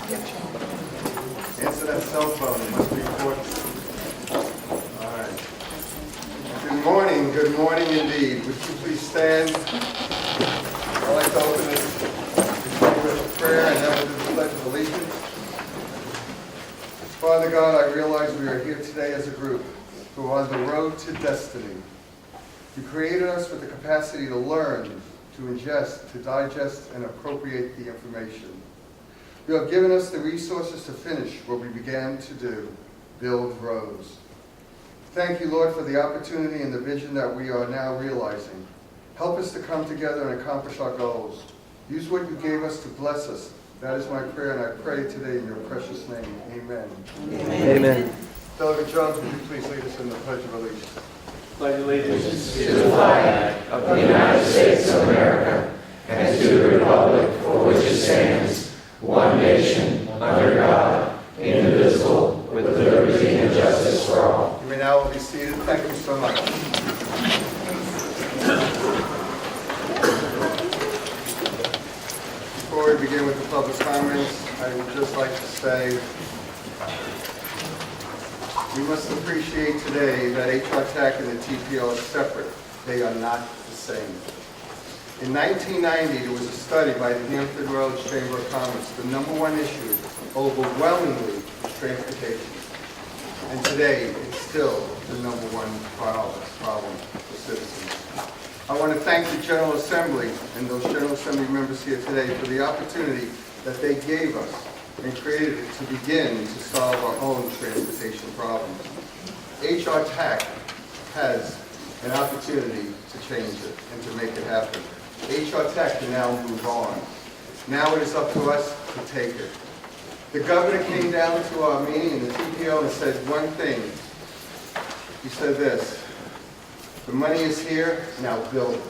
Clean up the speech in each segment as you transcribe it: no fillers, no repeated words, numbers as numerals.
Answer that cell phone, it must be important. All right. Good morning indeed. Would you please stand? I'd like to open this with a prayer and then we'll do the Pledge of Allegiance. Father God, I realize we are here today as a group who are on the road to destiny. You created us with the capacity to learn, to ingest, to digest, and appropriate the information. You have given us the resources to finish what we began to do, build roads. Thank you, Lord, for the opportunity and the vision that we are now realizing. Help us to come together and accomplish our goals. Use what you gave us to bless us. That is my prayer, and I pray today in your precious name. Amen. Amen. Delegate Jones, would you please lead us in the Pledge of Allegiance? Pledge allegiance to the flag of the United States of America and to the republic for which it stands, one nation, under God, indivisible, with liberty and justice for all. You may now be seated. Thank you so much. Before we begin with the public comments, I would just like to say we must appreciate today that HRTAC and the TPO are separate. They are not the same. In 1990, there was a study by the Hampton Roads Chamber of Commerce. The number one issue, overwhelmingly, is transportation. And today, it's still the number one problem for citizens. I want to thank the General Assembly and those General Assembly members here today for the opportunity that they gave us and created it to begin to solve our own transportation problems. HRTAC has an opportunity to change it and to make it happen. HRTAC can now move on. Now it is up to us to take it. The governor came down to our meeting in the TPO and said one thing. He said this: the money is here, now build it.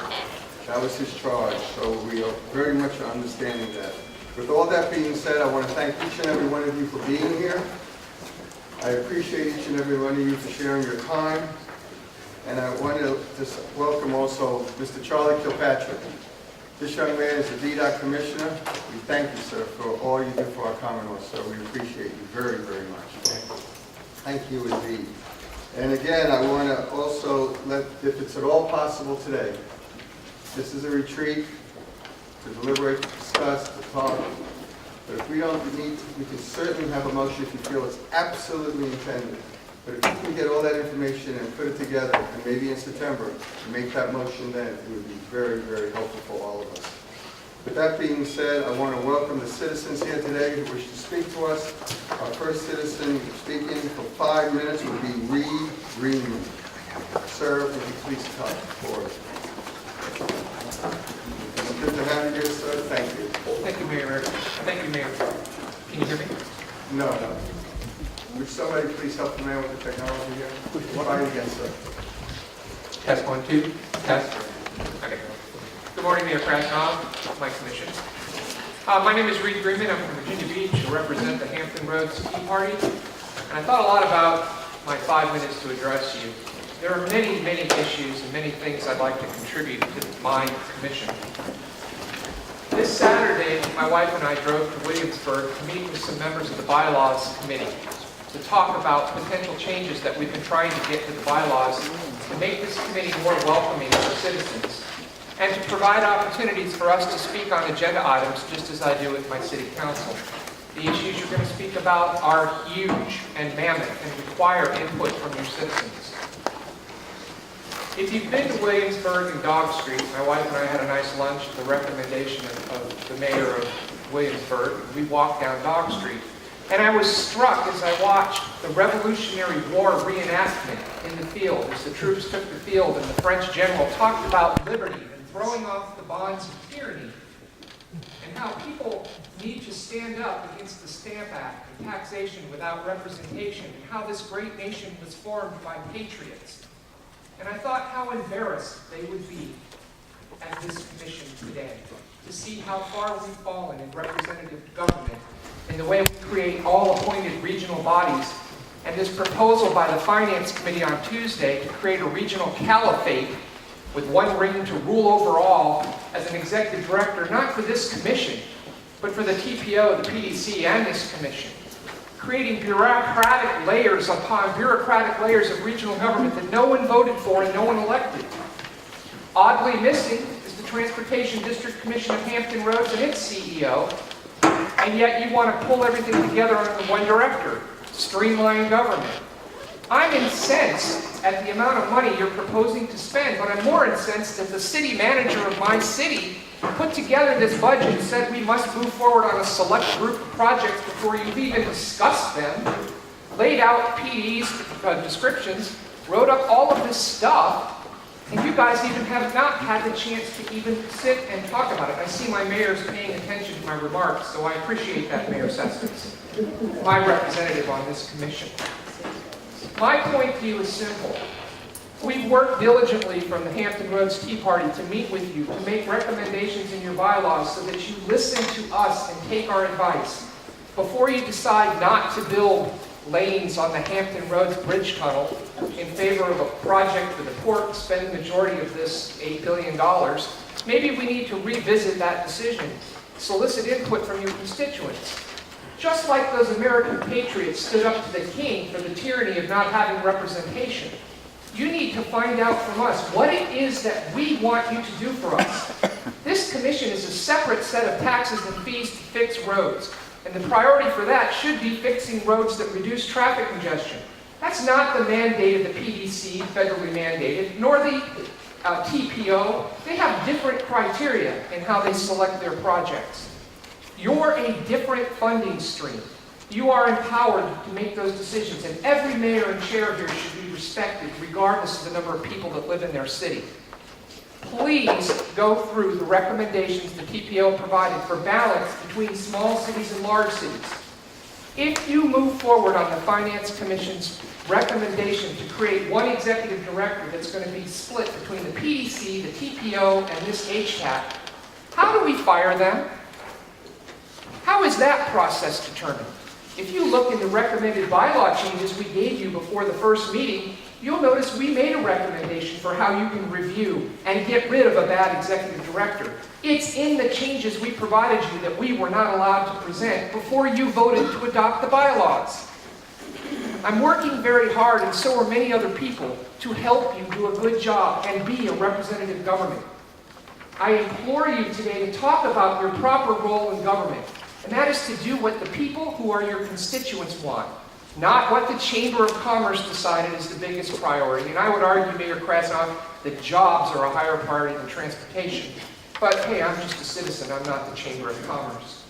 That was his charge, so we are very much understanding that. With all that being said, I want to thank each and every one of you for being here. I appreciate each and every one of you for sharing your time. And I want to just welcome also Mr. Charlie Kilpatrick. This young man is the DDOT Commissioner. We thank you, sir, for all you do for our Commonwealth, sir. We appreciate you very, very much. Thank you indeed. And again, I want to also if it's at all possible today, this is a retreat to deliberate, to discuss, to talk. But if we don't need to, we can certainly have a motion if you feel it's absolutely intended. But if you can get all that information and put it together, and maybe in September, make that motion then, it would be very, very helpful for all of us. With that being said, I want to welcome the citizens here today who wish to speak to us. Our first citizen speaking for 5 minutes would be Reed Greenman. Sir, would you please come forward? It's good to have you here, sir. Thank you. Thank you, Mayor. Thank you, Mayor. Can you hear me? No. Would somebody please help the man with the technology here? Try it again, sir. Test 1, 2. Test. Okay. Good morning, Mayor Krasnov, my commission. My name is Reed Greenman. I'm from Virginia Beach. I represent the Hampton Roads Tea Party. And I thought a lot about my 5 minutes to address you. There are many, many issues and many things I'd like to contribute to my commission. This Saturday, my wife and I drove to Williamsburg to meet with some members of the Bylaws Committee to talk about potential changes that we've been trying to get to the bylaws to make this committee more welcoming for citizens and to provide opportunities for us to speak on agenda items just as I do with my city council. The issues you're going to speak about are huge and mammoth and require input from your citizens. If you've been to Williamsburg and Dog Street, my wife and I had a nice lunch at the recommendation of the mayor of Williamsburg. We walked down Dog Street, and I was struck as I watched the Revolutionary War reenactment in the field, as the troops took the field and the French general talked about liberty and throwing off the bonds of tyranny, and how people need to stand up against the Stamp Act and taxation without representation, and how this great nation was formed by patriots. And I thought how embarrassed they would be at this commission today to see how far we've fallen in representative government in the way we create all appointed regional bodies, and this proposal by the Finance Committee on Tuesday to create a regional caliphate with one ring to rule over all as an executive director, not for this commission, but for the TPO, the PDC, and this commission. Creating bureaucratic layers upon bureaucratic layers of regional government that no one voted for and no one elected. Oddly missing is the Transportation District Commission of Hampton Roads and its CEO, and yet you want to pull everything together under one director, streamline government. I'm incensed at the amount of money you're proposing to spend, but I'm more incensed that the city manager of my city put together this budget and said we must move forward on a select group of projects before you've even discussed them, laid out PD's descriptions, wrote up all of this stuff, and you guys even have not had the chance to even sit and talk about it. I see my mayor's paying attention to my remarks, so I appreciate that, Mayor Sessions, my representative on this commission. My point to you is simple. We've worked diligently from the Hampton Roads Tea Party to meet with you, to make recommendations in your bylaws so that you listen to us and take our advice. Before you decide not to build lanes on the Hampton Roads Bridge Tunnel in favor of a project for the port to spend the majority of this $8 billion, maybe we need to revisit that decision, solicit input from your constituents. Just like those American patriots stood up to the king for the tyranny of not having representation, you need to find out from us what it is that we want you to do for us. This commission is a separate set of taxes and fees to fix roads, and the priority for that should be fixing roads that reduce traffic congestion. That's not the mandate of the PDC, federally mandated, nor the TPO. They have different criteria in how they select their projects. You're a different funding stream. You are empowered to make those decisions, and every mayor and chair here should be respected regardless of the number of people that live in their city. Please go through the recommendations the TPO provided for balance between small cities and large cities. If you move forward on the Finance Commission's recommendation to create one executive director that's going to be split between the PDC, the TPO, and this HTAC, how do we fire them? How is that process determined? If you look in the recommended bylaw changes we gave you before the first meeting, you'll notice we made a recommendation for how you can review and get rid of a bad executive director. It's in the changes we provided you that we were not allowed to present before you voted to adopt the bylaws. I'm working very hard, and so are many other people, to help you do a good job and be a representative government. I implore you today to talk about your proper role in government, and that is to do what the people who are your constituents want, not what the Chamber of Commerce decided is the biggest priority. And I would argue, Mayor Krasnoff, that jobs are a higher priority than transportation. But hey, I'm just a citizen, I'm not the Chamber of Commerce.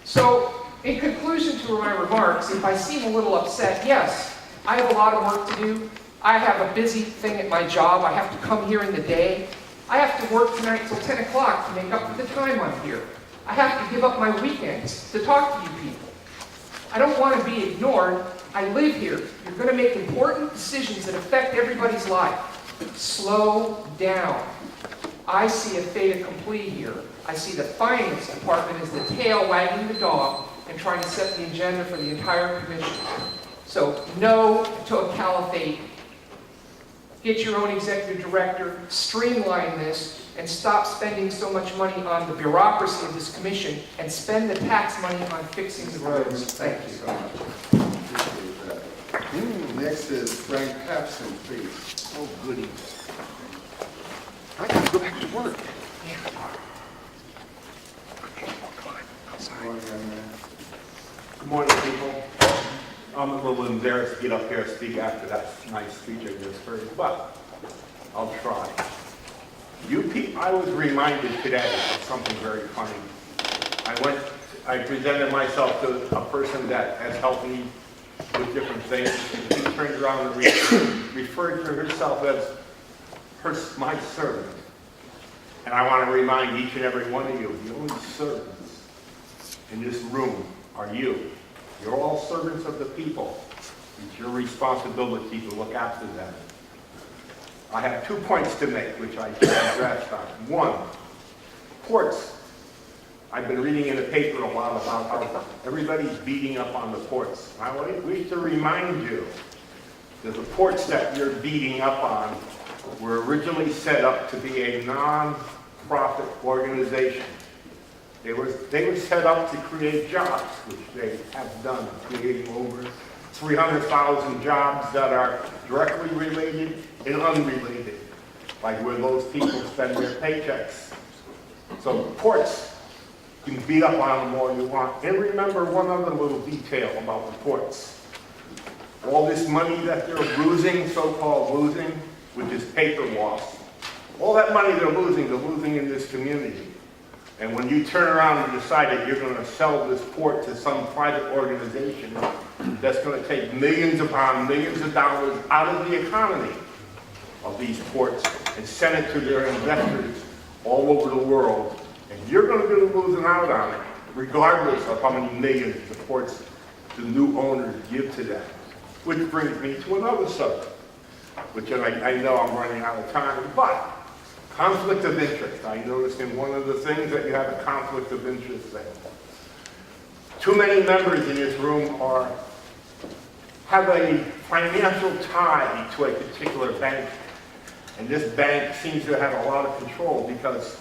So, in conclusion to my remarks, if I seem a little upset, yes, I have a lot of work to do. I have a busy thing at my job. I have to come here in the day. I have to work tonight till 10 o'clock to make up for the time I'm here. I have to give up my weekends to talk to you people. I don't want to be ignored. I live here. You're going to make important decisions that affect everybody's life. Slow down. I see a fait accompli here. I see the finance department as the tail wagging the dog and trying to set the agenda for the entire commission. So, no to a caliphate. Get your own executive director, streamline this, and stop spending so much money on the bureaucracy of this commission and spend the tax money on fixing the roads. Thank you. So much. Appreciate that. Next is Frank Capson, please. Oh, goody. I gotta go back to work. Good morning, people. I'm a little embarrassed to get up here and speak after that nice speech I just heard, but I'll try. I was reminded today of something very funny. I presented myself to a person that has helped me with different things, and she turned around and referred to herself as my servant. And I want to remind each and every one of you, the only servants in this room are you. You're all servants of the people. It's your responsibility to look after them. I have 2 points to make, which I just addressed on. One, ports. I've been reading in the paper a lot about how everybody's beating up on the ports. I wish to remind you that the ports that you're beating up on were originally set up to be a non-profit organization. They were set up to create jobs, which they have done, creating over 300,000 jobs that are directly related and unrelated, like where those people spend their paychecks. So ports, you can beat up on them all you want. And remember one other little detail about the ports. All this money that they're losing, so-called losing, which is paper loss, all that money they're losing in this community. And when you turn around and decide that you're going to sell this port to some private organization that's going to take millions upon millions of dollars out of the economy of these ports and send it to their investors all over the world, and you're going to be losing out on it, regardless of how many millions the ports, the new owners give to them. Which brings me to another subject, which I know I'm running out of time, but conflict of interest. I noticed in one of the things that you have a conflict of interest there. Too many members in this room have a financial tie to a particular bank, and this bank seems to have a lot of control because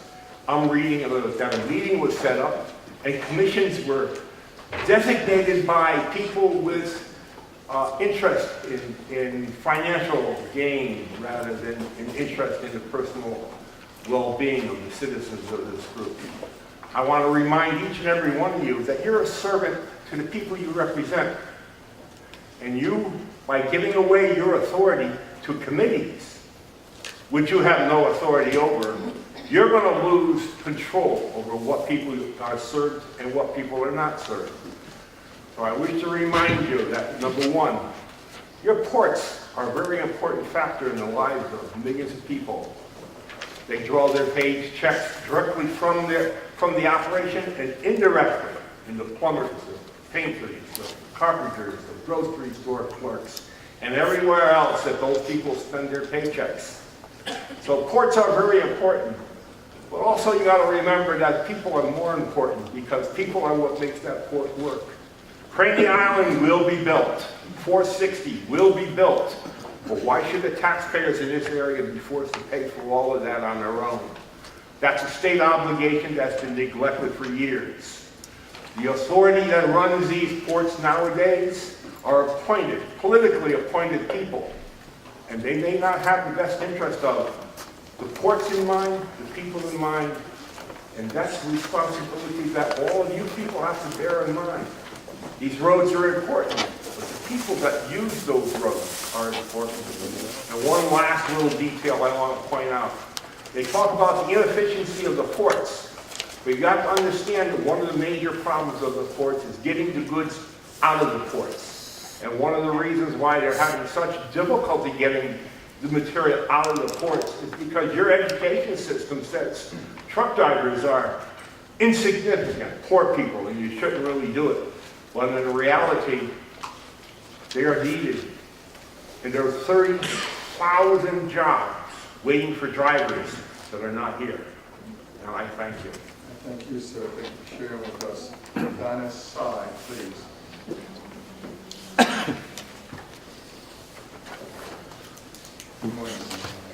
I'm reading that a meeting was set up and commissions were designated by people with interest in financial gain rather than an interest in the personal well-being of the citizens of this group. I want to remind each and every one of you that you're a servant to the people you represent. And you, by giving away your authority to committees, which you have no authority over, you're going to lose control over what people are served and what people are not served. So I wish to remind you that, number one, your ports are a very important factor in the lives of millions of people. They draw their paychecks directly from the operation and indirectly in the plumbers, the painters, the carpenters, the grocery store clerks, and everywhere else that those people spend their paychecks. So ports are very important, but also you got to remember that people are more important because people are what makes that port work. Craney Island will be built. 460 will be built. But why should the taxpayers in this area be forced to pay for all of that on their own? That's a state obligation that's been neglected for years. The authority that runs these ports nowadays are appointed, politically appointed people. And they may not have the best interest of the ports in mind, the people in mind, and that's the responsibility that all of you people have to bear in mind. These roads are important, but the people that use those roads are important. And one last little detail I want to point out. They talk about the inefficiency of the ports, but you got to understand that one of the major problems of the ports is getting the goods out of the ports. And one of the reasons why they're having such difficulty getting the material out of the ports is because your education system says truck drivers are insignificant, poor people, and you shouldn't really do it. When in reality, they are needed. And there are 30,000 jobs waiting for drivers that are not here. And I thank you. Thank you, sir. Thank you for sharing with us. Donna Sy, please. Good morning.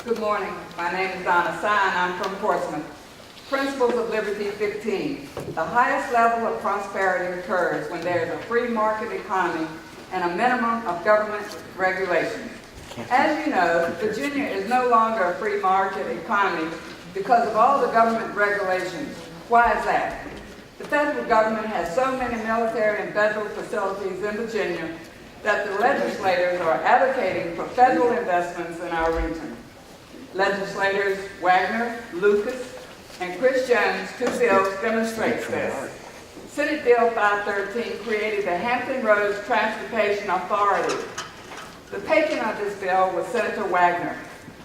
Good morning. My name is Donna Sy, and I'm from Portsmouth. Principles of Liberty 15. The highest level of prosperity occurs when there is a free market economy and a minimum of government regulations. As you know, Virginia is no longer a free market economy because of all the government regulations. Why is that? The federal government has so many military and federal facilities in Virginia that the legislators are advocating for federal investments in our region. Legislators Wagner, Lucas, and Chris Jones' two bills demonstrates this. Senate Bill 513 created the Hampton Roads Transportation Authority. The patron of this bill was Senator Wagner.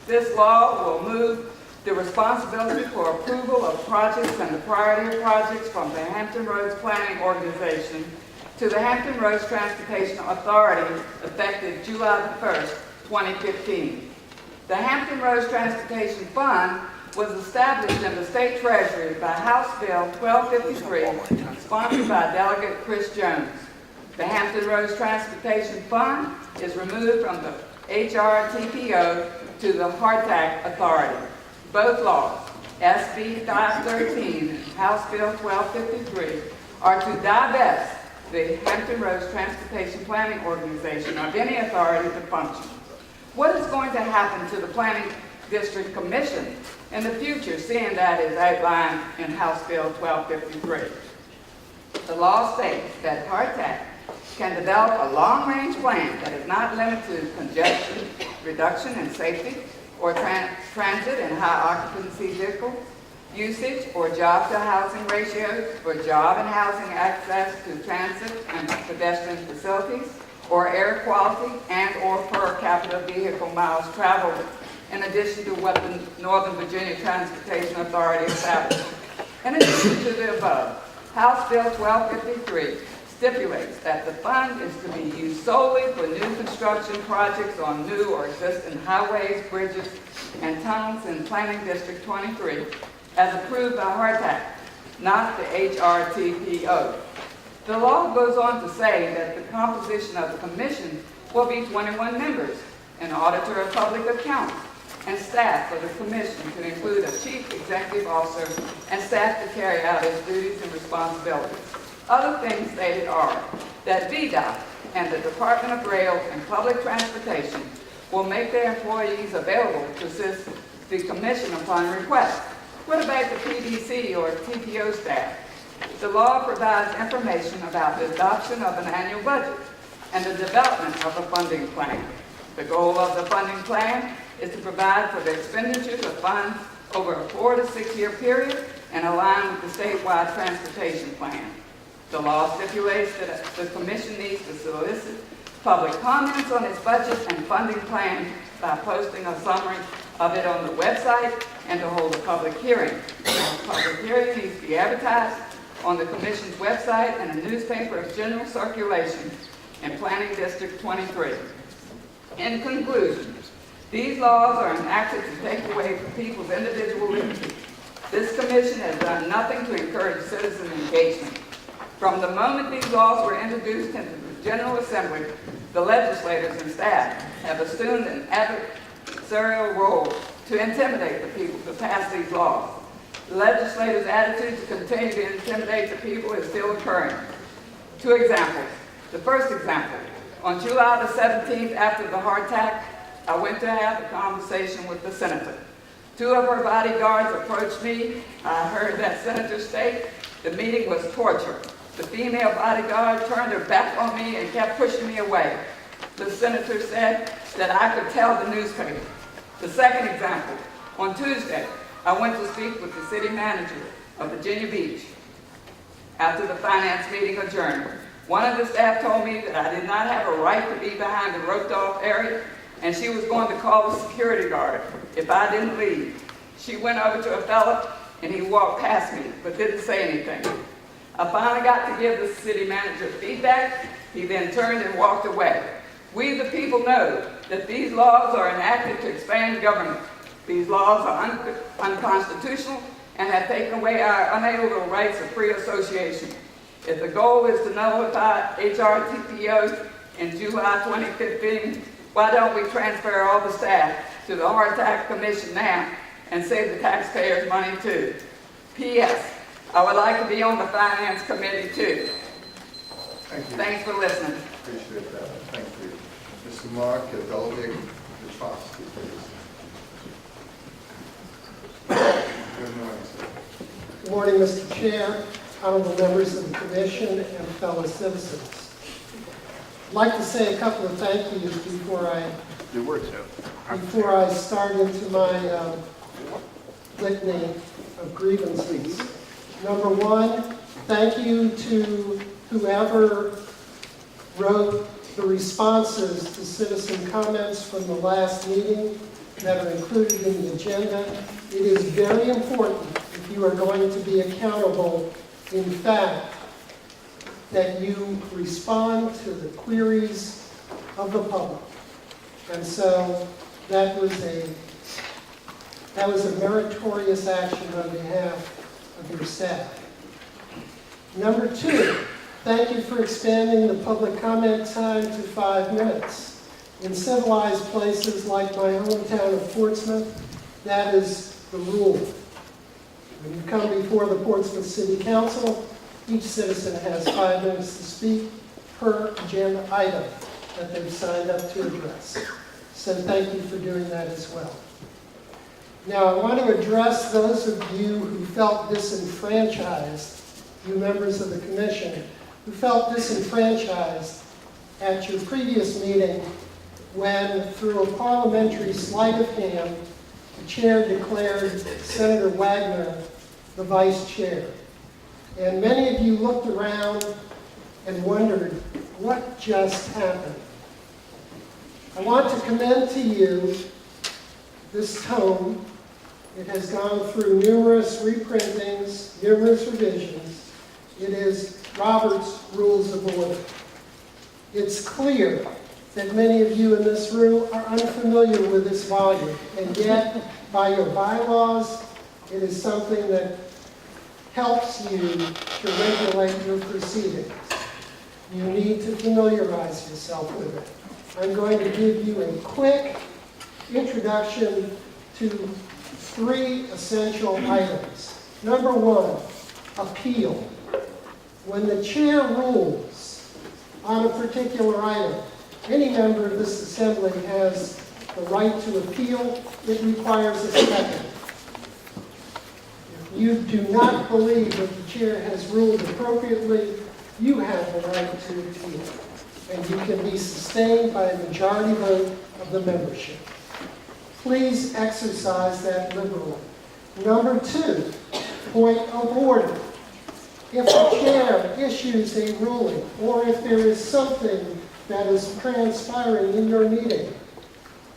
This law will move the responsibility for approval of projects and the priority of projects from the Hampton Roads Planning Organization to the Hampton Roads Transportation Authority effective July the 1st, 2015. The Hampton Roads Transportation Fund was established in the State Treasury by House Bill 1253, sponsored by Delegate Chris Jones. The Hampton Roads Transportation Fund is removed from the HRTPO to the HRTAC Authority. Both laws, SB 513 and House Bill 1253 are to divest the Hampton Roads Transportation Planning Organization of any authority to function. What is going to happen to the Planning District Commission in the future, seeing that is outlined in House Bill 1253? The law states that HRTAC can develop a long-range plan that is not limited to congestion reduction and safety, or transit and high occupancy vehicle usage, or job-to-housing ratios, or job and housing access to transit and pedestrian facilities, or air quality and/or per capita vehicle miles traveled, in addition to what the Northern Virginia Transportation Authority established. In addition to the above, House Bill 1253 stipulates that the fund is to be used solely for new construction projects on new or existing highways, bridges, and tunnels in Planning District 23, as approved by HRTAC, not the HRTPO. The law goes on to say that the composition of the commission will be 21 members, an auditor of public accounts, and staff for the commission to include a chief executive officer and staff to carry out its duties and responsibilities. Other things stated are that VDOT and the Department of Rail and Public Transportation will make their employees available to assist the commission upon request. What about the PDC or TPO staff? The law provides information about the adoption of an annual budget and the development of a funding plan. The goal of the funding plan is to provide for the expenditures of funds over a 4 to 6 year period and align with the statewide transportation plan. The law stipulates that the commission needs to solicit public comments on its budget and funding plan by posting a summary of it on the website and to hold a public hearing. The public hearing needs to be advertised on the commission's website and a newspaper of general circulation in Planning District 23. In conclusion, these laws are enacted to take away from people's individual liberty. This commission has done nothing to encourage citizen engagement. From the moment these laws were introduced into the General Assembly, the legislators and staff have assumed an adversarial role to intimidate the people to pass these laws. The legislators' attitude to continue to intimidate the people is still occurring. 2 examples. The first example, on July the 17th, after the HRTAC, I went to have a conversation with the senator. 2 of her bodyguards approached me. I heard that senator state the meeting was torture. The female bodyguard turned her back on me and kept pushing me away. The senator said that I could tell the newspaper. The second example, on Tuesday, I went to speak with the city manager of Virginia Beach. After the finance meeting adjourned, one of the staff told me that I did not have a right to be behind the roped-off area, and she was going to call the security guard if I didn't leave. She went over to a fellow, and he walked past me, but didn't say anything. I finally got to give the city manager feedback. He then turned and walked away. We, the people, know that these laws are enacted to expand government. These laws are unconstitutional and have taken away our unalienable rights of free association. If the goal is to nullify HRTPO in July 2015, why don't we transfer all the staff to the HRTAC Commission now and save the taxpayers money too? P.S. I would like to be on the Finance Committee too. Thank you. Thanks for listening. Appreciate that. Thank you. Mr. Mark Delegate Petrosky, please. Good morning, sir. Good morning, Mr. Chair, honorable members of the Commission, and fellow citizens. I'd like to say a couple of thank yous before I start into my litany of grievances. Number one, thank you to whoever wrote the responses to citizen comments from the last meeting that are included in the agenda. It is very important, if you are going to be accountable, in fact, that you respond to the queries of the public. And so that was a meritorious action on behalf of your staff. Number two, thank you for expanding the public comment time to 5 minutes. In civilized places like my hometown of Portsmouth, that is the rule. When you come before the Portsmouth City Council, each citizen has 5 minutes to speak per agenda item that they've signed up to address. So thank you for doing that as well. Now, I want to address those of you who felt disenfranchised, you members of the commission, who felt disenfranchised at your previous meeting when, through a parliamentary sleight of hand, the chair declared Senator Wagner the vice chair. And many of you looked around and wondered, what just happened? I want to commend to you this tome. It has gone through numerous reprintings, numerous revisions. It is Robert's Rules of Order. It's clear that many of you in this room are unfamiliar with this volume, and yet, by your bylaws, it is something that helps you to regulate your proceedings. You need to familiarize yourself with it. I'm going to give you a quick introduction to 3 essential items. Number 1, appeal. When the chair rules on a particular item, any member of this assembly has the right to appeal. It requires a second. If you do not believe that the chair has ruled appropriately, you have the right to appeal. And you can be sustained by a majority vote of the membership. Please exercise that liberally. Number 2, point of order. If the chair issues a ruling, or if there is something that is transpiring in your meeting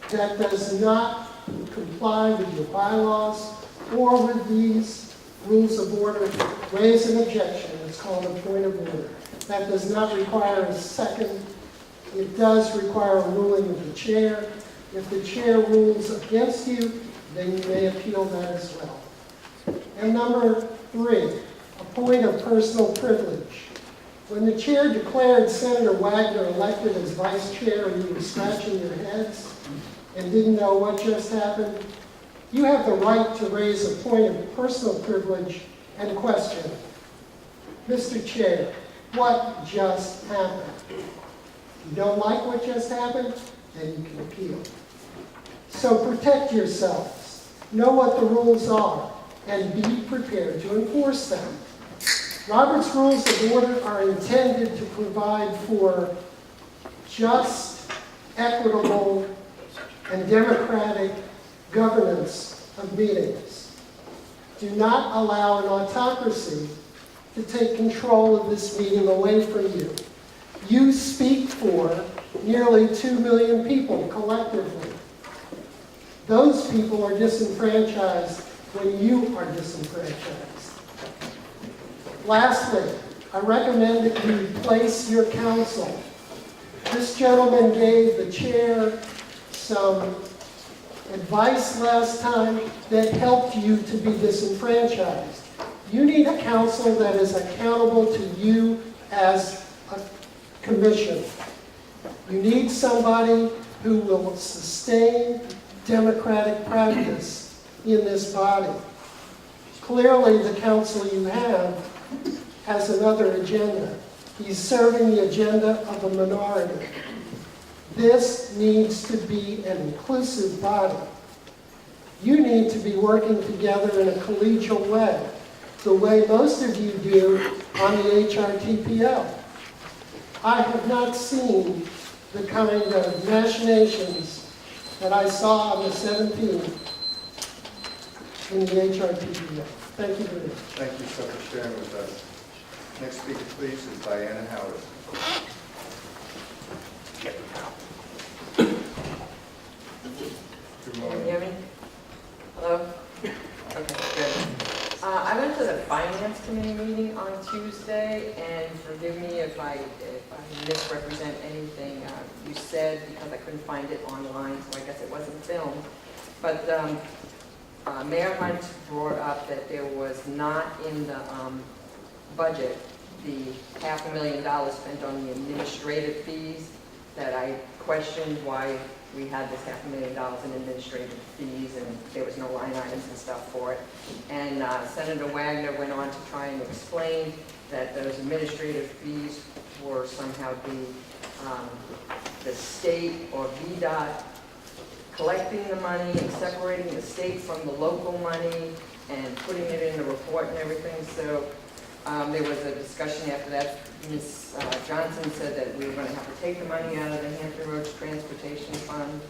that does not comply with your bylaws or with these rules of order, raise an objection. It's called a point of order. That does not require a second. It does require a ruling of the chair. If the chair rules against you, then you may appeal that as well. And number 3, a point of personal privilege. When the chair declared Senator Wagner elected as vice chair and you were scratching your heads and didn't know what just happened, you have the right to raise a point of personal privilege and question, Mr. Chair, what just happened? If you don't like what just happened, then you can appeal. So protect yourselves, know what the rules are, and be prepared to enforce them. Robert's Rules of Order are intended to provide for just, equitable, and democratic governance of meetings. Do not allow an autocracy to take control of this meeting away from you. You speak for nearly 2 million people collectively. Those people are disenfranchised when you are disenfranchised. Lastly, I recommend that you replace your counsel. This gentleman gave the chair some advice last time that helped you to be disenfranchised. You need a counsel that is accountable to you as a commission. You need somebody who will sustain democratic practice in this body. Clearly, the counsel you have has another agenda. He's serving the agenda of a minority. This needs to be an inclusive body. You need to be working together in a collegial way, the way most of you do on the HRTPL. I have not seen the kind of machinations that I saw on the 17th in the HRTPL. Thank you very much. Thank you so much for sharing with us. Next speaker, please, is Diana Howard. Good Can you morning. hear me? Hello? Okay, good. I went to the Finance Committee meeting on Tuesday, and forgive me if I misrepresent anything you said, because I couldn't find it online, so I guess it wasn't filmed. But Mayor Hunt brought up that there was not in the budget the $500,000 spent on the administrative fees that I questioned why we had this $500,000 in administrative fees and there was no line items and stuff for it. And Senator Wagner went on to try and explain that those administrative fees were somehow the state or VDOT collecting the money and separating the state from the local money and putting it in the report and everything. So there was a discussion after that. Ms. Johnson said that we were going to have to take the money out of the Hampton Roads Transportation Fund,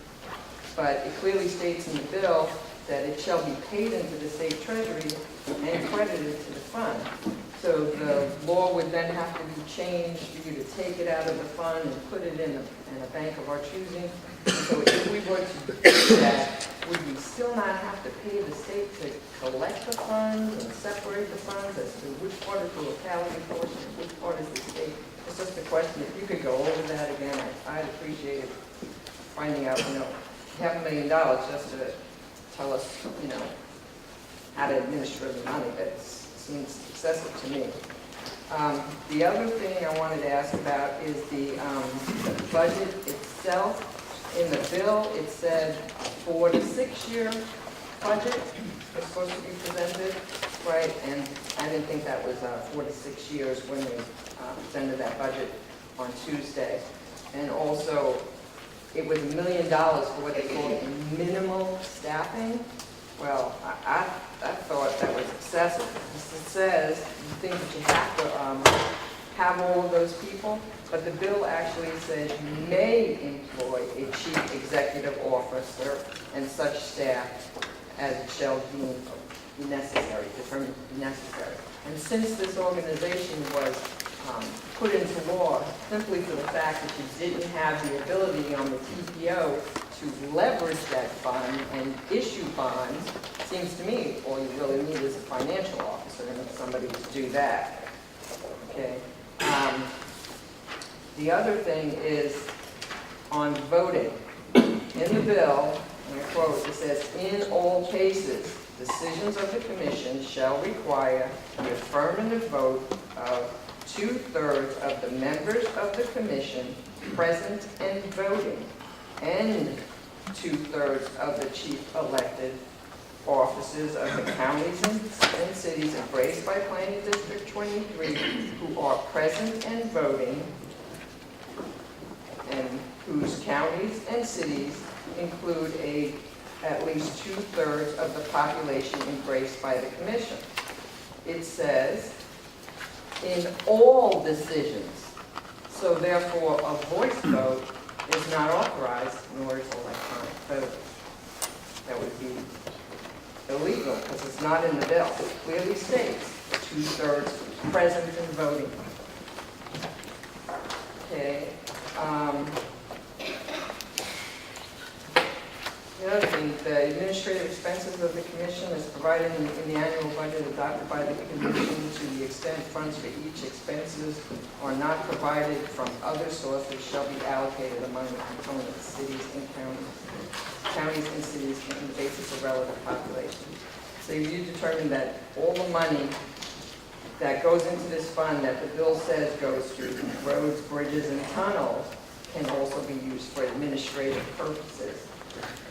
but it clearly states in the bill that it shall be paid into the state treasury and credited to the fund. So the law would then have to be changed for you to take it out of the fund and put it in a bank of our choosing. So if we were to do that, would we still not have to pay the state to collect the funds and separate the funds as to which part is the locality portion and which part is the state? It's just a question. If you could go over that again, I'd appreciate it. Finding out, $500,000 just to tell us, how to administer the money. That seems excessive to me. The other thing I wanted to ask about is the budget itself. In the bill, it said 4 to 6 year budget was supposed to be presented, right? And I didn't think that was 4 to 6 years when we presented that budget on Tuesday. And also, it was $1 million for what they call minimal staffing. Well, I thought that was excessive. It says you think that you have to have all of those people, but the bill actually says you may employ a chief executive officer and such staff as it shall deem necessary, determined to be necessary. And since this organization was put into law simply for the fact that you didn't have the ability on the TPO to leverage that fund and issue bonds, seems to me all you really need is a financial officer and somebody to do that. Okay. The other thing is on voting. In the bill, and I quote, it says, "In all cases, decisions of the commission shall require the affirmative vote of 2/3 of the members of the commission present and voting, and 2/3 of the chief elected officers of the counties and cities embraced by Planning District 23 who are present and voting, and whose counties and cities include at least 2/3 of the population embraced by the commission." It says, in all decisions. So therefore, a voice vote is not authorized, nor is electronic vote. That would be illegal, because it's not in the bill. It clearly states 2/3 present and voting. Okay. The other thing, the administrative expenses of the commission is provided in the annual budget adopted by the commission. To the extent funds for each expenses are not provided from other sources shall be allocated among the component cities and counties and cities on the basis of relative population. So you determine that all the money that goes into this fund that the bill says goes to roads, bridges, and tunnels can also be used for administrative purposes,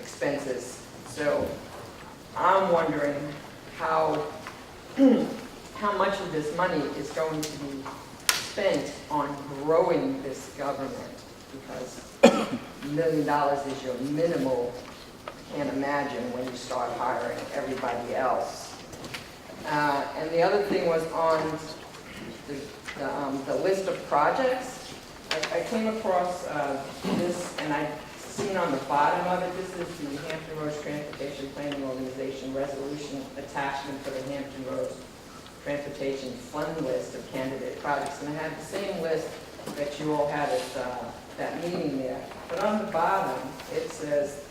expenses. So I'm wondering how much of this money is going to be spent on growing this government, because $1 million is your minimal. I can't imagine when you start hiring everybody else. And the other thing was on the list of projects. I came across this, and I've seen on the bottom of it, this is the Hampton Roads Transportation Planning Organization resolution attachment for the Hampton Roads Transportation Fund list of candidate projects. And I had the same list that you all had at that meeting there. But on the bottom, it says,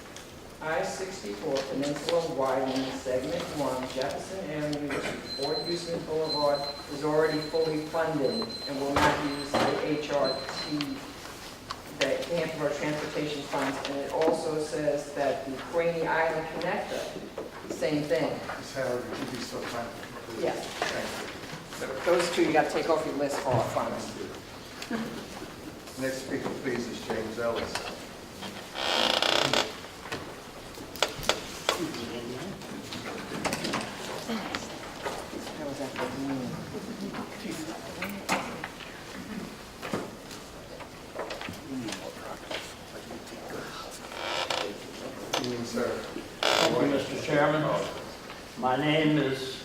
I-64 Peninsula Widening Segment 1, Jefferson Avenue to Fort Houston Boulevard is already fully funded and will not use the HRT, the Hampton Road Transportation Funds. And it also says that the Craney Island Connector, same thing. Ms. Howard, would you be so kind? Yes. Thank you. So those two you got to take off your list for our funds. Next speaker, please, is James Ellis. Evening, sir. Thank you, Mr. Chairman. My name is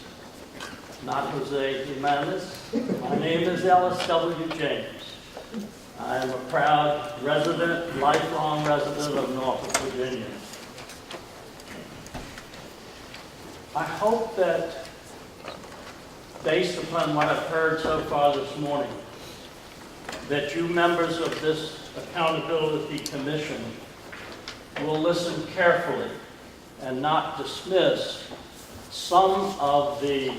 not Jose Jimenez. My name is Ellis W. James. I am a proud resident, lifelong resident of Norfolk, Virginia. I hope that, based upon what I've heard so far this morning, that you members of this Accountability Commission will listen carefully and not dismiss some of the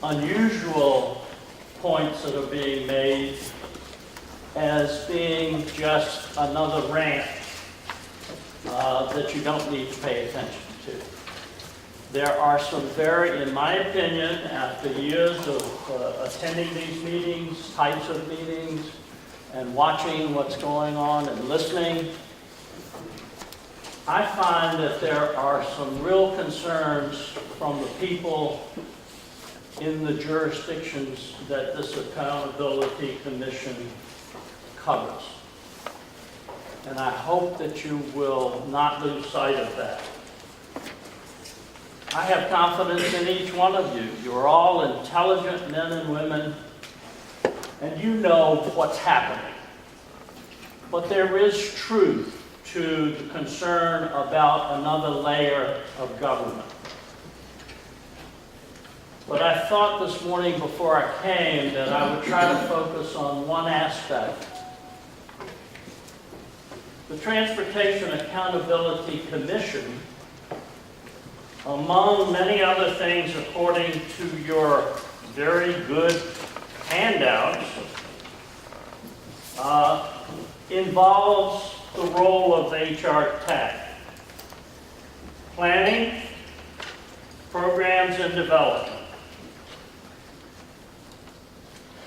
unusual points that are being made as being just another rant that you don't need to pay attention to. There are some very, in my opinion, after years of attending these meetings, types of meetings, and watching what's going on and listening, I find that there are some real concerns from the people in the jurisdictions that this Accountability Commission covers. And I hope that you will not lose sight of that. I have confidence in each one of you. You're all intelligent men and women, and you know what's happening. But there is truth to the concern about another layer of government. But I thought this morning before I came that I would try to focus on one aspect. The Transportation Accountability Commission, among many other things, according to your very good handouts, involves the role of HRTAC. Planning, programs, and development.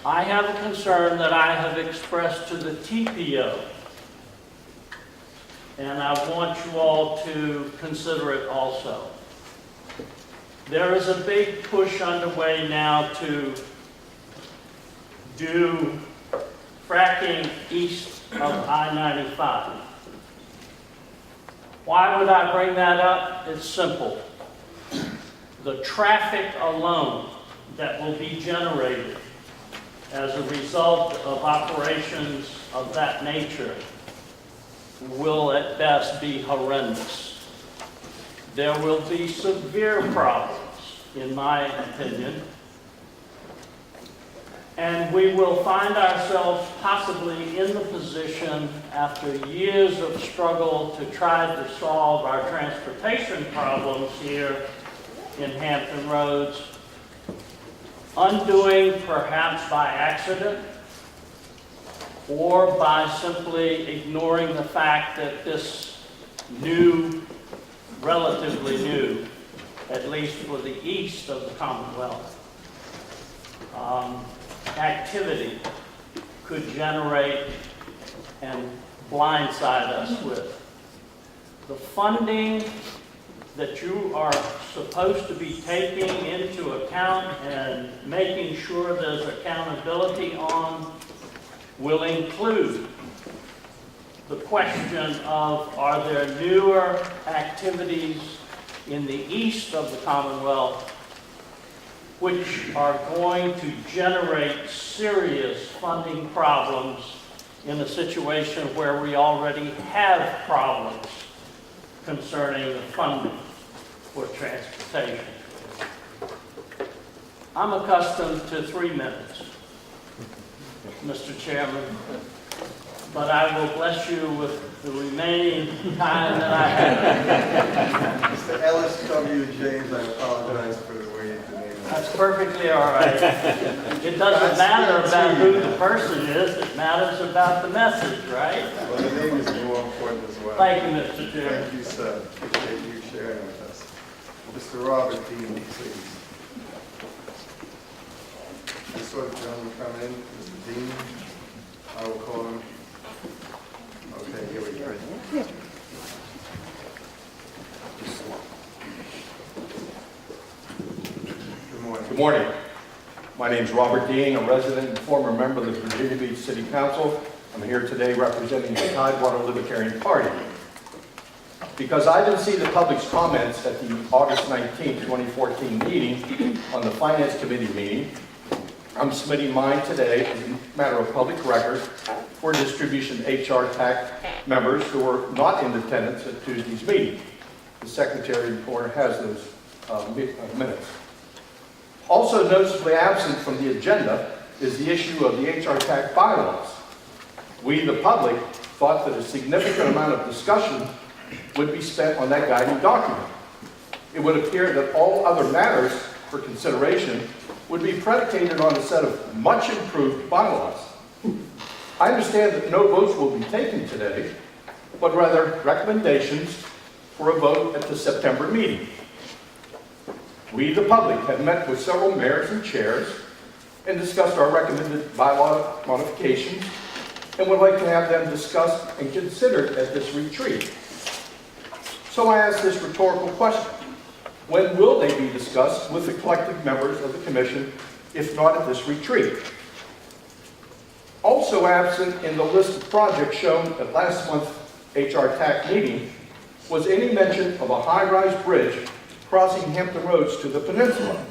I have a concern that I have expressed to the TPO, and I want you all to consider it also. There is a big push underway now to do fracking east of I-95. Why would I bring that up? It's simple. The traffic alone that will be generated as a result of operations of that nature will at best be horrendous. There will be severe problems, in my opinion, and we will find ourselves possibly in the position, after years of struggle to try to solve our transportation problems here in Hampton Roads, undoing perhaps by accident or by simply ignoring the fact that this new, relatively new, at least for the east of the Commonwealth, activity could generate and blindside us with. The funding that you are supposed to be taking into account and making sure there's accountability on will include the question of, are there newer activities in the east of the Commonwealth which are going to generate serious funding problems in a situation where we already have problems concerning the funding for transportation. I'm accustomed to 3 minutes, Mr. Chairman, but I will bless you with the remaining time that I have. Mr. Ellis W. James, I apologize for the way you demeaned me. That's perfectly all right. It doesn't matter about who the person is, it matters about the message, right? Well, the name is more important as well. Thank you, Mr. Chairman. Thank you, sir. Appreciate you sharing with us. Mr. Robert Dean, please. I saw the gentleman come in, Mr. Dean. I will call him. Okay, here we go. Good morning. Good morning. My name is Robert Dean, a resident and former member of the Virginia Beach City Council. I'm here today representing the Tidewater Libertarian Party. Because I didn't see the public's comments at the August 19, 2014 meeting on the Finance Committee meeting, I'm submitting mine today as a matter of public record for distribution to HRTAC members who were not in attendance at Tuesday's meeting. The Secretary reporter has those minutes. Also noticeably absent from the agenda is the issue of the HRTAC bylaws. We, the public, thought that a significant amount of discussion would be spent on that guiding document. It would appear that all other matters for consideration would be predicated on a set of much improved bylaws. I understand that no votes will be taken today, but rather recommendations for a vote at the September meeting. We, the public, have met with several mayors and chairs and discussed our recommended bylaw modifications and would like to have them discussed and considered at this retreat. So I ask this rhetorical question. When will they be discussed with the collective members of the commission, if not at this retreat? Also absent in the list of projects shown at last month's HRTAC meeting was any mention of a high-rise bridge crossing Hampton roads to the peninsula.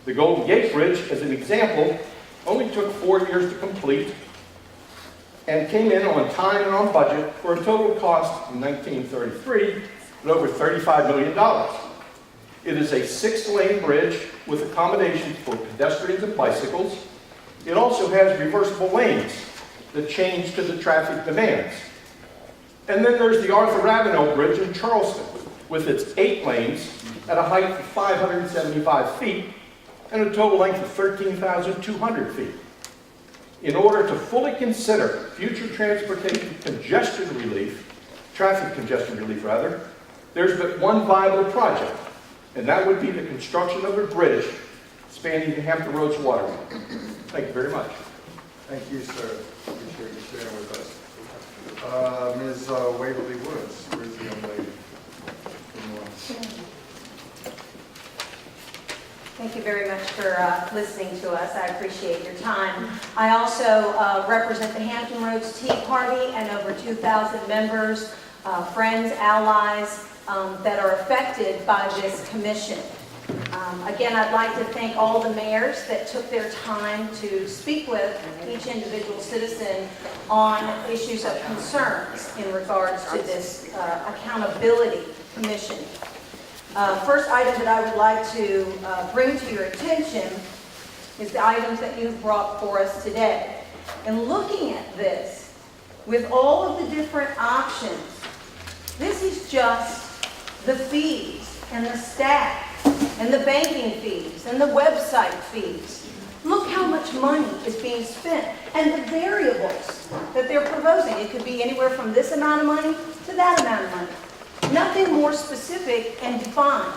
The Golden Gate Bridge, as an example, only took 4 years to complete and came in on time and on budget for a total cost in 1933 of over $35 million. It is a 6-lane bridge with accommodations for pedestrians and bicycles. It also has reversible lanes that change to the traffic demands. And then there's the Arthur Ravenel Bridge in Charleston with its 8 lanes at a height of 575 feet and a total length of 13,200 feet. In order to fully consider future transportation congestion relief, traffic congestion relief rather, there's but one viable project, and that would be the construction of a bridge spanning the Hampton Roads waterway. Thank you very much. Thank you, sir. Appreciate you sharing with us. Ms. Waverly Woods, where's the young lady? Good morning. Thank you very much for listening to us. I appreciate your time. I also represent the Hampton Roads Tea Party and over 2,000 members, friends, allies that are affected by this commission. Again, I'd like to thank all the mayors that took their time to speak with each individual citizen on issues of concerns in regards to this accountability commission. First item that I would like to bring to your attention is the items that you've brought for us today. And looking at this, with all of the different options, this is just the fees and the staff and the banking fees and the website fees. Look how much money is being spent and the variables that they're proposing. It could be anywhere from this amount of money to that amount of money. Nothing more specific and defined.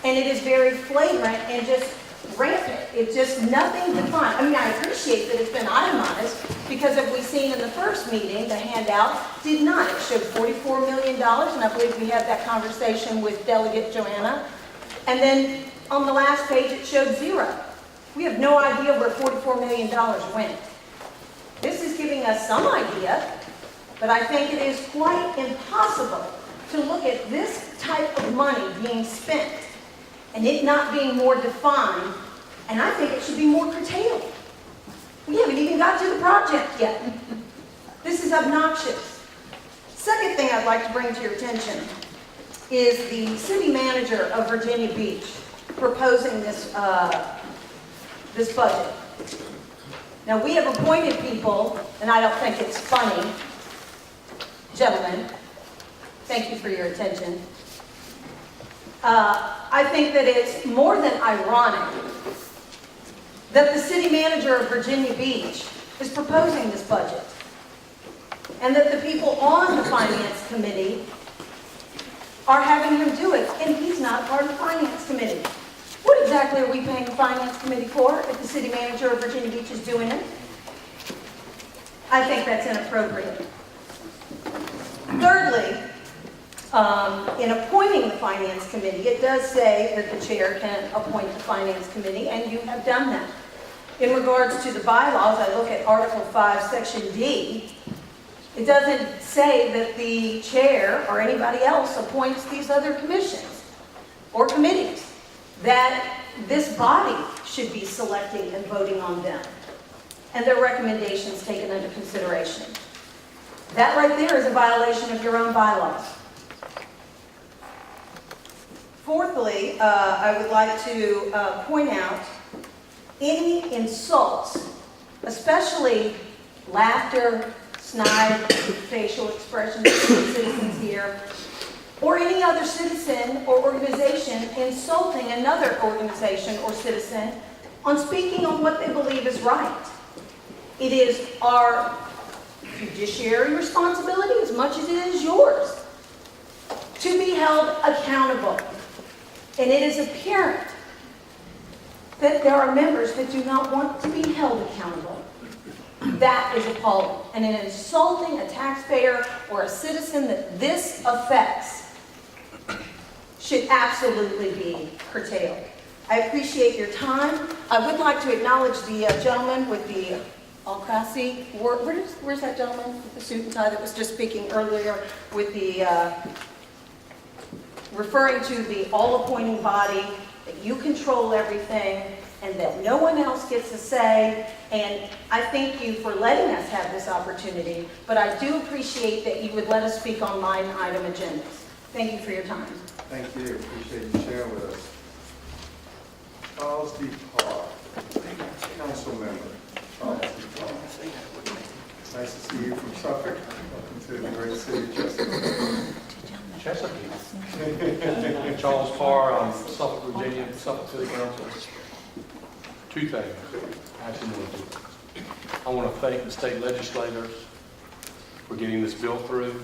And it is very flagrant and just rampant. It's just nothing defined. I mean, I appreciate that it's been itemized because if we've seen in the first meeting, the handout did not. It showed $44 million, and I believe we had that conversation with Delegate Joanna. And then on the last page, it showed 0. We have no idea where $44 million went. This is giving us some idea, but I think it is quite impossible to look at this type of money being spent and it not being more defined, and I think it should be more curtailed. We haven't even got to the project yet. This is obnoxious. Second thing I'd like to bring to your attention is the city manager of Virginia Beach proposing this, this budget. Now, we have appointed people, and I don't think it's funny, gentlemen, thank you for your attention. I think that it's more than ironic that the city manager of Virginia Beach is proposing this budget, and that the people on the finance committee are having him do it, and he's not part of the finance committee. What exactly are we paying the finance committee for if the city manager of Virginia Beach is doing it? I think that's inappropriate. Thirdly, in appointing the Finance Committee, it does say that the chair can appoint the Finance Committee, and you have done that. In regards to the bylaws, I look at Article 5, Section D. It doesn't say that the chair or anybody else appoints these other commissions or committees, that this body should be selecting and voting on them, and their recommendations taken under consideration. That right there is a violation of your own bylaws. Fourthly, I would like to point out any insults, especially laughter, snide, facial expressions from citizens here, or any other citizen or organization insulting another organization or citizen on speaking on what they believe is right. It is our judiciary responsibility as much as it is yours to be held accountable. And it is apparent that there are members that do not want to be held accountable. That is appalling. And in insulting a taxpayer or a citizen that this affects should absolutely be curtailed. I appreciate your time. I would like to acknowledge the gentleman with the all-classy, where's that gentleman with the suit and tie that was just speaking earlier with the, referring to the all-appointing body, that you control everything, and that no one else gets a say. And I thank you for letting us have this opportunity, but I do appreciate that you would let us speak on line item agendas. Thank you for your time. Thank you. Appreciate you sharing with us. Charles D. Parr, council member. Charles D. Parr. Nice to see you from Suffolk. Welcome to the great city of Chesapeake. Charles Parr, I'm Suffolk, Virginia, Suffolk City Council. Two things, actually more than two. I want to thank the state legislators for getting this bill through,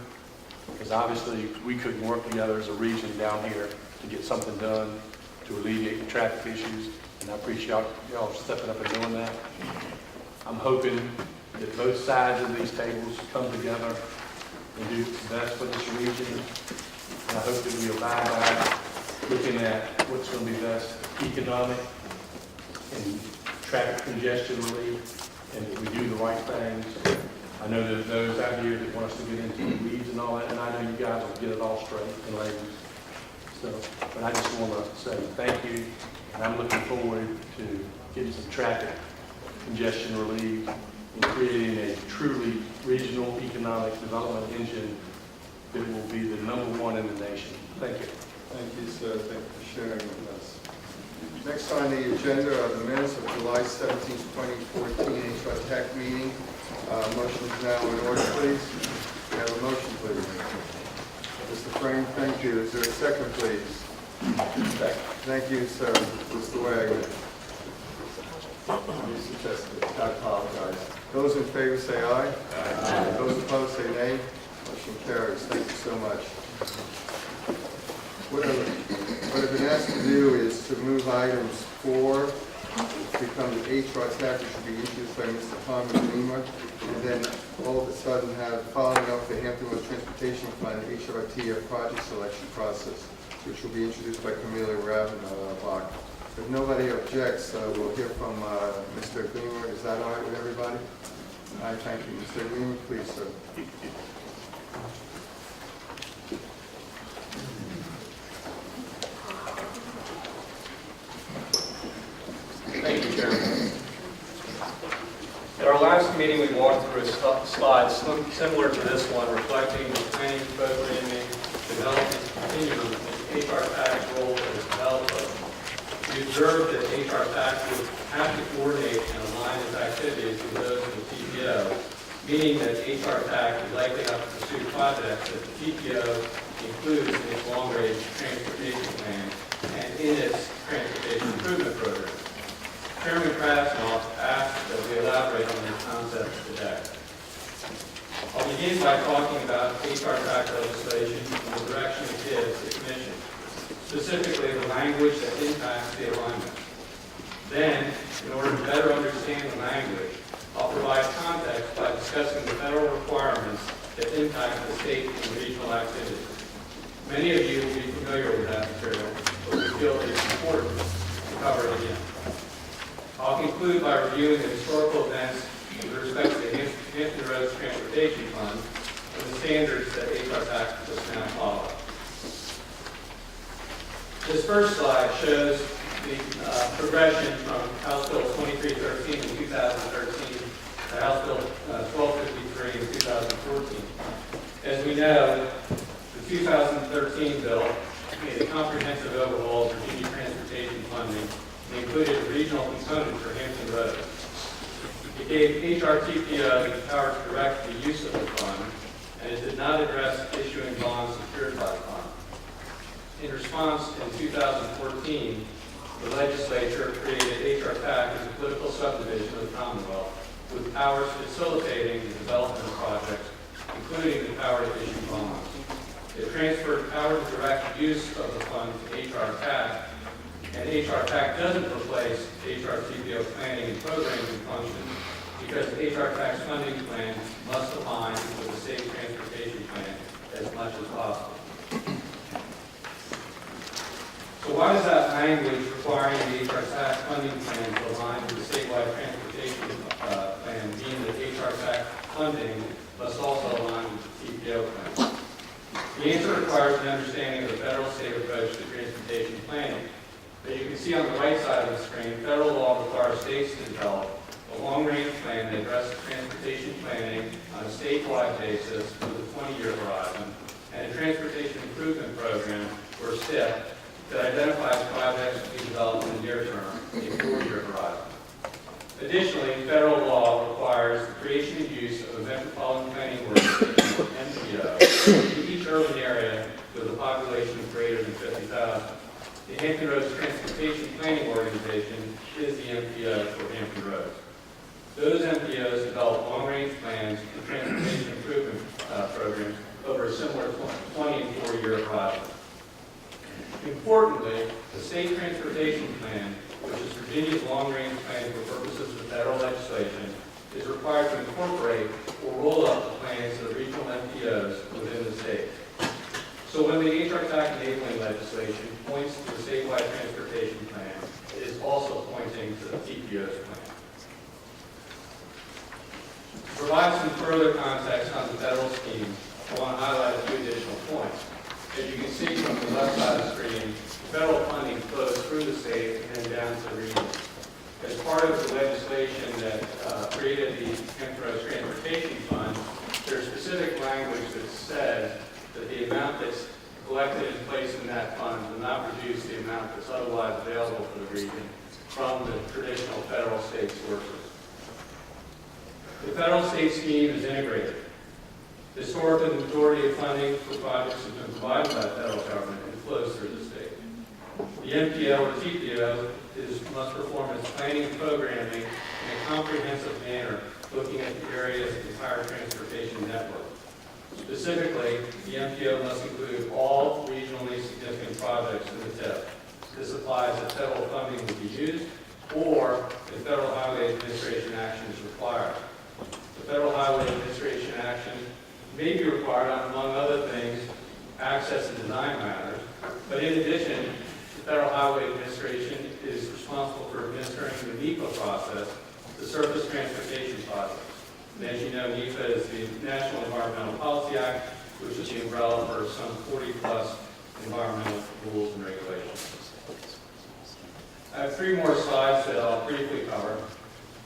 because obviously we couldn't work together as a region down here to get something done to alleviate the traffic issues, and I appreciate y'all stepping up and doing that. I'm hoping that both sides of these tables come together and do the best for this region. And I hope that we abide by looking at what's going to be best economic and traffic congestion relief, and that we do the right things. I know there's those out here that want us to get into the weeds and all that, and I know you guys will get it all straight and ladies. So, but I just want to say thank you, and I'm looking forward to getting some traffic congestion relief and creating a truly regional economic development engine that will be the #1 in the nation. Thank you. Thank you, sir. Thank you for sharing with us. Next on the agenda are the minutes of July 17, 2014 HRTAC meeting. Motion is now in order, please. May I have a motion, please? Mr. Frame, thank you. Is there a second, please? Second. Thank you, sir. Mr. Wagner. Mr. Chester, I apologize. Those in favor say aye. Aye. Those opposed say nay. Motion carries. Thank you so much. What I've been asked to do is to move items 4 to become the HRTAC, which should be introduced by Mr. Harmon Lima, and then all of a sudden have following up the Hampton Roads Transportation Fund HRTAC project selection process, which will be introduced by Camila Ravenbach. If nobody objects, we'll hear from Mr. Gleamer. Is that all right with everybody? All right, thank you. Mr. Gleamer, please, sir. Thank you, Chairman. At our last meeting, we walked through a slide similar to this one, reflecting the planning, programming, development continuum, and HRTAC's role as developer. We observed that HRTAC would have to coordinate and align its activities with those of the TPO, meaning that HRTAC would likely have to pursue projects that the TPO includes in its long-range transportation plan and in its transportation improvement program. Chairman Krasnoff asked that we elaborate on these concepts today. I'll begin by talking about HRTAC legislation and the direction it gives the Commission, specifically the language that impacts the alignment. Then, in order to better understand the language, I'll provide context by discussing the federal requirements that impact the state and regional activities. Many of you will be familiar with that material, but we feel it is important to cover it again. I'll conclude by reviewing the historical events with respect to the Hampton Roads Transportation Fund and the standards that HRTAC just now follow. This first slide shows the progression from House Bill 2313 in 2013 to House Bill 1253 in 2014. As we know, the 2013 bill made a comprehensive overhaul of Virginia transportation funding and included a regional component for Hampton Roads. It gave HRTPO the power to direct the use of the fund, and it did not address issuing bonds secured by the fund. In response, in 2014, the legislature created HRTAC as a political subdivision of the Commonwealth, with powers facilitating the development of projects, including the power to issue bonds. It transferred power to direct use of the fund to HRTAC, and HRTAC doesn't replace HRTPO planning and programming functions because HRTAC's funding plan must align with the state transportation plan as much as possible. So why does that language requiring the HRTAC funding plan to align with the statewide transportation plan mean that HRTAC funding must also align with the TPO plan? The answer requires an understanding of the federal-state approach to transportation planning. As you can see on the right side of the screen, federal law requires states to develop a long-range plan that addresses transportation planning on a statewide basis with a 20-year horizon, and a transportation improvement program, or STIP, that identifies projects to be developed in the near term, a 4-year horizon. Additionally, federal law requires the creation and use of a metropolitan planning organization, MPO, in each urban area with a population of greater than 50,000. The Hampton Roads Transportation Planning Organization is the MPO for Hampton Roads. Those MPOs develop long-range plans and transportation improvement programs over a similar 20 and 4-year horizon. Importantly, the state transportation plan, which is Virginia's long-range plan for purposes of federal legislation, is required to incorporate or roll up the plans to the regional MPOs within the state. So when the HRTAC enabling legislation points to the statewide transportation plan, it is also pointing to the TPO's plan. To provide some further context on the federal scheme, I want to highlight a few additional points. As you can see from the left side of the screen, federal funding flows through the state and then down to the region. As part of the legislation that created the Hampton Roads Transportation Fund, there's specific language that says that the amount that's collected and placed in that fund will not reduce the amount that's otherwise available for the region from the traditional federal-state sources. The federal-state scheme is integrated. Historically, the majority of funding for projects has been provided by the federal government and flows through the state. The MPO or TPO must perform its planning and programming in a comprehensive manner, looking at the area's entire transportation network. Specifically, the MPO must include all regionally significant projects in the TIP. This applies if federal funding will be used or if Federal Highway Administration action is required. The Federal Highway Administration action may be required on, among other things, access and design matters, but in addition, the Federal Highway Administration is responsible for administering the NEPA process, the Surface Transportation Project. And as you know, NEPA is the National Environmental Policy Act, which is the umbrella for some 40-plus environmental rules and regulations. I have 3 more slides that I'll briefly cover.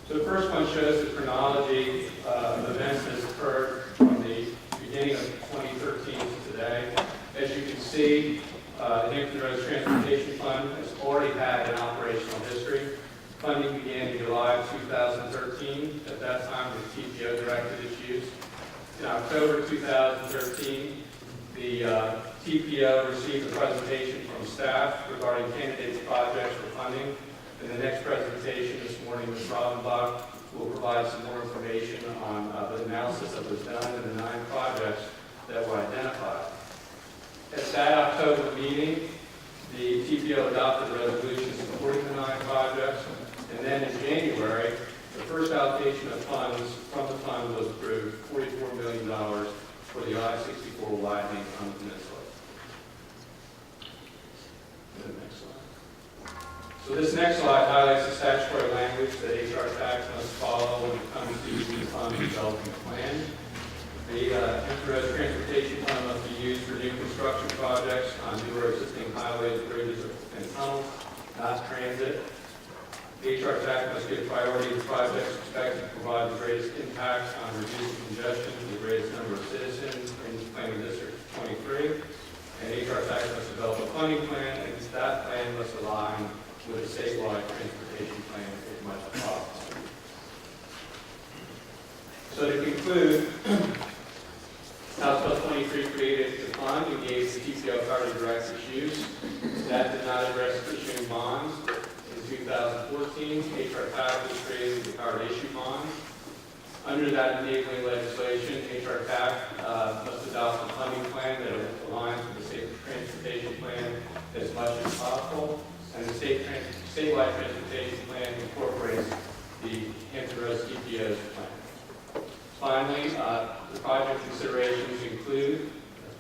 So the first one shows the chronology of events that has occurred from the beginning of 2013 to today. As you can see, the Hampton Roads Transportation Fund has already had an operational history. Funding began in July of 2013. At that time, the TPO directed its use. In October 2013, the TPO received a presentation from staff regarding candidates projects for funding. In the next presentation this morning, Ms. Robinbach will provide some more information on the analysis that was done and the 9 projects that were identified. At that October meeting, the TPO adopted a resolution supporting the 9 projects, and then in January, the first allocation of funds the I-64 widening on the peninsula. The next slide. So this next slide highlights the statutory language that HRTAC must follow when it comes to the fund developing a plan. The Hampton Roads Transportation Fund must be used for new construction projects on new or existing highways, bridges, and tunnels, not transit. The HRTAC must give priority to projects expected to provide the greatest impact on reducing congestion to the greatest number of citizens in Planning District 23. And HRTAC must develop a funding plan, and that plan must align with a statewide transportation plan as much as possible. So to conclude, House Bill 23 created the fund and gave the TPO power to direct its use. That did not address issuing bonds. In 2014, HRTAC was created the power to issue bonds. Under that enabling legislation, HRTAC must adopt a funding plan that aligns with the state transportation plan as much as possible. And the statewide transportation plan incorporates the Hampton Roads TPO's plan. Finally, the project considerations include,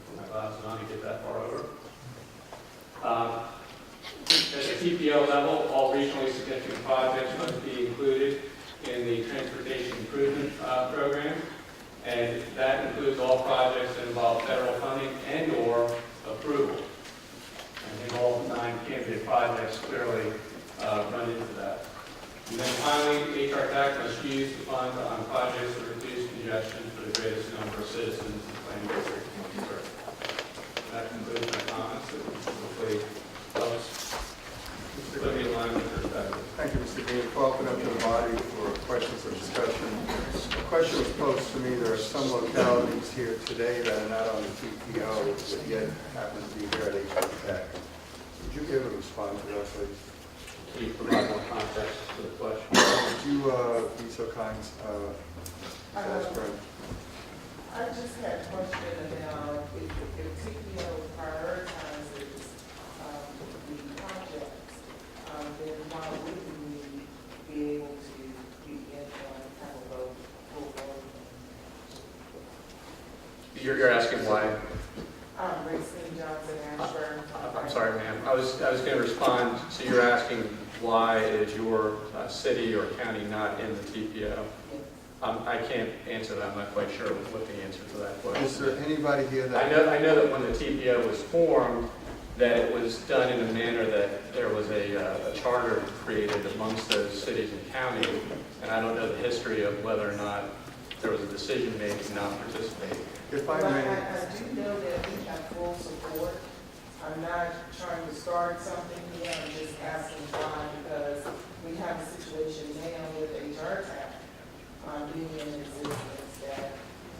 put my glasses on to get that far over. At the TPO level, all regionally significant projects must be included in the Transportation Improvement Program, and that includes all projects that involve federal funding and/or approval. I think all 9 candidate projects clearly run into that. And then finally, HRTAC must use the fund on projects that reduce congestion for the greatest number of citizens in the Planning District 23. That concludes my comments, and hopefully helps put me in line with perspective. Thank you, Mr. Dean. I'll open up to the body for questions or discussion. A question was posed to me. There are some localities here today that are not on the TPO, but yet happen to be here at HRTAC. Would you be able to respond to that, please? Can you provide more context to the question? Would you be so kind to ask for him? I just had a question about if TPO prioritizes the projects, then why wouldn't we be able to begin to have a vote full vote? You're asking why? Racine, Johnson, Ashburn. I'm sorry, ma'am. I was going to respond. So you're asking why is your city or county not in the TPO? I can't answer that. I'm not quite sure what the answer to that question Is there anybody here that... I know that when the TPO was formed, that it was done in a manner that there was a charter created amongst those cities and counties, and I don't know the history of whether or not there was a decision made to not participate. If I But may... I do know that we have full support. I'm not trying to start something here, I'm just asking why, because we have a situation now with HRTAC being in existence that,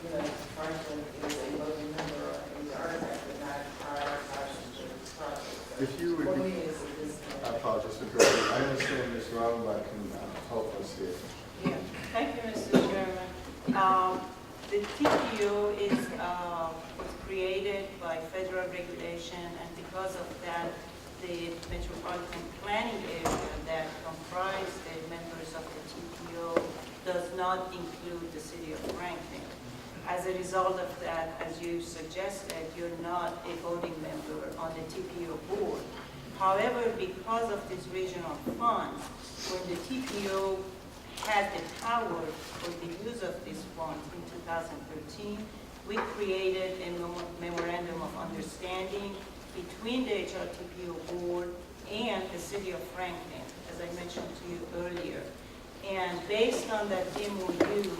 you know, Franklin is a voting member of HRTAC, but not prioritizing the project. If you would For be... me, it's a disconnect. I apologize for interrupting. I understand Ms. Rowe, but I can help us here. Yeah, thank you, Mr. Chairman. The TPO was created by federal regulation, and because of that, the metropolitan planning area that comprise the members of the TPO does not include the city of Franklin. As a result of that, as you suggested, you're not a voting member on the TPO board. However, because of these regional funds, when the TPO had the power for the use of these funds in 2013, we created a memorandum of understanding between the HRTPO board and the city of Franklin, as I mentioned to you earlier. And based on that MOU,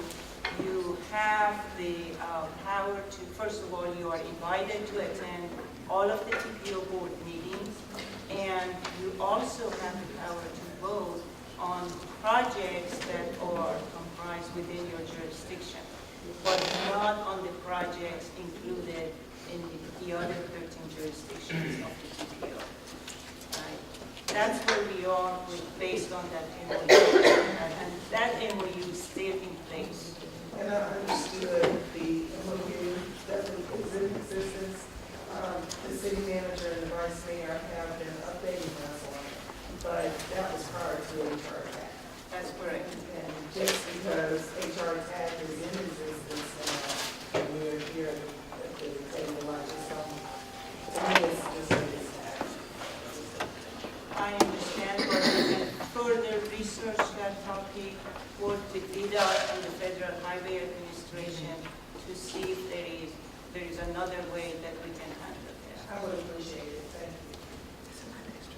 you have the power to, first of all, you are invited to attend all of the TPO board meetings, and you also have the power to vote on projects that are comprised within your jurisdiction, but not on the projects included in the other 13 jurisdictions of the TPO. Right? That's where we are based on that MOU, and that MOU is still in place. And I understood the MOU that was in existence. The city manager and the vice mayor have been updating us on it, but that was prior to HRTAC. That's correct. And just because HRTAC is in existence now, and we're here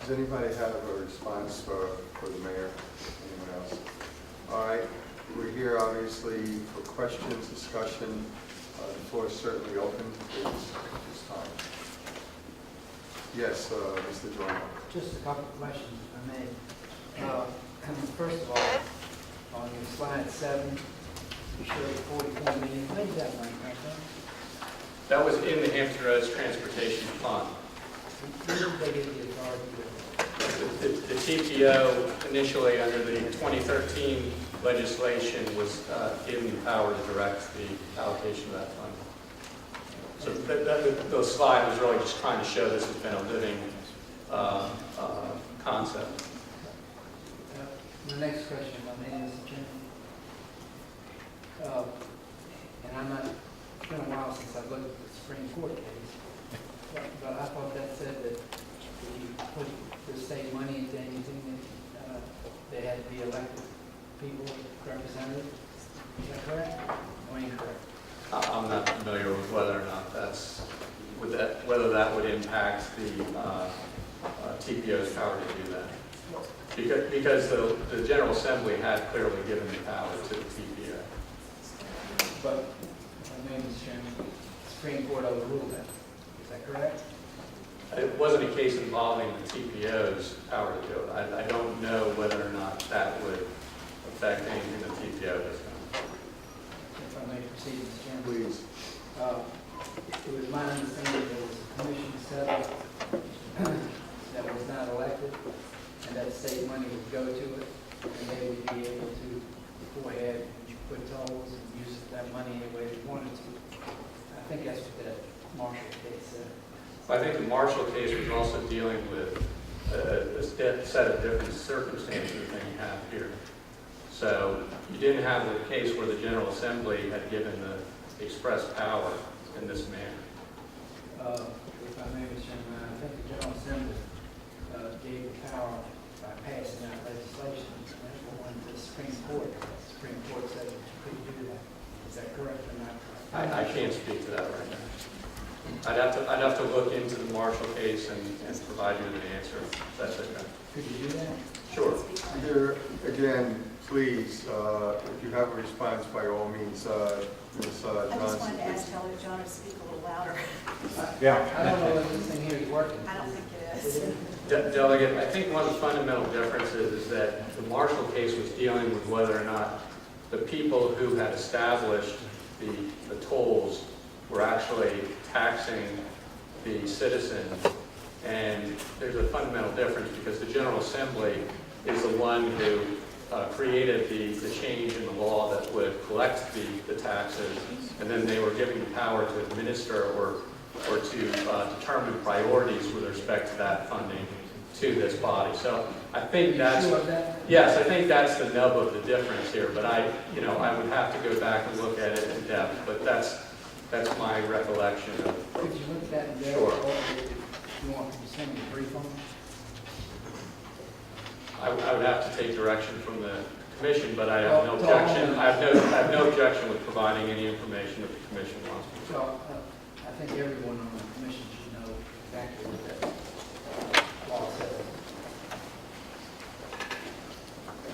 Does anybody have a response for the mayor? Anyone else? All right, we're here obviously for questions, discussion. The floor is certainly open, please, at this time. Yes, Mr. Joyner. Just a couple of questions, if I may. First of all, on your slide 7, you showed 44 million. Where did that money come from? That was in the Hampton Roads Transportation Fund. Where did they get the authority to? The TPO initially under the 2013 legislation was given the power to direct the allocation of that fund. So the slide was really just trying to show this has been a living concept. The next question, if I may, Mr. Chairman. And I'm not, it's been a while since I looked at the Supreme Court case, but I thought that said that if you put the state money into anything, that they had to be elected people, representatives. Is that correct or incorrect? I'm not familiar with whether or not whether that would impact the TPO's power to do that. Because the General Assembly had clearly given the power to the TPO. But, my name is Chairman, the Supreme Court overruled that. Is that correct? It wasn't a case involving the TPO's power to do it. I don't know whether or not that would affect anything the TPO has done. If I may proceed, Mr. Chairman. Please. It was my understanding there was a commission set up that was not elected, and that state money would go to it, and they would be able to go ahead and put tolls and use that money any way they wanted to. I think that's what that Marshall case said. I think the Marshall case was also dealing with a set of different circumstances than you have here. So you didn't have a case where the General Assembly had given the express power in this manner. If I may, Mr. Chairman, I think the General Assembly gave the power by passing out legislation. And that's what went to the Supreme Court. The Supreme Court said that you couldn't do that. Is that correct or not correct? I can't speak to that right now. I'd have to look into the Marshall case and provide you with an answer. That's okay. Could you do that? Sure. Here, again, please, if you have a response, by all means, Ms. Johnson. I just wanted to ask Kelly John to speak a little louder. Yeah. I don't know if this thing here is working. I don't think it is. Delegate, I think one of the fundamental differences is that the Marshall case was dealing with whether or not the people who had established the tolls were actually taxing the citizens. And there's a fundamental difference because the General Assembly is the one who created the change in the law that would collect the taxes, and then they were given the power to administer or to determine priorities with respect to that funding to this body. So I think that's, yes, I think that's the nub of the difference here, but I would have to go back and look at it in depth, but that's my recollection of. Could you look at that in depth? Sure. Or if you want to send me a brief on it? I would have to take direction from the commission, but I have no objection. I have no objection with providing any information that the commission wants. So, I think everyone on the commission should know exactly what that law says.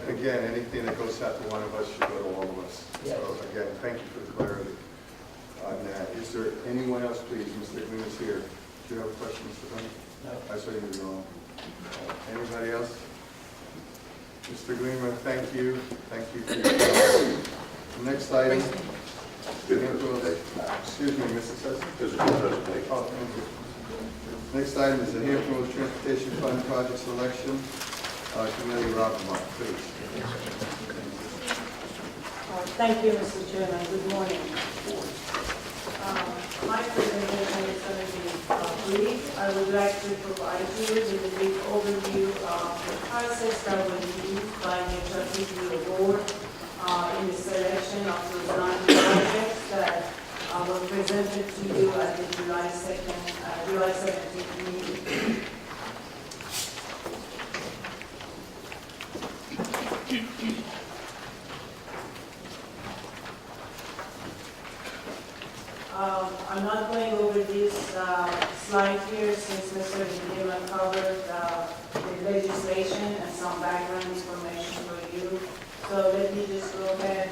And again, anything that goes out to one of us should go to all of us. Yes. So again, thank you for the clarity on that. Is there anyone else, please? Mr. Green is here. Do you have a question, Mr. Green? No. I saw you were wrong. Anybody else? Mr. Greenman, thank you. Thank you for your time. The next item. Excuse me, Mr. Sessom. Oh, thank you. Next item is the Hampton Roads Transportation Fund Project Selection. Committee, Robert Mark, please. Thank you, Mr. Chairman. Good morning. My presentation is going to be brief. I would like to provide you with a brief overview of the process that was used by the HRTAC board in the selection of the 9 projects that were presented to you at the July 17th meeting. I'm not going over this slide here since Mr. Newman covered the legislation and some background information for you. So let me just go ahead.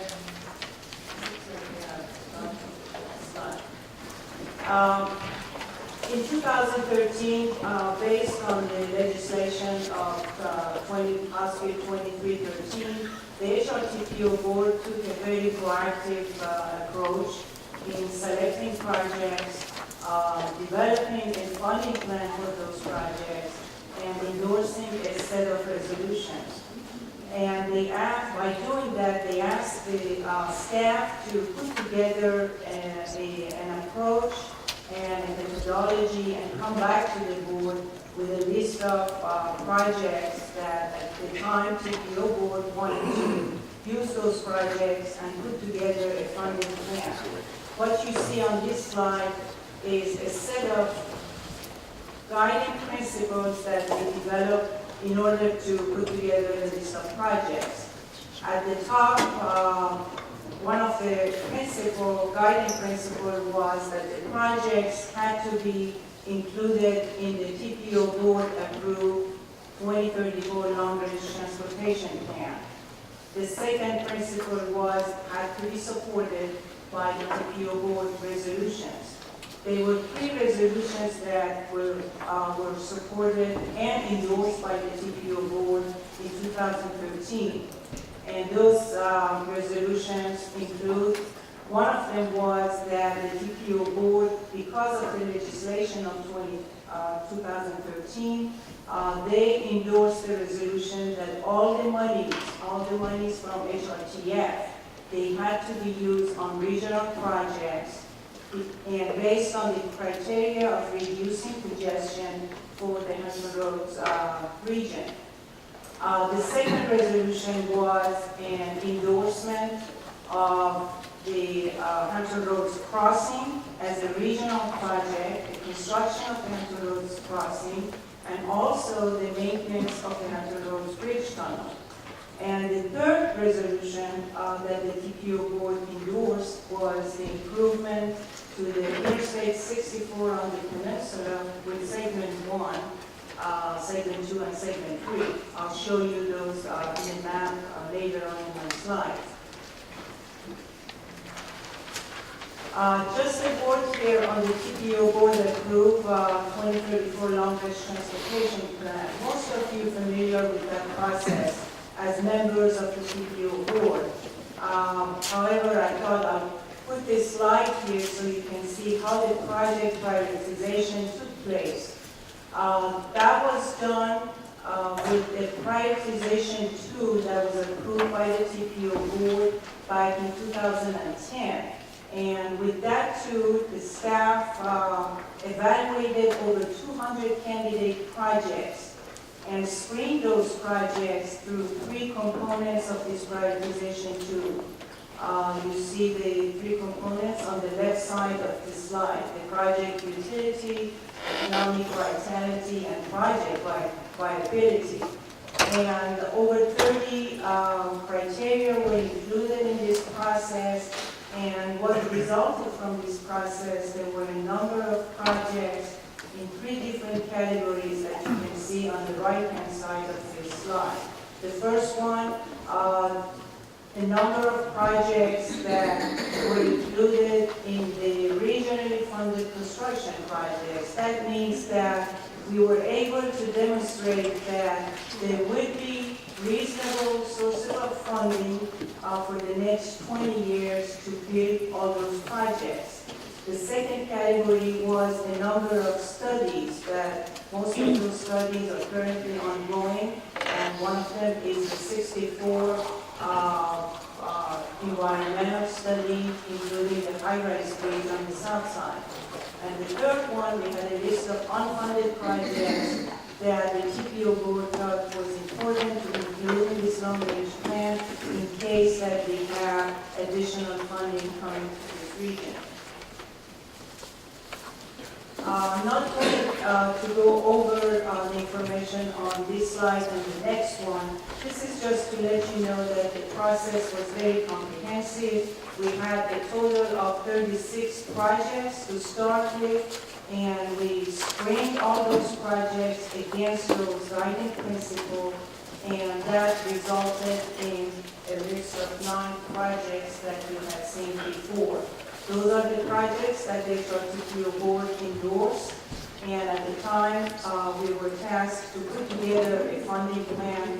In 2013, based on the legislation of House Bill 2313, the HRTPO board took a very proactive approach in selecting projects, developing a funding plan for those projects, and endorsing a set of resolutions. And they asked, by doing that, they asked the staff to put together an approach and a methodology and come back to the board with a list of projects that at the time TPO board wanted to use those projects and put together a funding plan. What you see on this slide is a set of guiding principles that we developed in order to put together a list of projects. At the top, one of the guiding principles was that the projects had to be included in the TPO board approved 2034 long-range transportation plan. The second principle was had to be supported by the TPO board resolutions. There were 3 resolutions that were supported and endorsed by the TPO board in 2013. And those resolutions include, one of them was that the TPO board, because of the legislation of 2013, they endorsed the resolution that all the monies from HRTF, they had to be used on regional projects and based on the criteria of reducing congestion for the Hampton Roads region. The second resolution was an endorsement of the Hampton Roads crossing as a regional project, the construction of the Hampton Roads crossing, and also the maintenance of the Hampton Roads Bridge Tunnel. And the third resolution that the TPO board endorsed was the improvement to the Interstate 64 on the peninsula with segment 1, segment 2, and segment 3. I'll show you those in the map later on in my slides. Just a word here on the TPO board approved 2034 long-range transportation plan. Most of you are familiar with that process as members of the TPO board. However, I thought I'll put this slide here so you can see how the project prioritization took place. That was done with the prioritization tool that was approved by the TPO board back in 2010. And with that tool, the staff evaluated over 200 candidate projects and screened those projects through 3 components of this prioritization tool. You see the 3 components on the left side of the slide: the project utility, economic vitality, and project viability. And over 30 criteria were included in this process. And what resulted from this process, there were a number of projects in 3 different categories that you can see on the right-hand side of this slide. The first one, the number of projects that were included in the regionally funded construction projects. That means that we were able to demonstrate that there would be reasonable sources of funding for the next 20 years to build all those projects. The second category was the number of studies that most of those studies are currently ongoing, and one of them is the 64 environmental study, including the high-rise bridge on the south side. And the third one, we had a list of unfunded projects that the TPO board thought was important to include in this long-range plan in case that we have additional funding coming to this region. Not only to go over the information on this slide and the next one. This is just to let you know that the process was very comprehensive. We had a total of 36 projects to start with, and we screened all those projects against those guiding principles, and that resulted in a list of 9 projects that we had seen before. Those are the projects that the HRTAC board endorsed, and at the time, we were tasked to put together a funding plan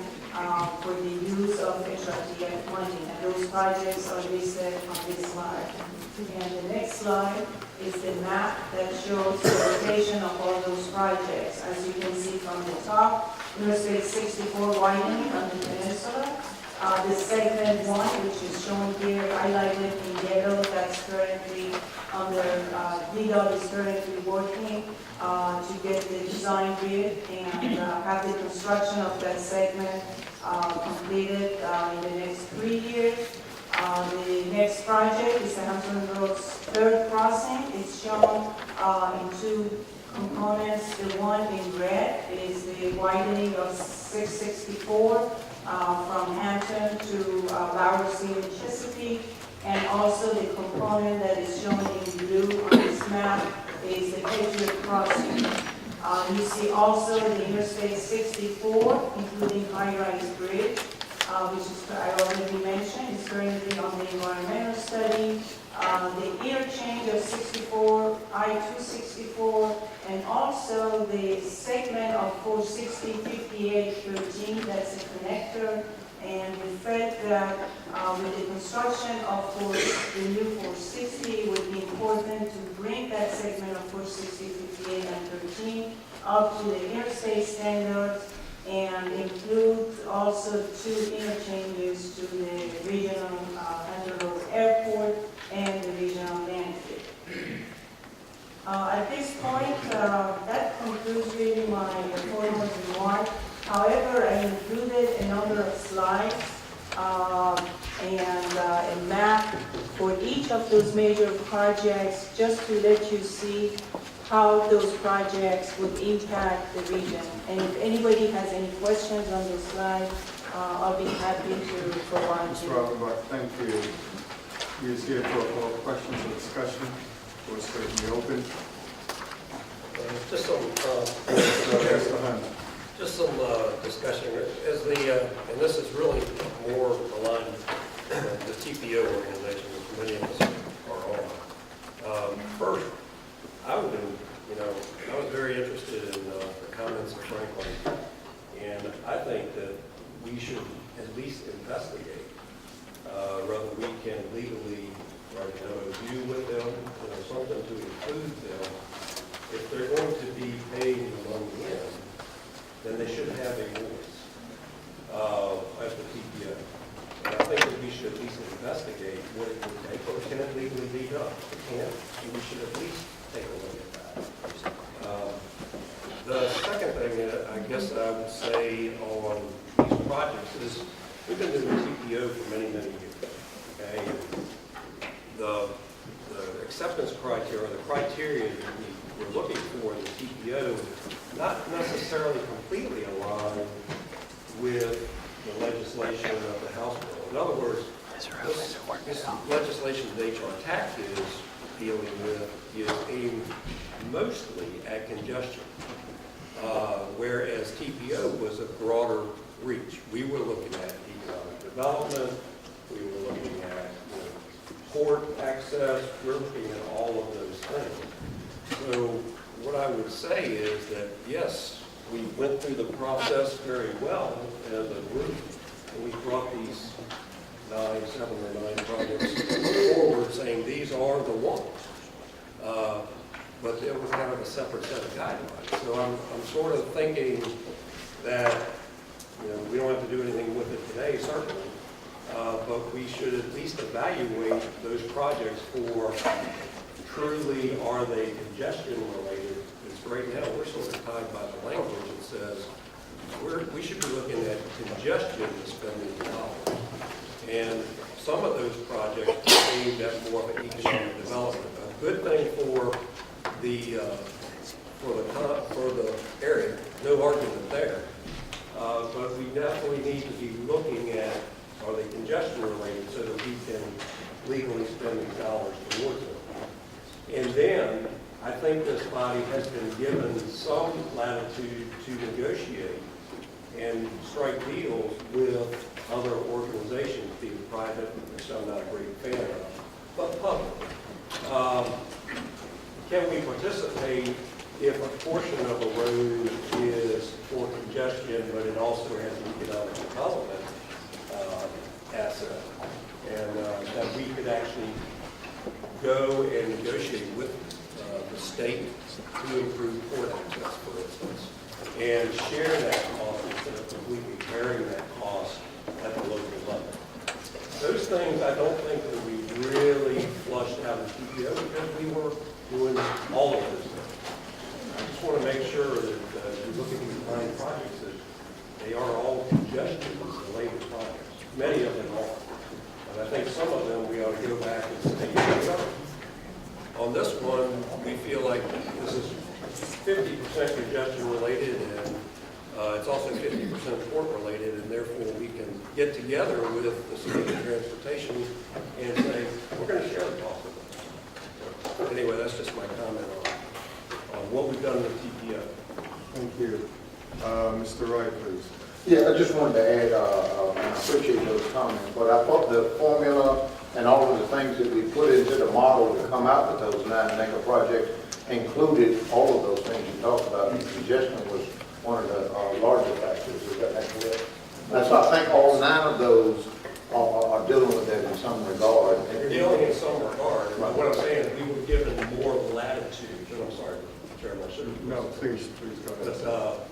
for the use of HRTAC money, and those projects are listed on this slide. And the next slide is the map that shows the location of all those projects. As you can see from the top, Interstate 64 widening on the peninsula. The segment 1, which is shown here highlighted in yellow, that's currently under, DDOT is currently working to get the design bid and have the construction of that segment completed in the next 3 years. The next project is the Hampton Road's 3rd crossing. It's shown in 2 components. The one in red is the widening of 664 from Hampton to Bowersea and Chesapeake. And also the component that is shown in blue on this map is the Patriot Crossing. You see also the Interstate 64, including high-rise bridge, which is, I already mentioned, is currently on the environmental study. The interchange of 64, I-264, and also the segment of 460, 58, 13, that's a connector. And we felt that with the construction of the new 460, it would be important to bring that segment of 460, 58, and 13 up to the interstate standards and include also 2 interchanges to the regional Hampton Roads Airport and the regional landfill. At this point, that concludes really my formal remark. However, I included a number of slides and a map for each of those major projects just to let you see how those projects would impact the region. And if anybody has any questions on those slides, I'll be happy to provide Ms. you. Robert, thank you. We is here for all questions or discussion. We're certainly open. Just some, Mr. Hunt. just some discussion. As the, and this is really more aligned with the TPO organization, which many of us are on. First, I would, I was very interested in the comments of Franklin, and I think that we should at least investigate whether we can legally write an MOU with them, something to include them. If they're going to be paid in the money in, then they should have a voice as the TPO. And I think that we should at least investigate what it would take, or can it legally be done? If it can't, we should at least take a look at that. The second thing that I guess I would say on these projects is we've been doing TPO for many, many years. Okay? The acceptance criteria, the criteria that we're looking for in the TPO, not necessarily completely aligned with the legislation of the House bill. In other words, this legislation that HRTAC is dealing with is aimed mostly at congestion, whereas TPO was a broader reach. We were looking at economic development, we were looking at port access, we're looking at all of those things. So what I would say is that, yes, we went through the process very well as a group, and we brought these 7 or 9 projects forward saying these are the ones. But it was kind of a separate set of guidelines. So I'm sort of thinking that, we don't have to do anything with it today, certainly, but we should at least evaluate those projects for truly are they congestion related. Because right now we're sort of tied by the language that says we should be looking at congestion to spending dollars. And some of those projects are aimed at more of an economic development. A good thing for the for the area, no argument there. But we definitely need to be looking at, are they congestion related so that we can legally spend these dollars towards it. And then, I think this body has been given some latitude to negotiate and strike deals with other organizations, be it private, which I'm not a great fan of, but public. Can we participate if a portion of a road is for congestion, but it also has an economic development asset, and that we could actually go and negotiate with the state to improve port access, for instance, and share that cost instead of completely bearing that cost at the local level. Those things I don't think that we really flushed out of the TPO because we were doing all of those things. I just want to make sure that as we look at these 9 projects, that they are all congestion-related projects. Many of them are. And I think some of them we ought to go back and say, on this one, we feel like this is 50% congestion related, and it's also 50% port related, and therefore we can get together with the state of transportation and say, we're going to share the cost of it. So, anyway, that's just my comment on what we've done with TPO. Thank you. Mr. Wright, please. Yeah, I just wanted to add, and I appreciate those comments, but I thought the formula and all of the things that we put into the model to come out with those 9 mega projects included all of those things you talked about, and congestion was one of the larger factors. Is that correct? And so I think all 9 of those are dealing with that in some regard. They're dealing in some regard. Right. What I'm saying is we were given more latitude. And I'm sorry, Chairman, I should have. No, please go ahead. But,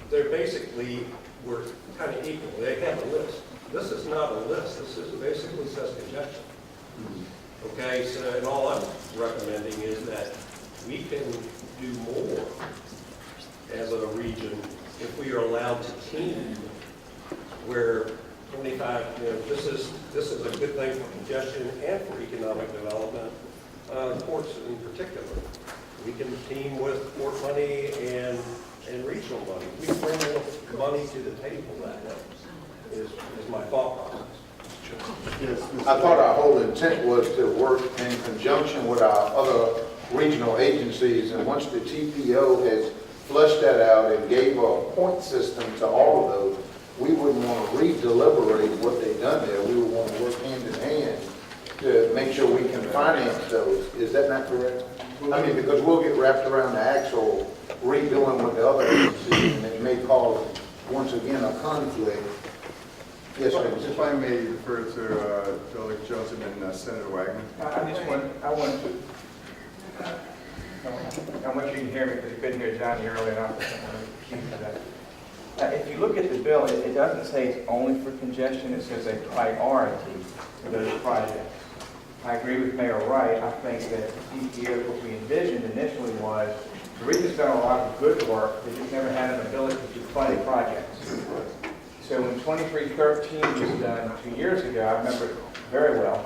they're basically, we're kind of equal. They have a list. This is not a list. This is basically says congestion. Okay, so and all I'm recommending is that we can do more as a region if we are allowed to team where 25, this is a good thing for congestion and for economic development, ports in particular. We can team with port money and regional money. We bring more money to the table that way, is my thought process. Yes, I thought our whole intent was to work in conjunction with our other regional agencies, and once the TPO has flushed that out and gave a point system to all of those, we wouldn't want to re-deliberate what they've done there. We would want to work hand in hand to make sure we can finance those. Is that not correct? I mean, because we'll get wrapped around the actual redoing with the other agencies, and it may cause, once again, a conflict. Yes, sir. If I may refer to Delegate Jones and Senator Wagner. I want you to hear me because you couldn't hear Johnny earlier, and I'm accused of that. If you look at the bill, it doesn't say it's only for congestion, it says a priority for those projects. I agree with Mayor Wright. I think that TPO, what we envisioned initially was, the region's done a lot of good work, they just never had an ability to fund projects. So when 2313 was done 2 years ago, I remember it very well.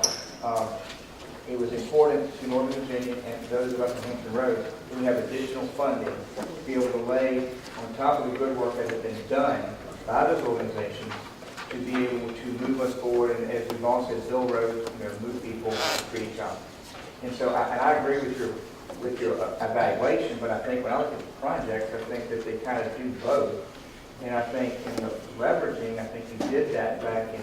It was important to Northern Virginia and to those of us in Hampton Roads that we have additional funding to be able to lay on top of the good work that has been done by those organizations to be able to move us forward, and as we've all said, build roads, move people, create jobs. And so I agree with your evaluation, but I think when I look at the projects, I think that they kind of do both. And I think in the leveraging, I think you did that back in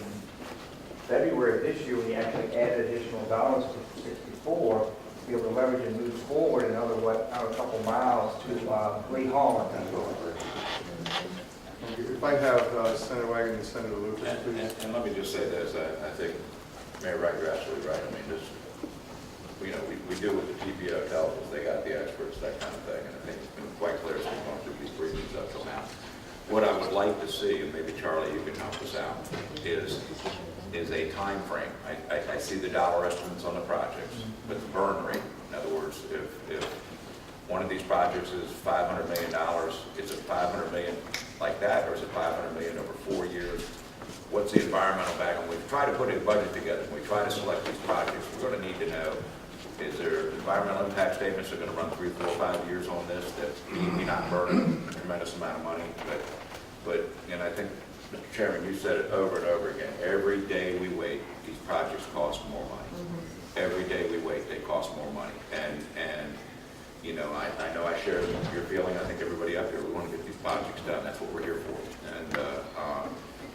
February of this year when you actually added additional dollars to 64 to be able to leverage and move forward another couple miles to Lee Hall. If I have Senator Wagner and Senator Lucas, please. And let me just say this, I think Mayor Wright, you're absolutely right. I mean, this, we do what the TPO tells us, they got the experts, that kind of thing, and I think it's been quite clear as we've gone through these briefings up till now. What I would like to see, and maybe Charlie, you can help us out, is a time frame. I see the dollar estimates on the projects, but the burn rate, in other words, if one of these projects is $500 million, is it $500 million like that, or is it $500 million over 4 years? What's the environmental background? We try to put a budget together. When we try to select these projects, we're going to need to know Is there environmental impact statements that are going to run 3, 4, 5 years on this that may not burn a tremendous amount of money? But and I think, Mr. Chairman, you said it over and over again. Every day we wait, these projects cost more money. Every day we wait, they cost more money. And you know, I know I share your feeling. I think everybody up here, we want to get these projects done. That's what we're here for. And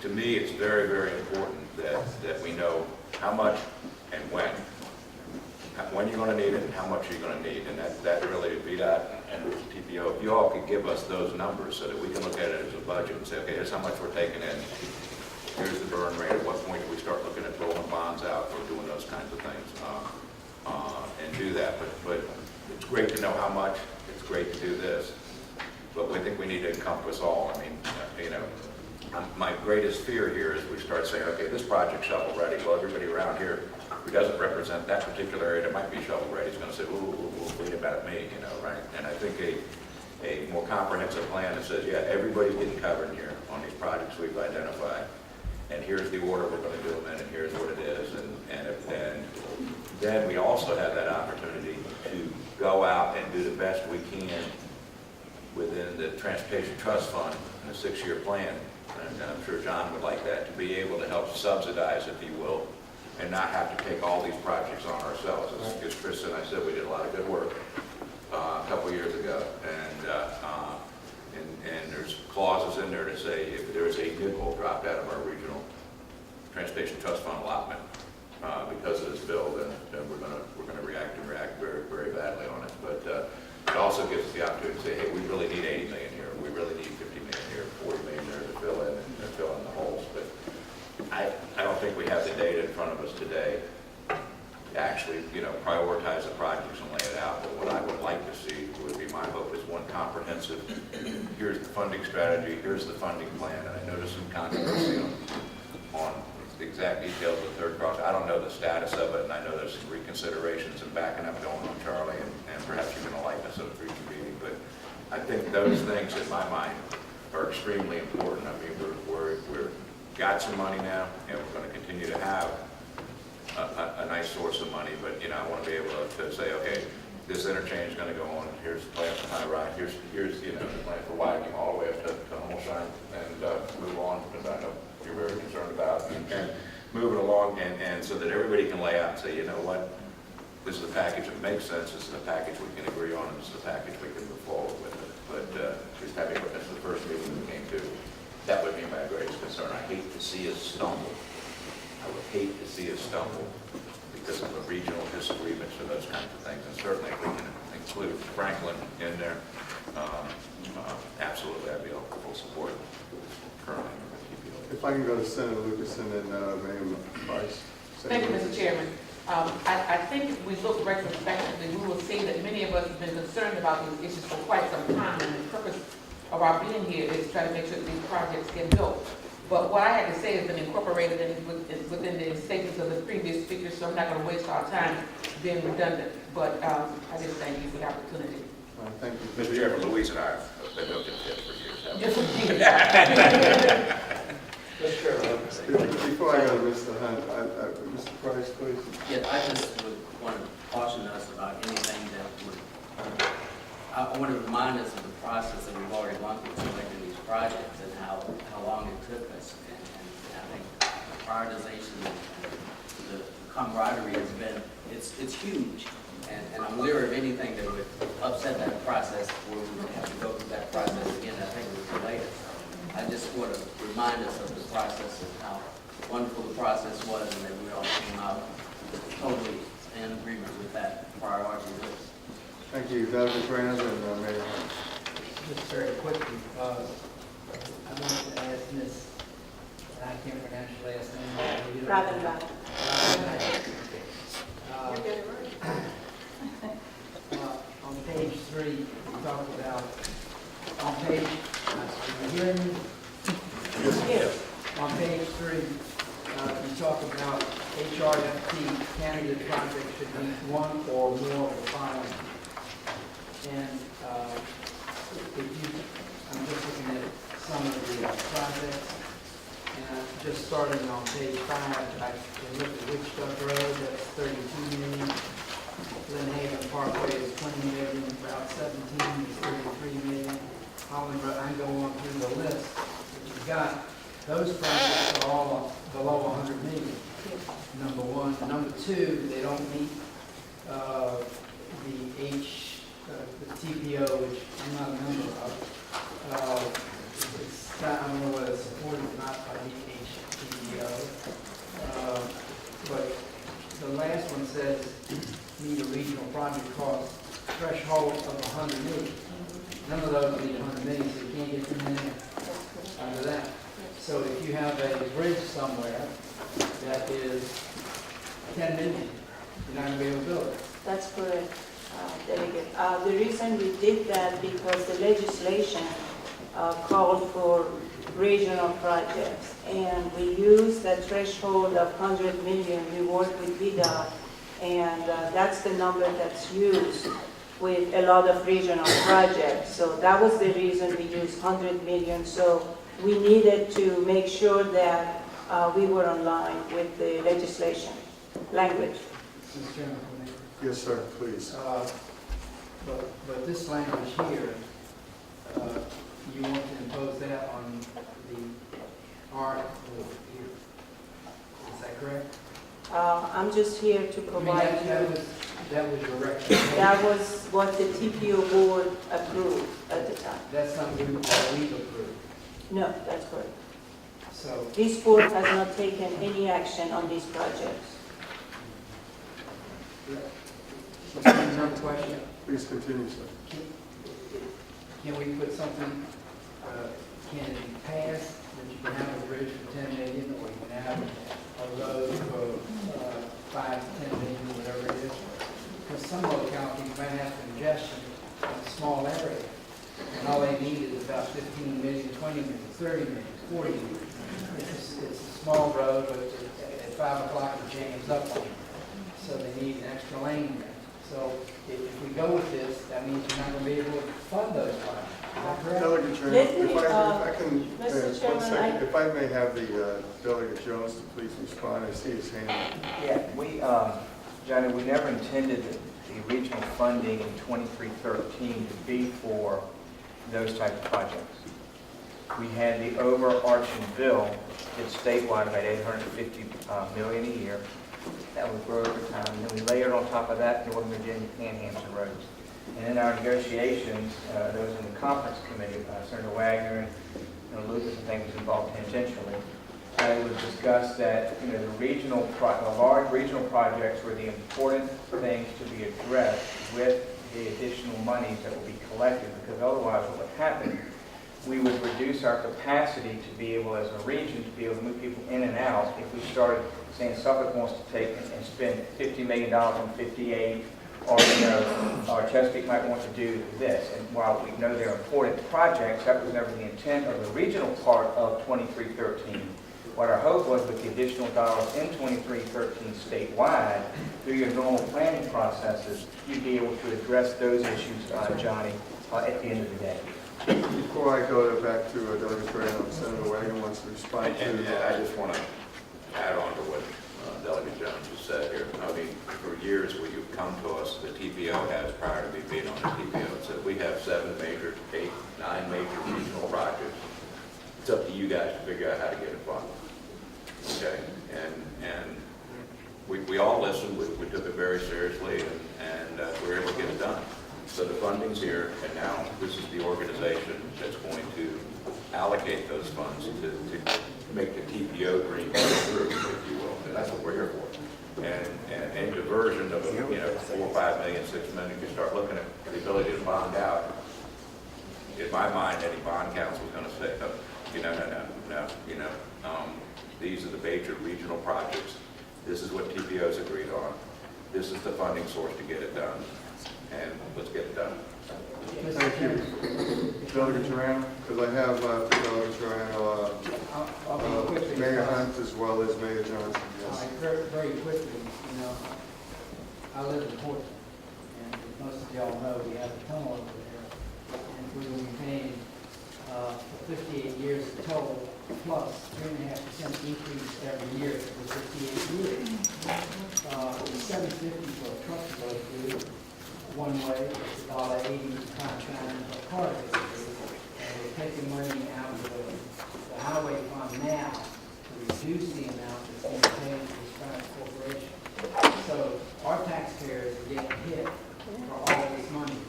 to me, it's very, very important that we know how much and when you're going to need it and how much you're going to need. And that really would be that. And with the TPO, if you all could give us those numbers so that we can look at it as a budget and say, okay, here's how much we're taking in. Here's the burn rate. At what point do we start looking at rolling bonds out or doing those kinds of things and do that. But it's great to know how much. It's great to do this. But we think we need to encompass all. I mean, you know, my greatest fear here is we start saying, okay, this project's shovel ready. Well, everybody around here who doesn't represent that particular area that might be shovel ready is going to say, ooh, wait about me, you know, right? And I think a more comprehensive plan that says, yeah, everybody's getting covered here on these projects we've identified. And here's the order we're going to do them in, and here's what it is. And then we also have that opportunity to go out and do the best we can within the Transportation Trust Fund and the 6-year plan. And I'm sure John would like that, to be able to help subsidize, if you will, and not have to take all these projects on ourselves. As Chris and I said, we did a lot of good work a couple years ago. And there's clauses in there to say if there's a nickel dropped out of our regional Transportation Trust Fund allotment because of this bill, then we're going to react very, very badly on it. But it also gives us the opportunity to say, hey, we really need 80 million here. We really need 50 million here, 40 million there to fill in and fill in the holes. But I don't think we have the data in front of us today to actually, you know, prioritize the projects and lay it out. But what I would like to see would be, my hope is one comprehensive, here's the funding strategy, here's the funding plan. And I noticed some controversy on the exact details of the third cross. I don't know the status of it, and I know there's some reconsiderations and backing up going on, Charlie, and perhaps you're going to like this at a future meeting. But I think those things, in my mind, are extremely important. I mean, we're got some money now, and we're going to continue to have a nice source of money. But you know, I want to be able to say, okay, this interchange is going to go on. Here's the plan for High Ride. Here's you know, the plan for widening all the way up to Holstein, and move on, because I know you're very concerned about it, and move it along, and so that everybody can lay out and say, you know what, this is a package that makes sense. This is a package we can agree on, and this is a package we can move forward with it. But just having witnessed the first meeting we came to, that would be my greatest concern. I hate to see us stumble. I would hate to see us stumble because of a regional disagreements or those kinds of things. And certainly if we can include Franklin in there, absolutely, I'd be all full support of currently. If I can go to Senator Lucas and then Mayor Vice. Thank you, Mr. Chairman. I think if we look retrospectively, we will see that many of us have been concerned about these issues for quite some time, and the purpose of our being here is to try to make sure that these projects get built. But what I had to say has been incorporated within the statements of the previous speakers, so I'm not going to waste our time being redundant. But I just thank you for the opportunity. Thank you. Mr. Chairman, Louise and I have been built in for years. Yes, indeed. Mr. Chairman, before I go to Mr. Hunt, Mr. Price, please. Yeah, I just would want to caution us about anything that would, I want to remind us of the process that we've already gone through selecting these projects and how long it took us. And I think the prioritization and the camaraderie has been, it's huge. And I'm leery of anything that would upset that process where we would have to go through that process again. I think it would delay it. I just want to remind us of the process and how wonderful the process was, and that we all came out totally in agreement with that priority list. Thank you, Dr. Grant and Mayor Hunt. Just very quickly, I wanted to ask Ms., I can't pronounce your last name. Rather than on page 3, you talk about, on page, are you hearing me? Yes. On page 3, you talk about HRTAC candidate projects should be one or more of the following. And I'm just looking at some of the projects, and just starting on page 5, I looked at Wichita Road, that's 32 million. Glen Haven Parkway is 20 million, Route 17 is 33 million. Holland Road, I can go on through the list that you've got. Those projects are all below 100 million, number one. Number two, they don't meet the TPO, which I'm not a member of. It's not, I don't know whether it's supported or not by the HRTAC. But the last one says meet a regional project cost threshold of 100 million. None of those need 100 million, so you can't get them in under that. So if you have a bridge somewhere that is 10 million, you're not going to be able to build it. That's correct, Delegate. The reason we did that because the legislation called for regional projects, and we used the threshold of 100 million. We worked with VDOT, and that's the number that's used with a lot of regional projects. So that was the reason we used 100 million. So we needed to make sure that we were in line with the legislation language. Mr. Chairman, Yes, sir, please. But this language here, you want to impose that on the article here. Is that correct? I'm just here to provide you. That was your recommendation. That was what the TPO board approved at the time. That's not what we've approved. No, that's correct. So This board has not taken any action on these projects. another question. Please continue, sir. Can we put something, can it be passed that you can have a bridge for 10 million, or you can have a road for 5 to 10 million, whatever it is? Because some localities might have congestion in a small area, and all they need is about 15 million, 20 million, 30 million, 40 million. It's a small road, but at 5 o'clock it jams up on them, so they need an extra lane there. So if we go with this, that means you're not going to be able to fund those projects. Is that correct? Delegate Jones, Let me, if I can, Mr. one Chairman, second, if I may have the Delegate Jones to please respond. I see his hand. Yeah, we, Johnny, we never intended the regional funding in 2313 to be for those type of projects. We had the overarching bill that's statewide about $850 million a year. That would grow over time. And then we layered on top of that Northern Virginia and Hampton roads. And in our negotiations, those in the conference committee, Senator Wagner and Lucas, I think, was involved tangentially. It was discussed that the large regional projects were the important things to be addressed with the additional monies that will be collected, because otherwise what would happen, we would reduce our capacity to be able, as a region, to be able to move people in and out if we started saying Suffolk wants to take and spend $50 million on 58, or or Chesapeake might want to do this. And while we know they're important projects, that was never the intent of the regional part of 2313. What our hope was, with the additional dollars in 2313 statewide, through your normal planning processes, you'd be able to address those issues, Johnny, at the end of the day. Before I go back to Delegate Graham, Senator Wagner wants to respond to. And I just want to add on to what Delegate Jones has said here. I mean, for years, when you've come to us, the TPO has, prior to me being on the TPO, said we have 7 major, 8, 9 major regional projects. It's up to you guys to figure out how to get it funded. Okay? And we all listened. We took it very seriously, and we were able to get it done. So the funding's here, and now this is the organization that's going to allocate those funds to make the TPO dream come through, if you will. And that's what we're here for. And any diversion of 4 or 5 million, 6 million, you start looking at the ability to bond out. In my mind, any bond council is going to say, no. These are the major regional projects. This is what TPO's agreed on. This is the funding source to get it done. And let's get it done. Thank you. Delegate Turano, because I have Delegate Turano, Mayor Hunt, as well as Mayor Johnson. Yes. Very, very quickly, I live in Portsmouth, and as most of y'all know, we have a tunnel over there, and we will be paying for 58 years a toll, plus 3.5% increase every year for 58 years. $750 for a truck load one way, it's $1.80 to contract for part of it. And we're taking money out of the highway fund now to reduce the amount that's being paid to this private corporation. So our taxpayers are getting hit for all of this money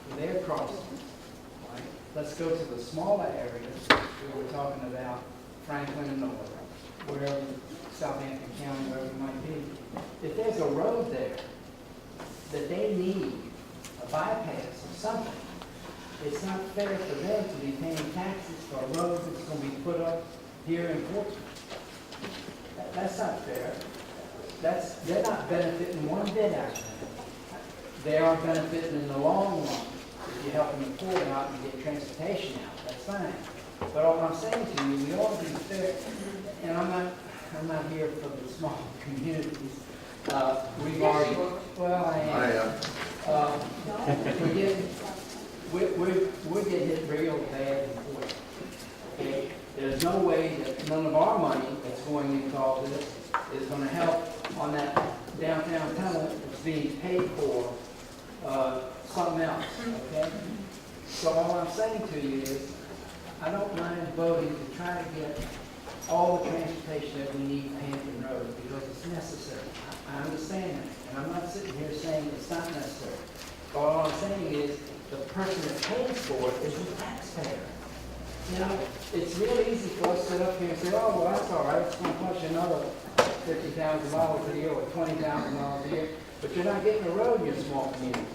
for their crossings. Right? Let's go to the smaller areas where we're talking about Franklin or wherever, Southampton County, wherever it might be. If there's a road there that they need a bypass or something, it's not fair for them to be paying taxes for a road that's going to be put up here in Portsmouth. That's not fair. They're not benefiting one bit out of that. They are benefiting in the long run. If you help them pull out and get transportation out, that's fine. But all I'm saying to you, we ought to be fair, and I'm not here for the small communities. We've already, well, I am. We're getting hit real bad in Portsmouth. Okay? There's no way that none of our money that's going into all this is going to help on that downtown tunnel that's being paid for something else. Okay? So all I'm saying to you is, I don't mind voting to try to get all the transportation that we need for Hampton Road because it's necessary. I understand that, and I'm not sitting here saying it's not necessary. But all I'm saying is the person that pays for it is the taxpayer. You know, it's real easy for us to sit up here and say, oh, well, that's all right. It's going to cost you another $50,000 a year or $20,000 a year, but you're not getting a road in your small community.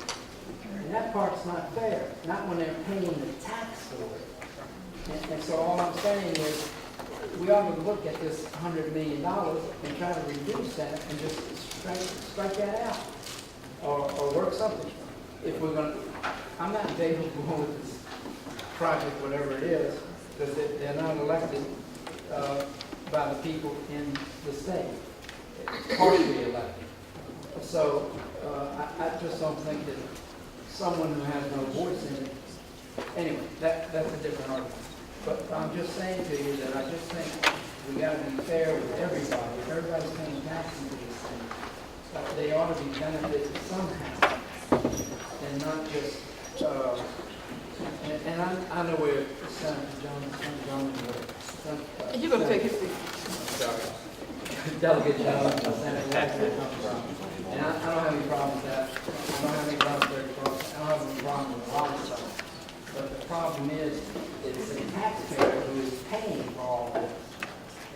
And that part's not fair, not when they're paying the tax for it. And so all I'm saying is, we ought to look at this $100 million and try to reduce that and just strike that out, or work something. If we're going to, I'm not in favor of going with this project, whatever it is, because they're not elected by the people in the state. It's partially elected. So I just don't think that someone who has no voice in it, anyway, that's a different argument. But I'm just saying to you that I just think we got to be fair with everybody. If everybody's paying taxes to these things, they ought to be benefited somehow, and not just. And I know where Senator Jones, You're going to take his seat. Delegate Jones, Senator Wexler comes from, and I don't have any problem with that. I don't have any problem with Red Cross. I don't have any problem with a lot of stuff. But the problem is, it's the taxpayer who is paying for all this.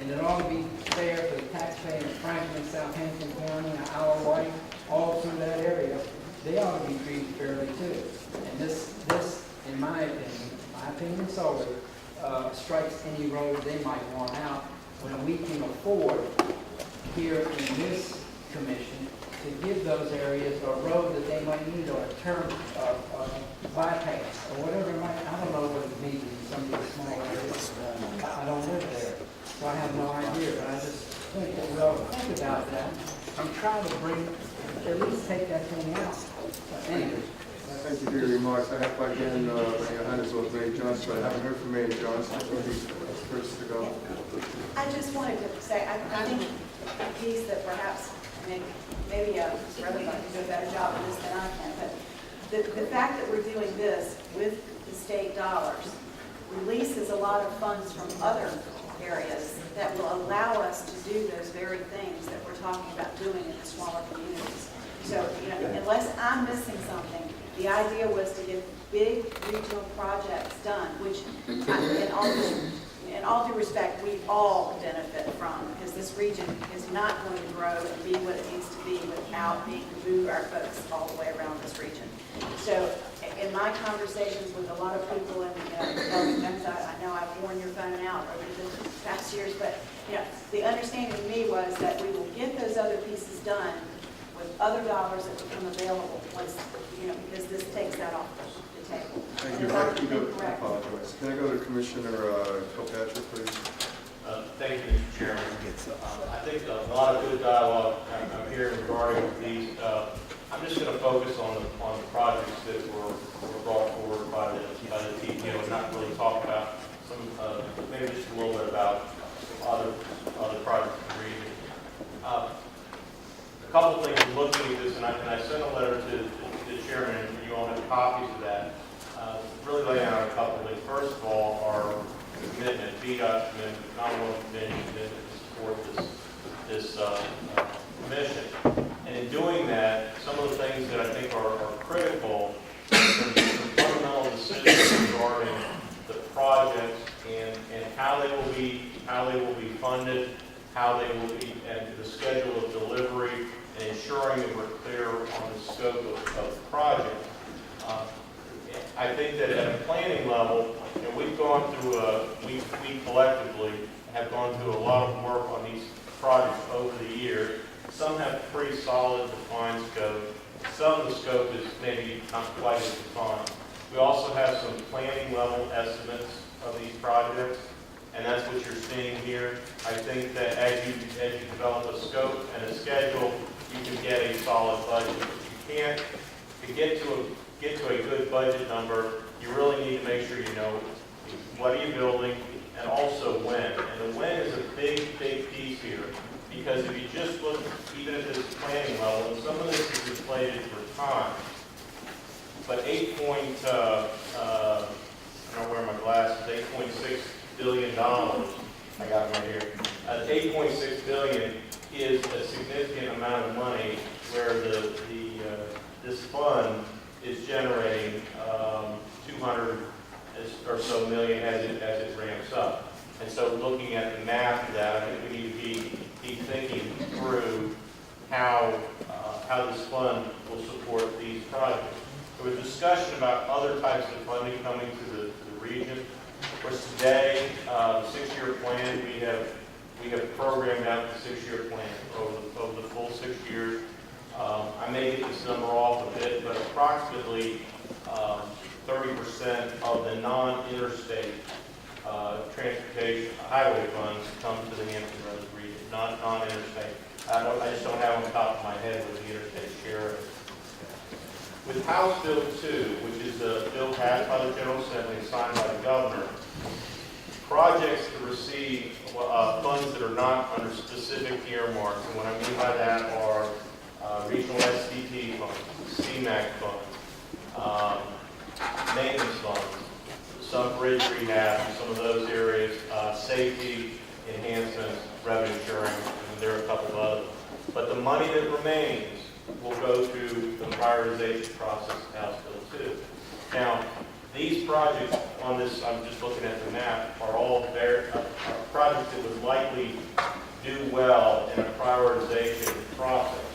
And it ought to be fair for the taxpayer in Franklin, Southampton County, and Isle of Wight, all through that area. They ought to be treated fairly too. And this, in my opinion solely, strikes any road they might want out when we can afford here in this commission to give those areas a road that they might need or a term bypass or whatever it might. I don't know what it means in some of these small areas. I don't live there, so I have no idea. But I just think that we ought to think about that and try to at least take that thing out. But anyway. Thank you for your remarks. I have again, your hand is with Mayor Johnson, but I haven't heard from Mayor Johnson. I think he's first to go. I just wanted to say, I think a piece that perhaps maybe Reverend can do a better job of this than I can, but the fact that we're doing this with the state dollars releases a lot of funds from other areas that will allow us to do those very things that we're talking about doing in the smaller communities. So, unless I'm missing something, the idea was to get big regional projects done, which, in all due respect, we all benefit from, because this region is not going to grow and be what it needs to be without being to move our folks all the way around this region. So, in my conversations with a lot of people, and I know I've worn your phone out over the past years, but the understanding to me was that we will get those other pieces done with other dollars that become available once, because this takes that off the table. Thank you. I apologize. Can I go to Commissioner Kilpatrick, please? Thank you, Mr. Chairman. I think a lot of good dialogue I'm hearing regarding these. I'm just going to focus on the projects that were brought forward by the TPO and not really talk about some, maybe just a little bit about other projects in the region. A couple of things looking at this, and I sent a letter to the Chairman, and you all have copies of that, really laying out a couple of things. First of all, our commitment, VDOT's commitment, the Commonwealth Commission commitment to support this commission. And in doing that, some of the things that I think are critical, some fundamental decisions regarding the projects and how they will be funded, how they will be, and the schedule of delivery, and ensuring that we're clear on the scope of the project. I think that at a planning level, and we've gone through we collectively have gone through a lot of work on these projects over the years. Some have pretty solid defined scope. Some of the scope is maybe not quite as defined. We also have some planning level estimates of these projects, and that's what you're seeing here. I think that as you develop a scope and a schedule, you can get a solid budget. But you can't, to get to a good budget number, you really need to make sure you know what are you building and also when. And the when is a big piece here, because if you just look even at this planning level, and some of this is inflated for time, but I don't wear my glasses, $8.6 billion, I got them right here. $8.6 billion is a significant amount of money where this fund is generating 200 or so million as it ramps up. And so looking at the math of that, I think we need to be thinking through how this fund will support these projects. There was discussion about other types of funding coming to the region. Of course, today, the 6-year plan, we have programmed out the 6-year plan over the full 6 years. I may get this number off a bit, but approximately 30% of the non-interstate transportation highway funds come to the Hampton Roads region, not non-interstate. I just don't have on top of my head what the interstate share is. With House Bill 2, which is a bill passed by the General Assembly and signed by the governor, projects to receive funds that are not under specific earmarks, and what I mean by that are regional SDP funds, CMAQ funds, maintenance funds, some bridge rehab, some of those areas, safety enhancements, revenue sharing, and there are a couple of others. But the money that remains will go through the prioritization process of House Bill 2. Now, these projects on this, I'm just looking at the map, are all projects that would likely do well in a prioritization process.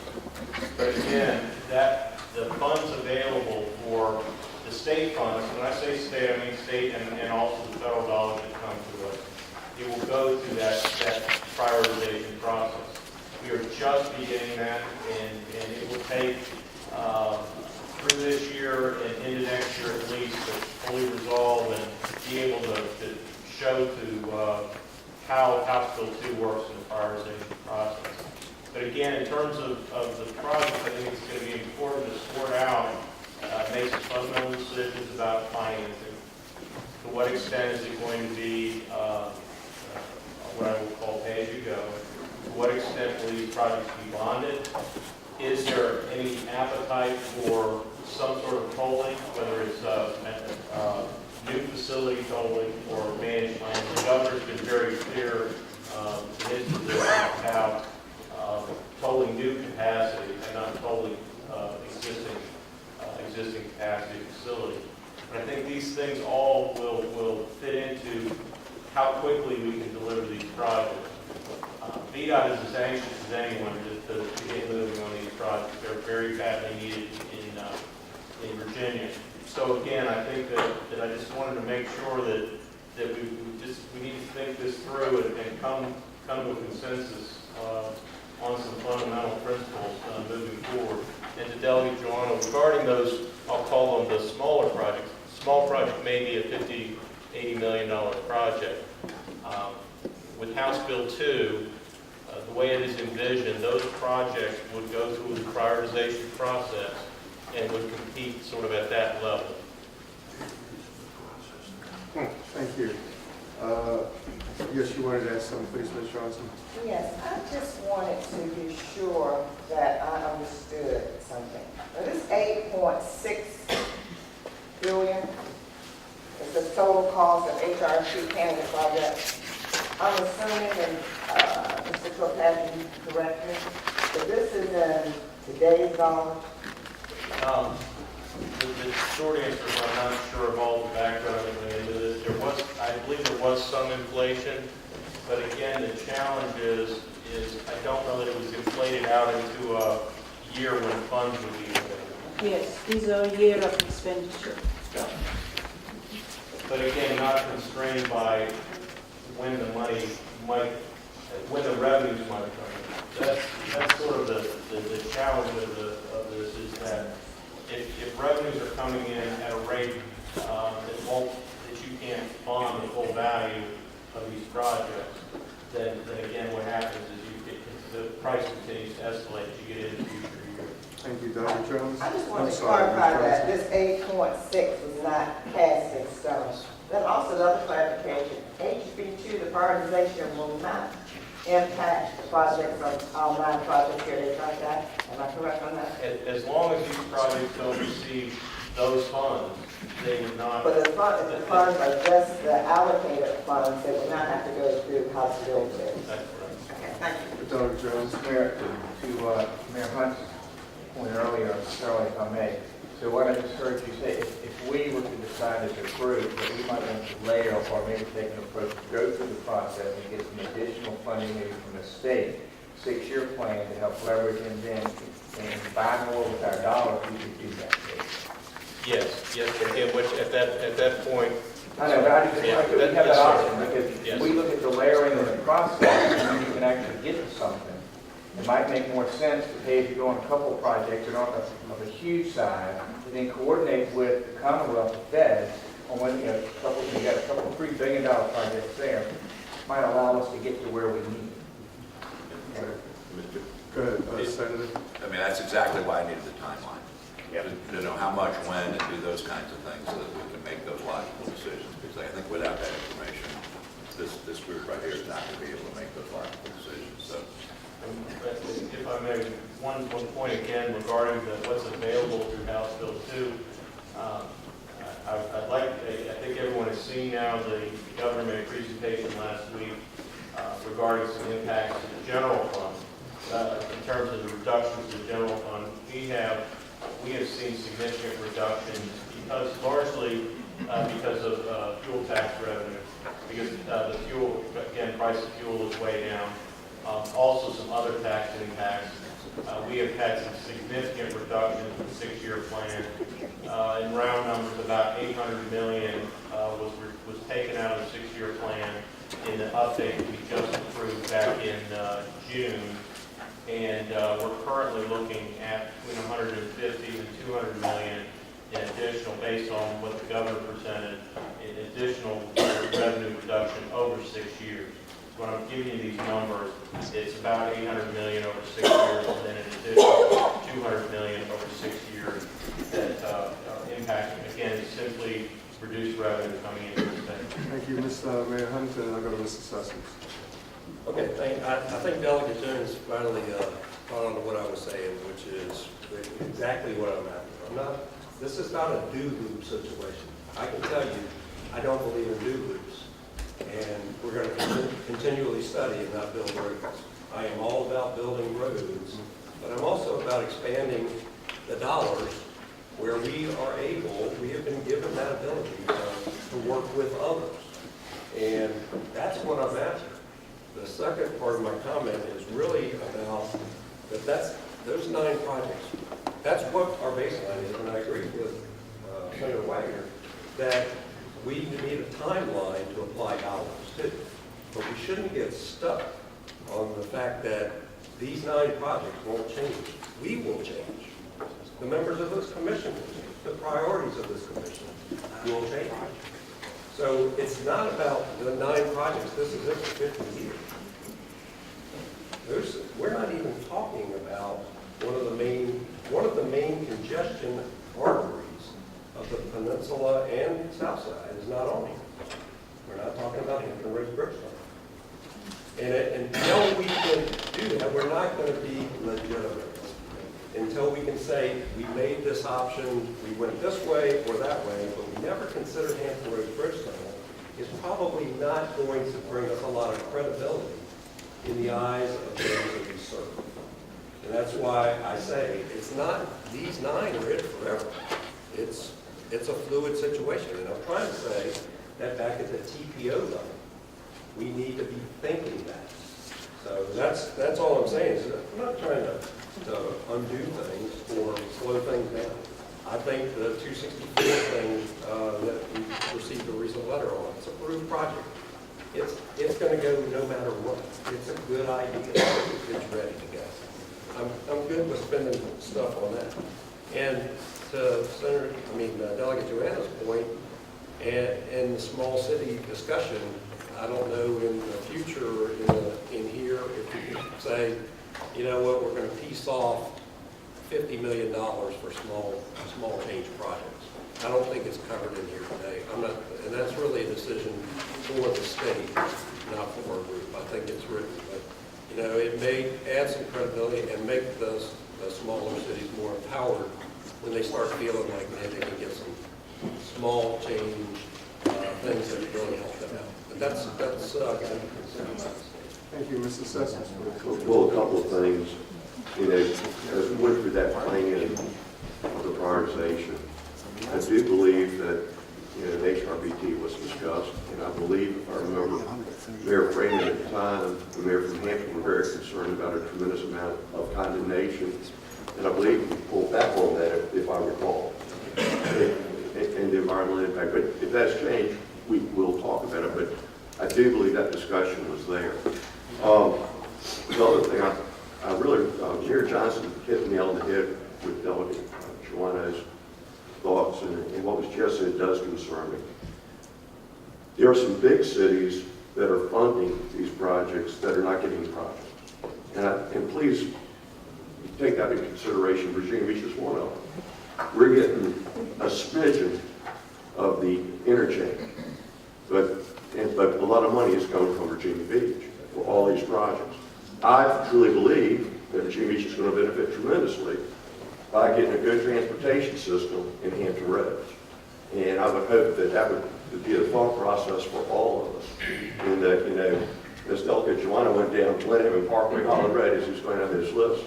But again, the funds available for the state funds, when I say state, I mean state and also the federal dollars that come to us, it will go through that prioritization process. We are just beginning that, and it will take through this year and into next year at least to fully resolve and be able to show to how House Bill 2 works in the prioritization process. But again, in terms of the project, I think it's going to be important to sort out, make some fundamental decisions about financing. To what extent is it going to be what I will call pay-as-you-go? To what extent will these projects be bonded? Is there any appetite for some sort of tolling, whether it's new facility tolling or managed land? The governor's been very clear in his position about tolling new capacity and not tolling existing capacity facility. But I think these things all will fit into how quickly we can deliver these projects. VDOT is as anxious as anyone to get moving on these projects. They're very badly needed in Virginia. So again, I think that I just wanted to make sure that we need to think this through and come to a consensus on some fundamental principles moving forward. And to Delegate Joanna, regarding those, I'll call them the smaller projects. Small project may be a $50, $80 million project. With House Bill 2, the way it is envisioned, those projects would go through the prioritization process and would compete sort of at that level. Thank you. Yes, you wanted to ask something, please, Ms. Johnson? Yes, I just wanted to be sure that I understood something. Now, this 8.6 billion is the total cost of HRT Canada project. I'm assuming, and Mr. Kilpatrick, correct me, that this is in today's dollars. The short answer is I'm not sure of all the background into this. I believe there was some inflation, but again, the challenge is I don't know that it was inflated out into a year when funds would be available. Yes, these are a year of expenditure. But again, not constrained by when the money when the revenues might come in. That's sort of the challenge of this is that if revenues are coming in at a rate that you can't bond the full value of these projects, then again what happens is the price continues to escalate as you get into future years. Thank you, Dr. Jones. I just want I'm to sorry, clarify Ms. that Johnson. this 8.6 was not cast in stone. Then also another clarification, HB2, the prioritization will not impact the projects on all 9 projects here at HRTAC. Am I correct on that? As long as these projects don't receive those funds, they would not. But if the funds are just the allocated funds, they will not have to go through House Bill 6. That's correct. Okay, thank you. Dr. Jones. Mayor, to Mayor Hunt's point earlier, Charlie, if I may. So what I just heard you say, if we were to decide as a group that we might want to layer or maybe take an approach to go through the process and get some additional funding maybe from the state, 6-year plan to help leverage and then buy more with our dollars, we could do that. Yes, again, which at that point. I know, but I just Yeah, like that we have that yes, sir. option because Yes. if we look at the layering of the process and you can actually get to something, it might make more sense to pay as you go on a couple of projects that aren't of a huge size, and then coordinate with the Commonwealth of Feds on when, you got a couple of $3 billion projects there, might allow us to get to where we need it. Go ahead, Senator. I mean, that's exactly why I needed the timeline. To know how much, when, and do those kinds of things so that we can make those logical decisions. Because I think without that information, this group right here is not going to be able to make those logical decisions. So, if I may, one point again regarding what's available through House Bill 2. I think everyone has seen now the governor made a presentation last week regarding some impacts to the general fund. In terms of the reductions to the general fund, we have seen significant reductions largely because of fuel tax revenue, because the fuel, again, price of fuel is way down. Also some other tax impacts. We have had some significant reductions in the 6-year plan. In round numbers, about $800 million was taken out of the 6-year plan in the update we just approved back in June. And we're currently looking at between 150 and 200 million in additional, based on what the governor presented, in additional revenue reduction over 6 years. When I'm giving you these numbers, it's about 800 million over 6 years, and then an additional 200 million over 6 years that impacting, again, simply reduced revenue coming into the state. Thank you, Mayor Hunt, and I'll go to Mr. Sessions. Okay, I think Delegate Jones finally caught on to what I was saying, which is exactly what I'm after. This is not a do-loop situation. I can tell you, I don't believe in do-loops. And we're going to continually study and not build roads. I am all about building roads, but I'm also about expanding the dollars where we are able, we have been given that ability to work with others. And that's what I'm after. The second part of my comment is really about those 9 projects. That's what our baseline is, and I agree with Senator Wagner that we need a timeline to apply dollars to. But we shouldn't get stuck on the fact that these 9 projects won't change. We will change. The members of this commission will change. The priorities of this commission will change. So it's not about the 9 projects. This is it for 50 years. We're not even talking about one of the main congestion arteries of the peninsula and south side is not on here. We're not talking about Hampton Roads Brookstone. And until we can do that, we're not going to be legitimate. Until we can say, we made this option, we went this way or that way, but we never considered Hampton Roads Bridge Tunnel, is probably not going to bring us a lot of credibility in the eyes of those that we serve. And that's why I say, it's not, these 9 are it forever. It's a fluid situation. And I'm trying to say that back at the TPO level, we need to be thinking that. So that's all I'm saying, is I'm not trying to undo things or slow things down. I think the 264 thing that we received a recent letter on, it's a approved project. It's going to go no matter what. It's a good idea. It's ready to go. I'm good with spending stuff on that. And to Delegate Joanna's point, and the small city discussion, I don't know in the future in here if we can say, you know what, we're going to piece off $50 million for small change projects. I don't think it's covered in here today. And that's really a decision for the state, not for our group. I think it's written, but it may add some credibility and make the smaller cities more empowered when they start feeling like they can get some small change things that really help them out. But that's going to be considered. Thank you, Mr. Sessions. Well, a couple of things. As we went through that plan of the prioritization, I do believe that the HRBT was discussed, and I believe, if I remember, Mayor Freeman at the time, the mayor from Hampton, were very concerned about a tremendous amount of condemnation, and I believe we pulled back on that, if I recall, and the environmental impact. But if that's changed, we will talk about it. But I do believe that discussion was there. The other thing, I really, Mayor Johnson hit the nail on the head with Delegate Joanna's thoughts, and what was just said does concern me. There are some big cities that are funding these projects that are not getting projects. And please take that into consideration. Virginia Beach is one of them. We're getting a smidgen of the interchange, but a lot of money is coming from Virginia Beach for all these projects. I truly believe that Virginia Beach is going to benefit tremendously by getting a good transportation system in Hampton Roads. And I would hope that that would be a thought process for all of us. And that, as Delegate Joanna went down Glenham and Parkway Holland Road as he was going down this list,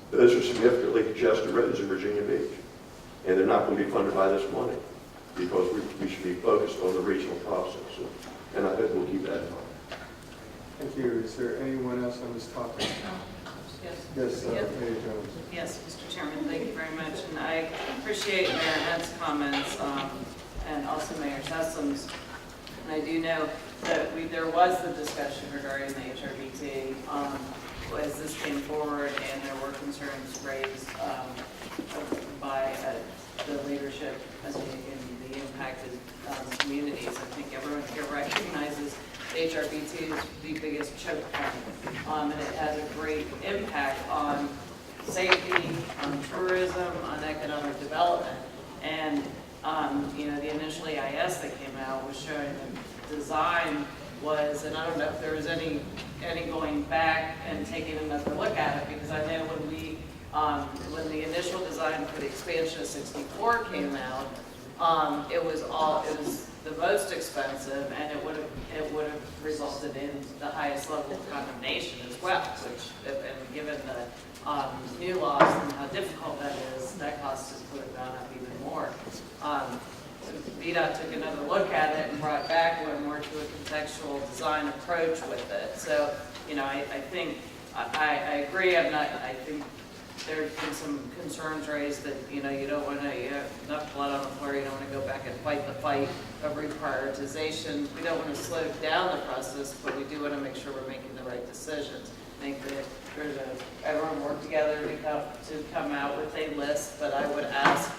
those are significantly congested roads in Virginia Beach. And they're not going to be funded by this money because we should be focused on the regional process. And I hope we'll keep that in mind. Thank you. Is there anyone else on this topic? Yes. Yes, Mayor Jones. Yes, Mr. Chairman, thank you very much. And I appreciate Mayor Hunt's comments and also Mayor Sessom's. And I do know that there was the discussion regarding the HRBT as this came forward, and there were concerns raised by the leadership in the impacted communities. I think everyone here recognizes HRBT is the biggest choke point, and it has a great impact on safety, on tourism, on economic development. And the initial EIS that came out was showing the design was, and I don't know if there was any going back and taking another look at it, because I know when the initial design for the expansion of 64 came out, it was the most expensive, and it would have resulted in the highest level of condemnation as well, which, and given the new laws and how difficult that is, that cost has put it down up even more. VDOT took another look at it and brought back one more to a contextual design approach with it. So, I think, I agree, I think there's been some concerns raised that, you don't want to, you have enough blood on the floor, you don't want to go back and fight the fight of reprioritization. We don't want to slow down the process, but we do want to make sure we're making the right decisions. I think that everyone work together to come out with a list, but I would ask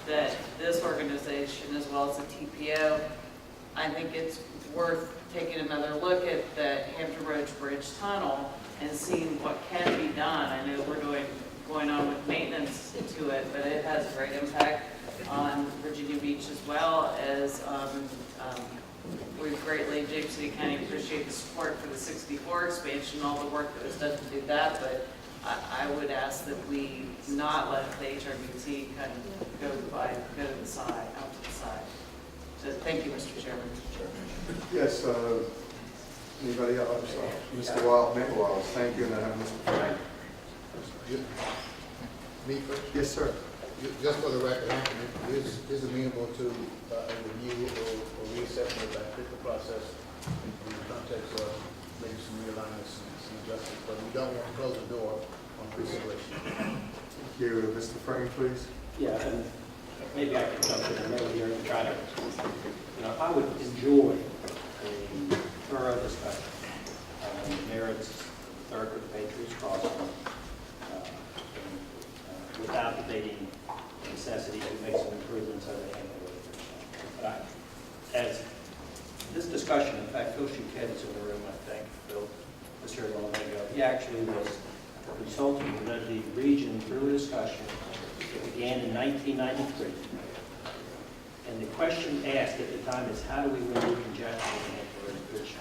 that this organization, as well as the TPO, I think it's worth taking another look at the Hampton Roads Bridge Tunnel and seeing what can be done. I know we're going on with maintenance to it, but it has a great impact on Virginia Beach as well as we greatly, James City County, appreciate the support for the 64 expansion, all the work that was done to do that, but I would ask that we not let the HRBT kind of go to the side, out to the side. So thank you, Mr. Chairman. Yes, anybody else? Mr. Wild, Mayor Wild, thank you, and I have Mr. Frank. Me first? Yes, sir. Just for the record, Anthony is amenable to a review or reassessment of that particular process in the context of maybe some realignments and some adjustments, but we don't want to close the door on consideration. Thank you. Mr. Frank, please. Yeah, and maybe I can jump in the middle here and try to, I would enjoy a thorough discussion on the merits of the Third of the Patriots Crossing without debating the necessity to make some improvements over the Hampton Road. But as this discussion, in fact, Phil Shuket is in the room, I think. Phil was here a long way ago. He actually was consulting with the region through a discussion that began in 1993. And the question asked at the time is, how do we remove congestion in the Hampton Road Bridge?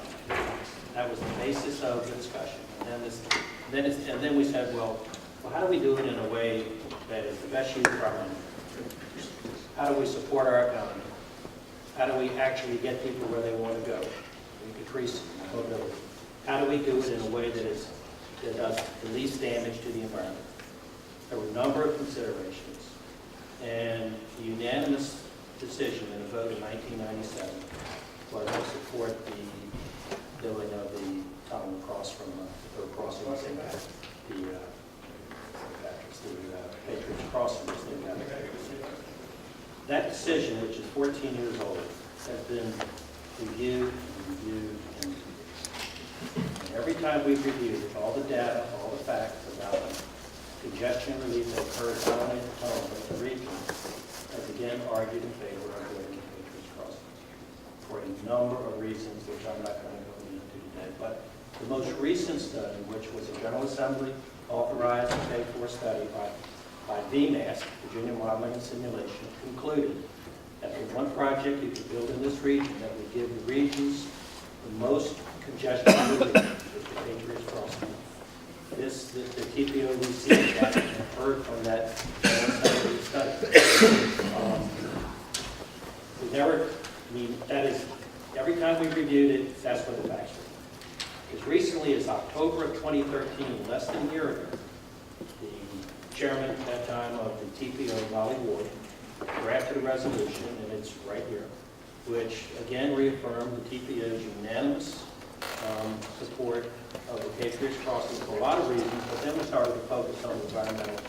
That was the basis of the discussion. And then we said, well, how do we do it in a way that is the best use of our money? How do we support our economy? How do we actually get people where they want to go? We decrease mobility. How do we do it in a way that does the least damage to the environment? There were a number of considerations, and the unanimous decision in a vote in 1997 was to support the building of the tunnel across from or crossing the Patriots Crossing. That decision, which is 14 years old, has been reviewed and reviewed and reviewed. And every time we've reviewed all the data, all the facts about congestion relief that occurs not only at the tunnel but at the region, has again argued in favor of building the Patriots Crossing for a number of reasons, which I'm not going to go into today. But the most recent study, which was a General Assembly authorized and paid for study by VMAS, Virginia Modeling and Simulation, concluded that the one project you could build in this region that would give the regions the most congestion relief is the Patriots Crossing. The TPODC that heard from that study. That is, every time we reviewed it, that's what the facts were. As recently as October of 2013, less than a year ago, the chairman at that time of the TPO, Molly Ward, drafted a resolution, and it's right here, which again reaffirmed the TPO's unanimous support of the Patriots Crossing for a lot of reasons, but then we started to focus on the environmental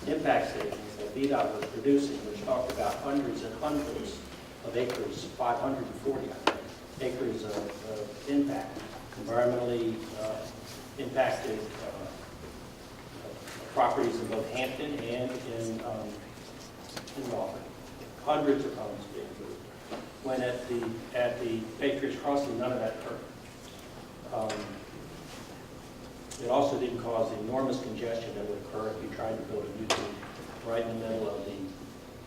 impact statements that VDOT was producing, which talked about hundreds and hundreds of acres, 540 acres of impact, environmentally impacted properties in both Hampton and in Waltham. Hundreds of homes being moved. When at the Patriots Crossing, none of that occurred. It also didn't cause the enormous congestion that would occur if you tried to build a new loop right in the middle of the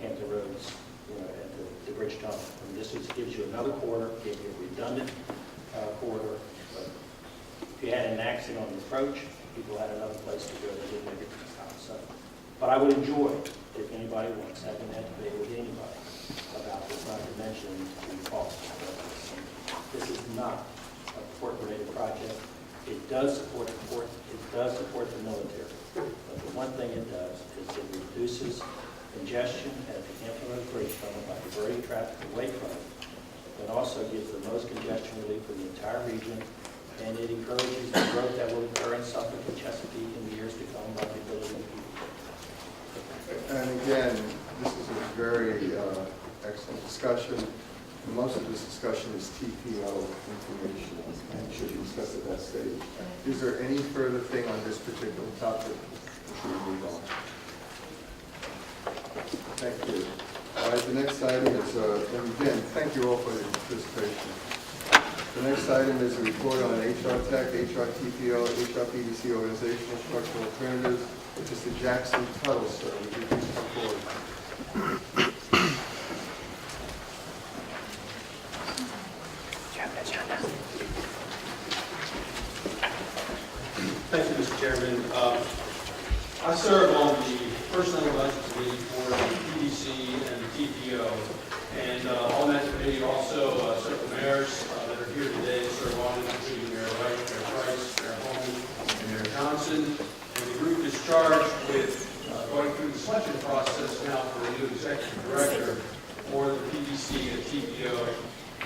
Hampton Roads, at the bridge tunnel. And this gives you another corridor, gives you a redundant corridor. But if you had an accident on the approach, people had another place to go. They didn't make it to the house. So, but I would enjoy, if anybody wants, having that debate with anybody about this, not to mention the cost. This is not a port-related project. It does support the military. But the one thing it does is it reduces congestion at the Hampton Road Bridge tunnel by diverting traffic away from it. It also gives the most congestion relief for the entire region, and it encourages the growth that will occur in Suffolk and Chesapeake in the years to come by the ability of people. And again, this is a very excellent discussion. Most of this discussion is TPO information and should be discussed at that stage. Is there any further thing on this particular topic? Should we move on? Thank you. All right, the next item is, and again, thank you all for your participation. The next item is a report on HRTAC, HRTPO, HRPDC organizational structural alternatives, which is the Jackson Tuttle, sir. Would you please come forward? Chairman. I serve on the Personnel and Budget Committee for the PDC and the TPO. And on that committee also several mayors that are here today serve on it, including Mayor Wright, Mayor Price, Mayor Holman, and Mayor Johnson. And the group is charged with going through the selection process now for a new executive director for the PDC and TPO.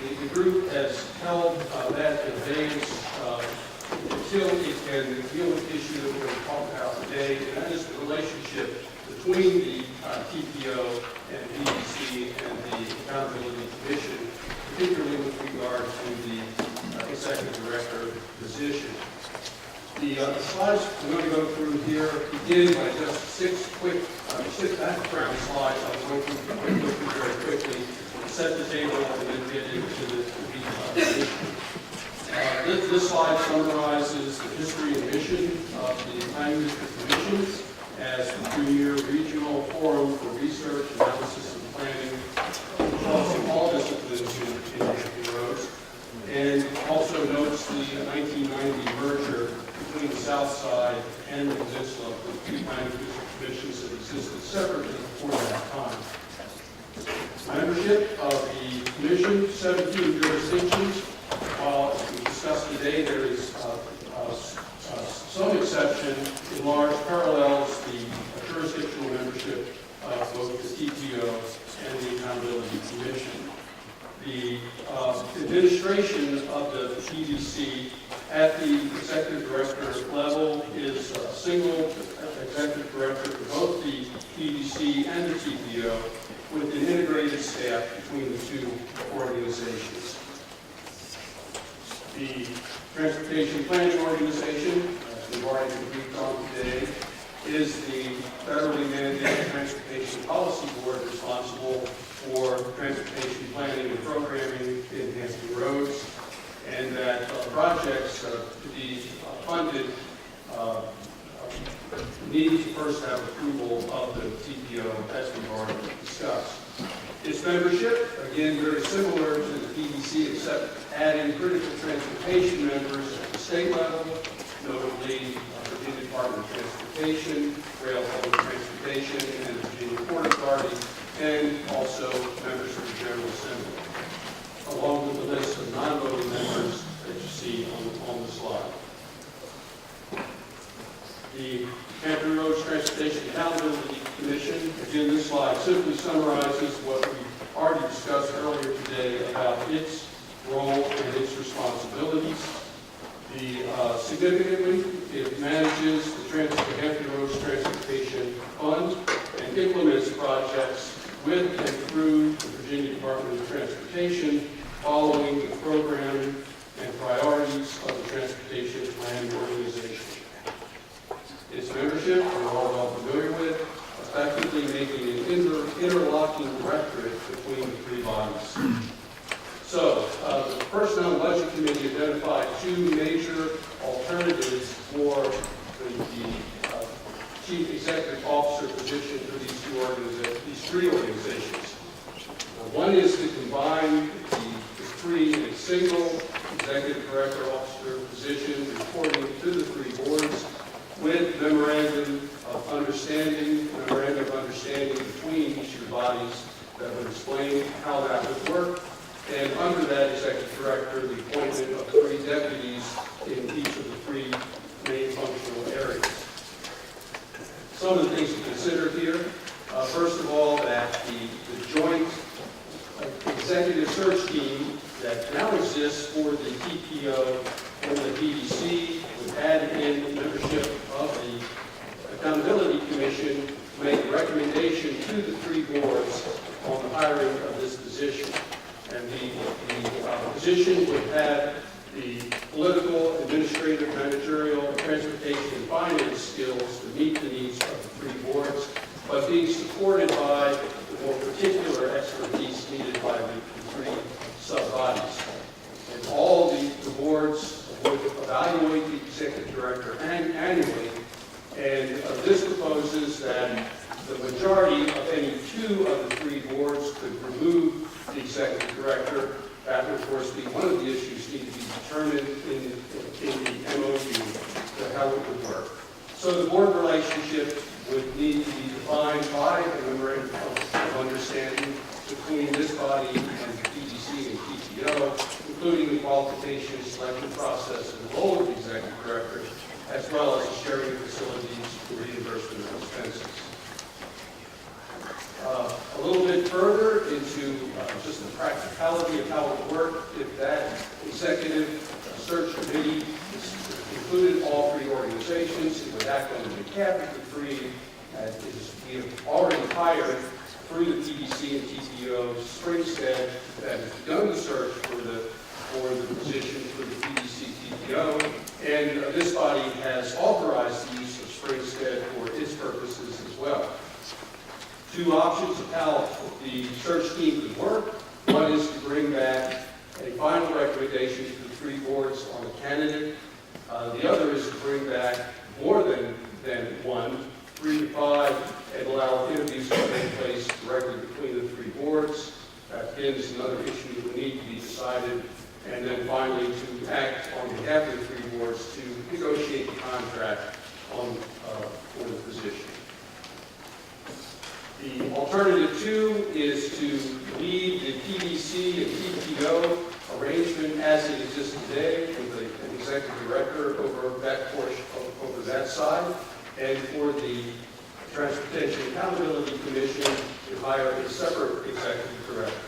The group has held that in advance until it can deal with the issue that we're going to talk about today, and that is the relationship between the TPO and PDC and the Accountability Commission, particularly with regard to the executive director position. The slides we're going to go through here begin by just six background slides. I'll go through very quickly, set the table, and then get into the details. This slide summarizes the history and mission of the Planning District Commission as the premier regional forum for research, analysis, and planning across all disciplines in Hampton Roads, and also notes the 1990 merger between the South Side and the Peninsula, with two Planning District Commissions that existed separately before that time. Membership of the Commission, 17 jurisdictions. While as we discussed today, there is some exception, in large parallels the jurisdictional membership of both the TPO and the Accountability Commission. The administration of the PDC at the executive director level is a single executive director for both the PDC and the TPO, with an integrated staff between the two organizations. The Transportation Planning Organization, as we've already briefed on today, is the federally mandated Transportation Policy Board responsible for transportation planning and programming in Hampton Roads, and that projects to be funded need to first have approval of the TPO, as we've already discussed. Its membership, again, very similar to the PDC, except adding critical transportation members at the state level, notably Virginia Department of Transportation, Rail Public Transportation, and the Virginia Port Authority, and also members of the General Assembly, along with the list of non-voting members that you see on the slide. The Hampton Roads Transportation Accountability Commission, again, this slide simply summarizes what we already discussed earlier today about its role and its responsibilities. Significantly, it manages the Hampton Roads Transportation Fund and implements projects with and through the Virginia Department of Transportation, following the programming and priorities of the Transportation Planning Organization. Its membership, we're all well familiar with, effectively making an interlocking directorate between the three bodies. So, the Personnel and Budget Committee identified two major alternatives for the Chief Executive Officer position for these three organizations. One is to combine the three in a single Executive Director Officer position reporting to the three boards, with memorandum of understanding between each of the bodies that would explain how that would work. And under that executive director, the appointment of three deputies in each of the three main functional areas. Some of the things to consider here, first of all, that the joint executive search team that now exists for the TPO and the PDC would add in membership of the Accountability Commission to make a recommendation to the three boards on the hiring of this position. And the position would have the political, administrative, managerial, transportation, and finance skills to meet the needs of the three boards, but being supported by the more particular expertise needed by the three sub-bodies. And all the boards would evaluate the executive director annually, and this proposes that the majority of any two of the three boards could remove the executive director director. That would, of course, be one of the issues need to be determined in the MOU to how it would work. So the board relationship would need to be defined by a memorandum of understanding between this body and the PDC and PTO, including the qualification, selection process, and the role of the executive director, as well as the sharing of facilities for reimbursement of expenses. A little bit further into just the practicality of how it would work, if that executive search committee included all three organizations, it would act on behalf of the three. We have already hired through the PDC and TPO Springstead that has begun the search for the position for the PDC TPO, and this body has authorized the use of Springstead for its purposes as well. Two options of how the search team could work. One is to bring back a final recommendation to the three boards on a candidate. The other is to bring back more than one, 3 to 5, and allow interviews to take place directly between the three boards. That again is another issue that will need to be decided. And then finally, to act on behalf of the three boards to negotiate the contract for the position. The alternative 2 is to leave the PDC and TPO arrangement as it exists today with an executive director over that portion, over that side, and for the Transportation Accountability Commission to hire a separate executive director.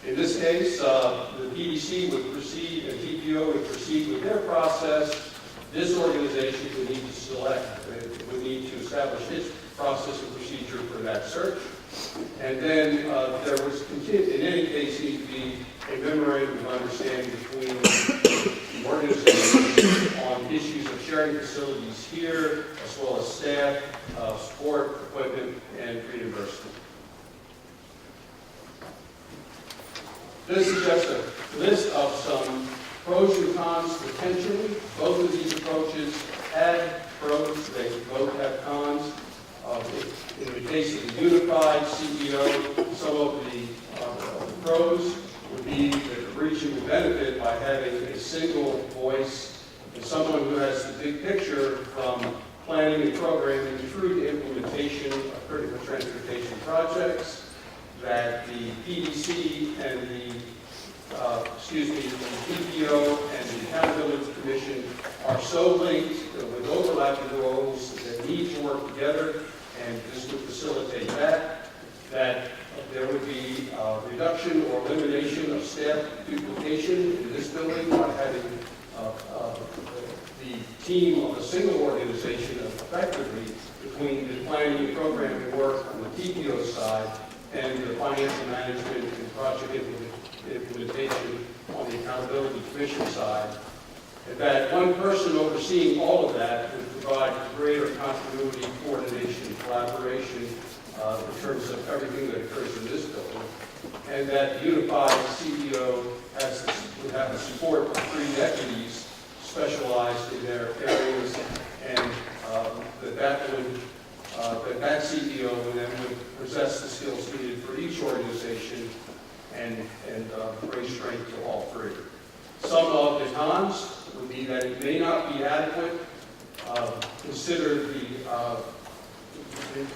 In this case, the PDC would proceed, and TPO would proceed with their process. This organization would need to select, it would need to establish its process and procedure for that search. And then there was, in any case, need to be a memorandum of understanding between the organizations on issues of sharing facilities here, as well as staff, support, equipment, and reimbursement. This is just a list of some pros and cons potentially. Both of these approaches had pros, they both have cons. In the case of the unified CEO, some of the pros would be that the region would benefit by having a single voice and someone who has the big picture from planning and programming through to implementation of critical transportation projects, that the PDC and the TPO and the Accountability Commission are so linked with overlapping roles that need to work together, and this would facilitate that there would be reduction or elimination of staff duplication in this building by having the team of a single organization effectively between the planning and programming work on the TPO side and the financial management and project implementation on the Accountability Commission side. And that one person overseeing all of that would provide greater continuity, coordination, and collaboration in terms of everything that occurs in this building. And that the unified CEO would have the support of 3 deputies specialized in their areas, and that CEO would possess the skills needed for each organization and bring strength to all 3. Some of the cons would be that it may not be adequate. Consider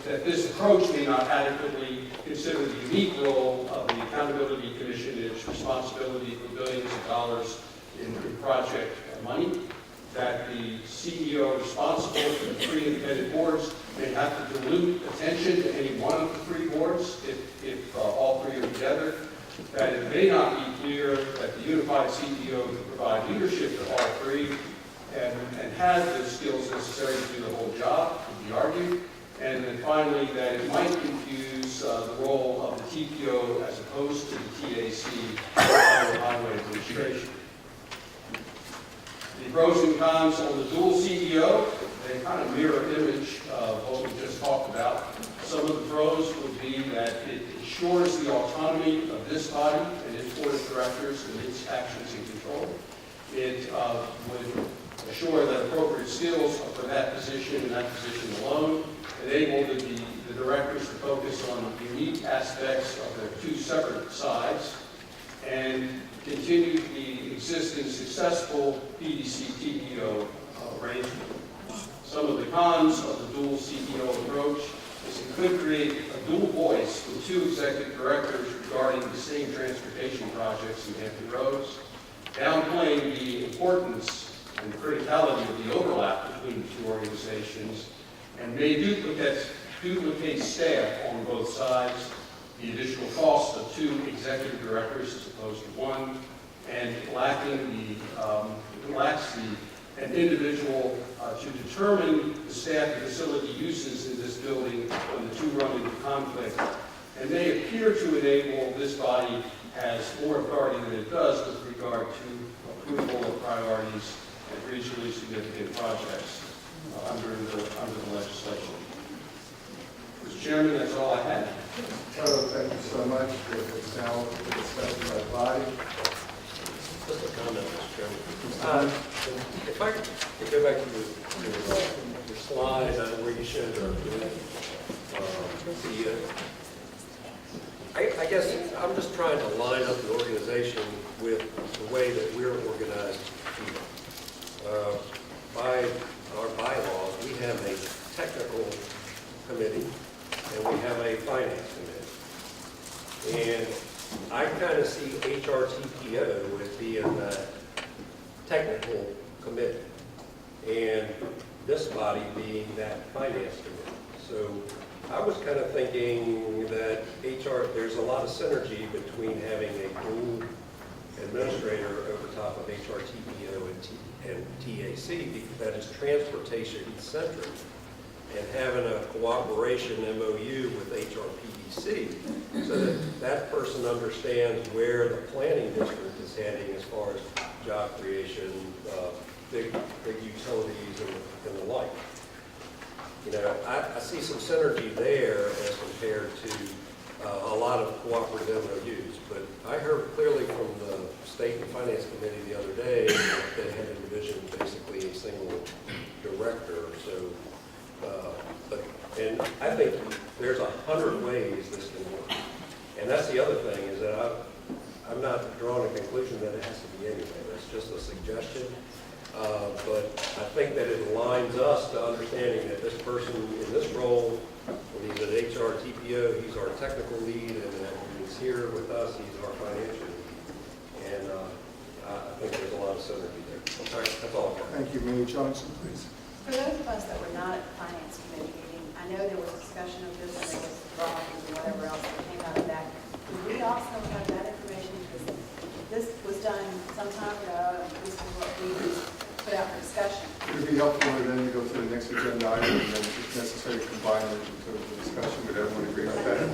that this approach may not adequately consider the unique role of the Accountability Commission and its responsibility for billions of dollars in project money. That the CEO responsible for the 3 independent boards may have to dilute attention to any one of the 3 boards if all 3 are together. That it may not be clear that the unified CEO can provide leadership to all 3 and has the skills necessary to do the whole job, would be argued. And then finally, that it might confuse the role of the TPO as opposed to the TAC, the Highway Administration. The pros and cons on the dual CEO, they kind of mirror image of what we just talked about. Some of the pros would be that it ensures the autonomy of this body and its board of directors and its actions and control. It would assure that appropriate skills are for that position and that position alone, enable the directors to focus on unique aspects of their two separate sides and continue the existing successful PDC-TPO arrangement. Some of the cons of the dual CEO approach is it could create a dual voice with two executive directors regarding the same transportation projects in Hampton Roads, downplaying the importance and the criticality of the overlap between the two organizations, and may duplicate staff on both sides, the additional cost of two executive directors as opposed to one, and lacks an individual to determine the staff and facility uses in this building when the two run into conflict, and may appear to enable this body has more authority than it does with regard to approval of priorities and regionally significant projects under the legislation. Mr. Chairman, that's all I had. Thank you so much. It's now the discussion by the body. Just a comment, Mr. Chairman. If I could go back to your slide where you showed I guess I'm just trying to line up the organization with the way that we're organized here. By our bylaws, we have a technical committee and we have a finance committee. And I kind of see HRTPO as being that technical committee and this body being that finance committee. So I was kind of thinking that there's a lot of synergy between having a dual administrator over top of HRTPO and TAC, because that is transportation centric, and having a cooperation MOU with HRPDC so that that person understands where the planning district is heading as far as job creation, big utilities and the like. You know, I see some synergy there as compared to a lot of cooperative MOUs, but I heard clearly from the State and Finance Committee the other day that they had envisioned basically a single director. So, and I think there's 100 ways this can work. And that's the other thing is that I'm not drawing a conclusion that it has to be anyway. That's just a suggestion. But I think that it aligns us to understanding that this person in this role, when he's at HRTPO, he's our technical lead, and when he's here with us, he's our financial lead. And I think there's a lot of synergy there. All right, that's all. Thank you. Mayor Johnson, please. For those of us that were not at the finance committee meeting, I know there was discussion of this and there was drawings and whatever else that came out of that. Did we also have that information? Because this was done some time ago, and this is what we put out for discussion. It would be helpful to then go to the next agenda item and then if necessary combine it into the discussion. Would everyone agree with that?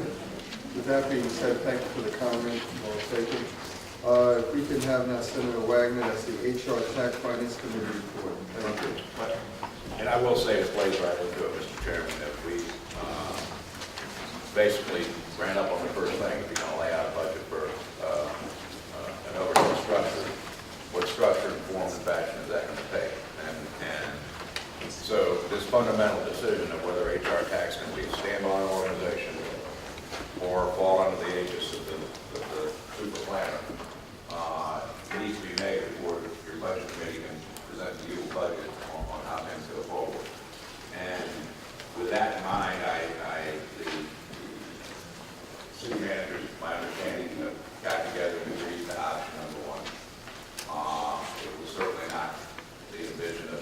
With that being said, thank you for the comment. Well taken. If we can have now Senator Wagner, that's the HRTAC Finance Committee report. Thank you. And I will say, it plays right into it, Mr. Chairman, that we basically ran up on the first thing. If you're going to lay out a budget for an overhead structure, what structure and form and fashion is that going to take? And so this fundamental decision of whether HRTAC is going to be a standalone organization or fall under the aegis of the super planner needs to be made before your budget committee can present to you a budget on how things go forward. And with that in mind, the city managers, my understanding, got together and agreed to option number one. It was certainly not the vision of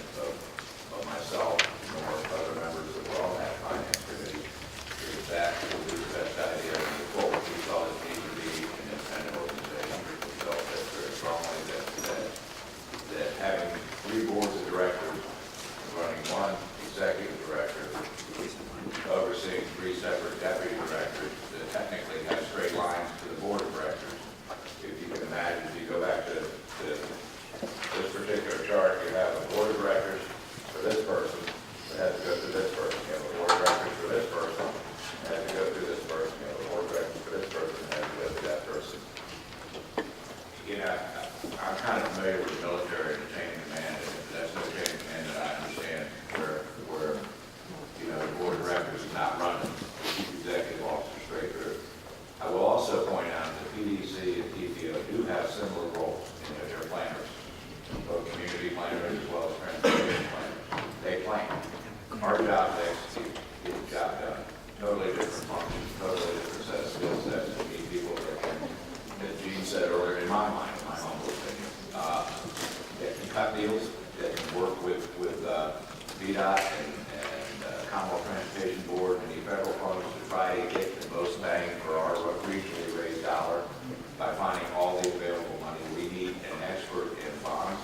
myself nor other members that were on that finance committee. It was that would be the best idea to move forward. We thought it needed to be an independent organization. We felt that very strongly that having three boards of directors running one executive director, overseeing three separate deputy directors that technically have straight lines to the board of directors, it PDC and TPO do have similar roles. You know, they're planners, both community planners as well as transportation planners. They plan. Our job is to execute, get the job done. Totally different functions, totally different set of skill sets. We need people that can, as Gene said earlier, in my mind, in my humble opinion, that can cut deals, that can work with VDOT and Commonwealth Transportation Board and the federal funds to try to get the most bang for our regionally raised dollar by finding all the available money. We need an expert in bonds,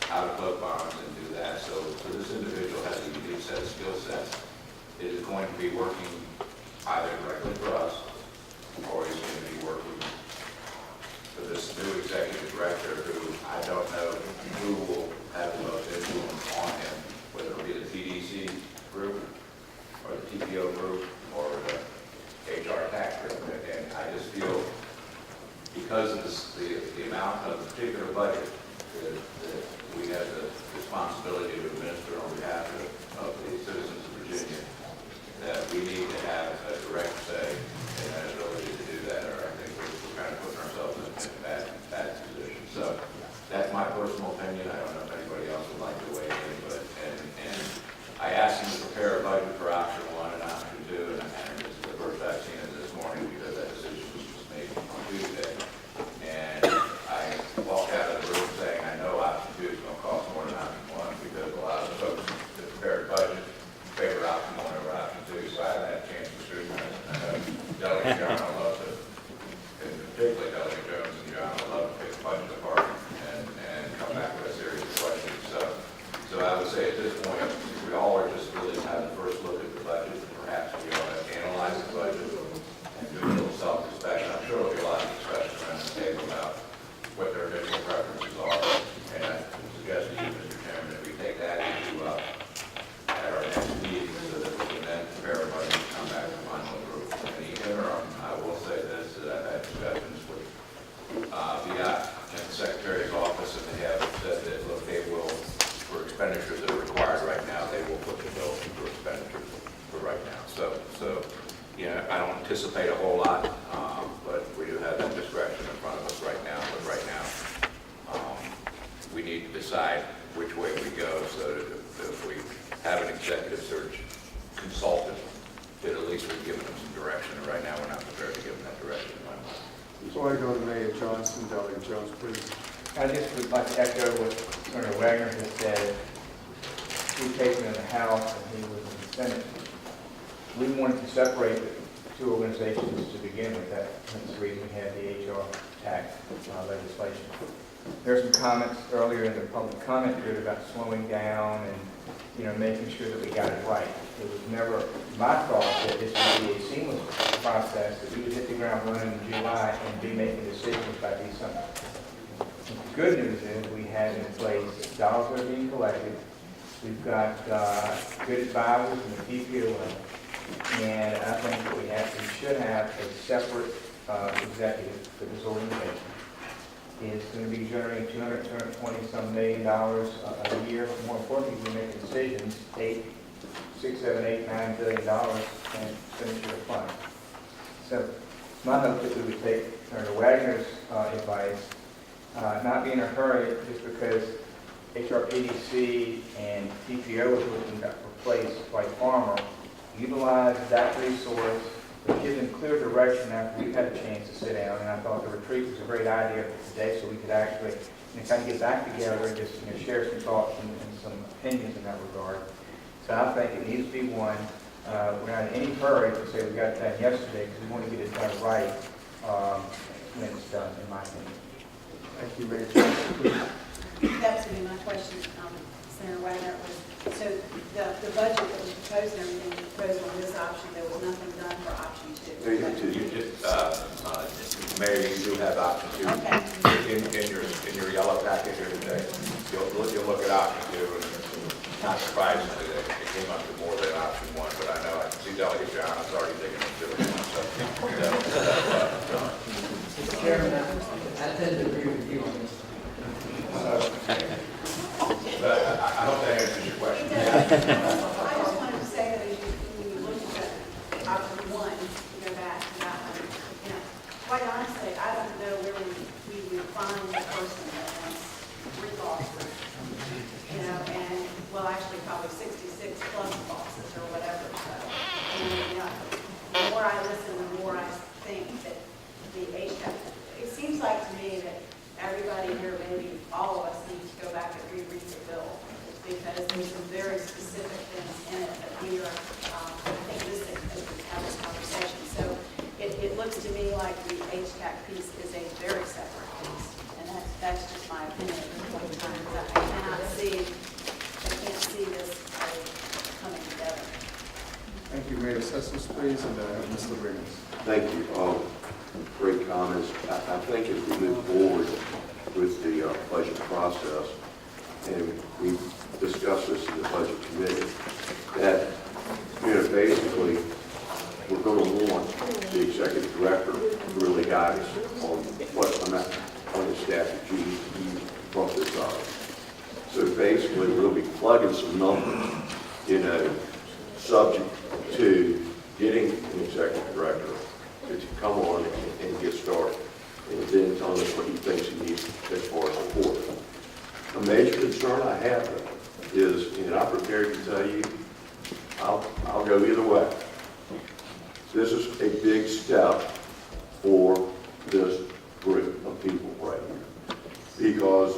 how to book bonds and do that. So this individual has a unique set of skill sets. It is going to be working either directly for us or he's going to be working for this new executive director who I don't know who will have the most influence on him, whether it be the PDC group or the TPO group or the HRTAC group. And I just feel because of the amount of the particular budget that we have the responsibility to administer on behalf of the citizens of Virginia, that we need to have a direct say and an ability to do that, or I think we're kind of putting ourselves in a bad position. So that's my personal opinion. I don't know if anybody else would like to weigh in, but and I asked him to prepare a budget for option 1 and option 2, and this is the first I've seen it this morning because that decision was just made on Tuesday. And I walked out of the room saying, I know option 2 is going to cost more than option 1 because a lot of the folks that prepared budget favor option 1 over option 2. So I haven't had a chance to scrutinize it. I know Delegate John, I love to, and particularly Delegate Jones and John, I love to pick the budget apart and come back with a series of questions. So I would say at this point, we all are just really having the first look at the budget. Perhaps we ought to analyze the budget and do a little self-inspection. I'm sure there'll be a lot of discussion around the table about what their initial preferences are. And I suggest to you, Mr. Chairman, that we take that issue up at our next meeting so that we can then prepare our budget and come back to final approval. In the interim, I will say this, that I've had discussions with VDOT and the Secretary's office, and they have said that, look, they will, for expenditures that are required right now, they will put the bill for expenditures for right now. So you know, I don't anticipate a whole lot, but we do have that discretion in front of us right now. But right now, we need to decide which way we go so that if we have an executive search consultant, that at least we've given them some direction. And right now, we're not prepared to give them that direction in my mind. Before I go to Mayor Johnson, Delegate Jones, please. I just would like to echo what Senator Wagner has said. He came in the House and he was in the Senate. We wanted to separate the two organizations to begin with. That's the reason we had the HRTAC legislation. There are some comments earlier in the public comment period about slowing down and, you know, making sure that we got it right. It was never my thought that this would be a seamless process, that we would hit the ground running in July and be making decisions by December. The good news is we have in place dollars that are being collected. We've got good advisors in the TPO level. And I think that we should have a separate executive for this organization. It's going to be generating $220 million a year. More importantly, we're making decisions, $6, $7, $8, $9 billion and expenditure of funds. So my hope is that we would take Senator Wagner's advice, not be in a hurry just because HRPDC and TPO is looking to replace White Farmer. Utilize that resource, but give them clear direction after we've had a chance to sit down. And I thought the retreat was a great idea today, so we could actually kind of get back together and just share some thoughts and some opinions in that regard. So I think it needs to be one. We're not in any hurry to say we got it done yesterday because we want to get it done right when it's done, in my opinion. Thank you, Mayor Johnson. That was going to be my question, Senator Wagner. So the budget that was proposed and everything was proposed on this option, there was nothing done for option 2. Mayor, you do have option 2 in your yellow packet here today. You'll look at option 2, and not surprisingly, it came up to more than option 1. But I know I can see Delegate John is already digging into it. Mr. Chairman, I tend to agree with you on this. But I hope that answers your question. I just wanted to say that when you look at option 1, you go back to that one, quite honestly, I don't know where we would find the person that has 3 bosses, you know, and, well, actually probably 66 plus bosses or whatever, so. And, the more I listen, the more I think that the HTAC, it seems like to me that everybody here, maybe all of us, need to go back and reread the bill, because there's some very specific things in it that we are, I think, missing as we have this conversation. So it looks to me like the HTAC piece is a very separate piece, and that's just my opinion at this point in time, because I can't see this coming together. Thank you, Mayor Sessoms, please, and Ms. Rodriguez. Thank you. Great comments. I think as we move forward with the budget process, and we discussed this in the budget committee, that, basically, we're going to want the executive director to really guide us on what on the staff that you brought this up. So basically, we'll be plugging some numbers, subject to getting an executive director to come on and get started, and then tell us what he thinks he needs as far as support. A major concern I have is, and I'm prepared to tell you, I'll go either way. This is a big step for this group of people right here. Because,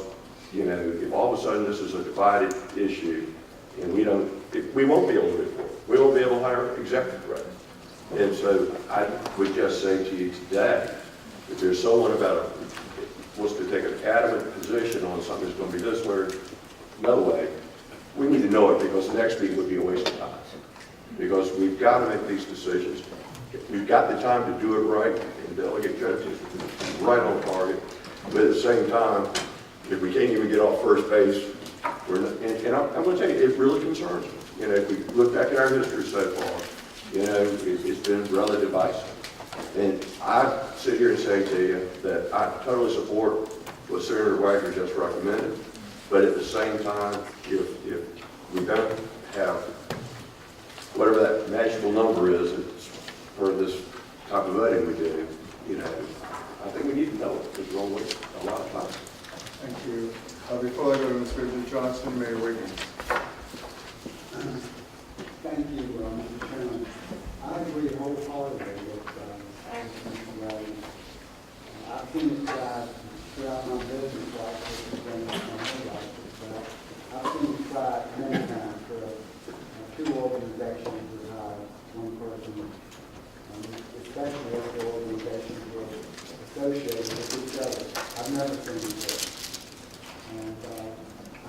if all of a sudden this is a divided issue, and we won't be able to move forward. We won't be able to hire an executive director. And so I would just say to you today, if there's someone wants to take an adamant position on something that's going to be this way or another way, we need to know it, because the next meeting would be a waste of time. Because we've got to make these decisions. We've got the time to do it right, and Delegate Jones is right on target. But at the same time, if we can't even get off first base, and I'm going to tell you, it really concerns me. If we look back at our history so far, it's been rather divisive. And I sit here and say to you that I totally support what Senator Wagner just recommended, but at the same time, if we don't have whatever that magical number is for this type of voting we do, I think we need to know it, because we're going to waste a lot of time. Thank you. Before I go to Ms. Bridget Johnson, Mayor Wiggins. Thank you, Mr. Chairman. I agree wholeheartedly with Mr. Wagner. I've seen it throughout my business life, which has been my whole life, but I've seen it tried many times for 2 organizations to hire 1 person, especially if the organizations were associated with each other. I've never seen it before. And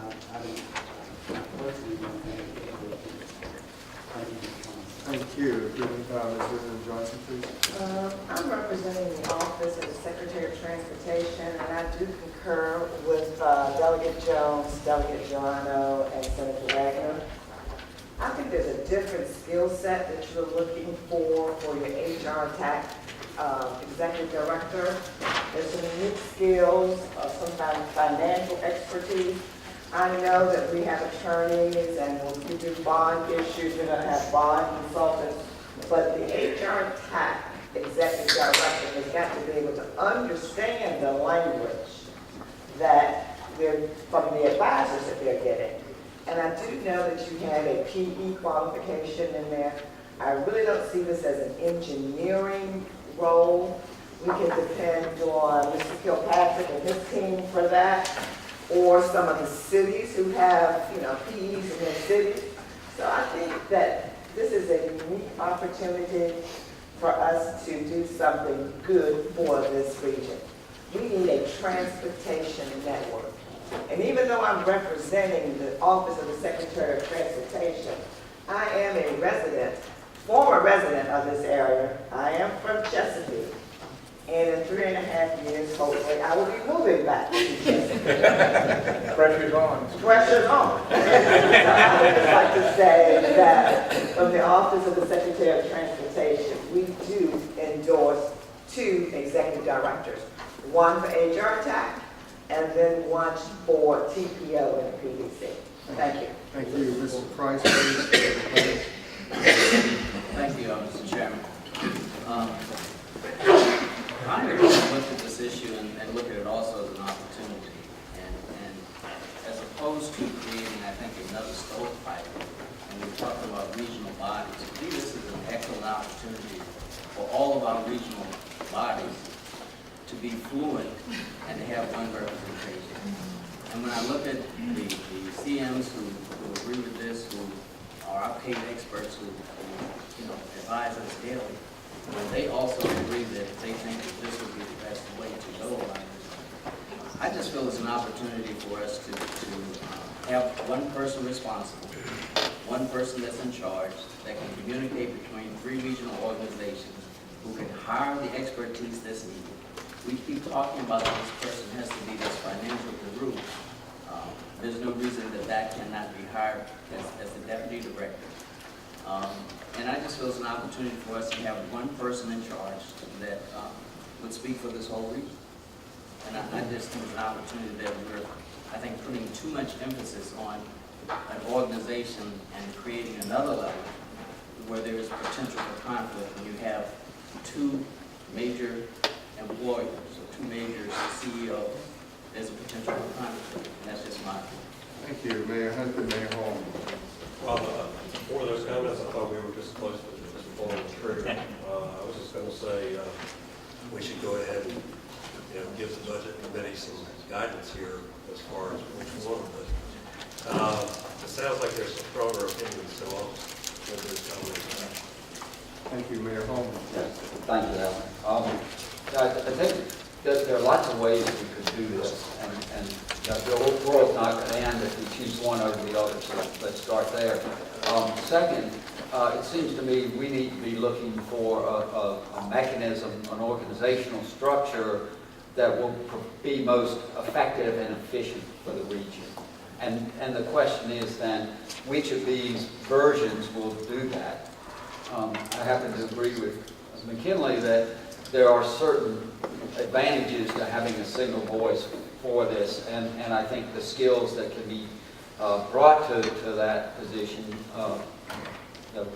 I personally don't think it's Thank you. Ms. Bridget Johnson, please. I'm representing the Office of the Secretary of Transportation, and I do concur with Delegate Jones, Delegate Joanno, and Senator Wagner. I think there's a different skill set that you're looking for your HRTAC Executive Director. There's some unique skills, some kind of financial expertise. I know that we have attorneys, and when we do bond issues, we're going to have bond consultants, but the HRTAC Executive Director has got to be able to understand the language that from the advisors that they're getting. And I do know that you have a PE qualification in there. I really don't see this as an engineering role. We can depend on Mr. Kilpatrick and his team for that, or some of the cities who have, PEs in their cities. So I think that this is a unique opportunity for us to do something good for this region. We need a transportation network. And even though I'm representing the Office of the Secretary of Transportation, I am a resident, former resident of this area. I am from Chesapeake. And in 3.5 years, hopefully, I will be moving back to Chesapeake. Pressure's on. Pressure's on. So I would just like to say that from the Office of the Secretary of Transportation, we do endorse 2 executive directors, 1 for HRTAC and then 1 for TPO and PDC. Thank you. Thank you. Mr. Price, please. Thank you, Mr. Chairman. I agree this issue and look at it also as an opportunity. And as opposed to creating, I think, another stovepipe, and we're talking about regional bodies, I think this is an excellent opportunity for all of our regional bodies to be fluent and to have one representation. And when I look at the CMs who agree with this, who are our paid experts who advise us daily, they also agree that they think that this would be the best way to go about it. I just feel it's an opportunity for us to have one person responsible, one person that's in charge, that can communicate between 3 regional organizations, who can hire the expertise that's needed. We keep talking about that this person has to be this financial guru. There's no reason that cannot be hired as the deputy director. And I just feel it's an opportunity for us to have one person in charge that would speak for this whole region. And I just think it's an opportunity that we're, I think, putting too much emphasis on an organization and creating another level where there is potential for conflict when you have 2 major employers or 2 major CEOs. There's a potential for conflict, and that's just my opinion. Thank you, Mayor Hampton, Mayor Holmes. Well, before those comments, I thought we were just close to pulling the trigger. I was just going to say we should go ahead and give the budget committee some guidance here as far as which one of it. It sounds like there's some stronger opinions, so I'll give those comments. Thank you, Mayor Holmes. Yes, thank you, Alan. I think that there are lots of ways we could do this, and the world's not going to end if we choose one over the other, so let's start there. Second, it seems to me we need to be looking for a mechanism, an organizational structure that will be most effective and efficient for the region. And the question is then, which of these versions will do that? I happen to agree with McKinley that there are certain advantages to having a single voice for this, and I think the skills that can be brought to that position,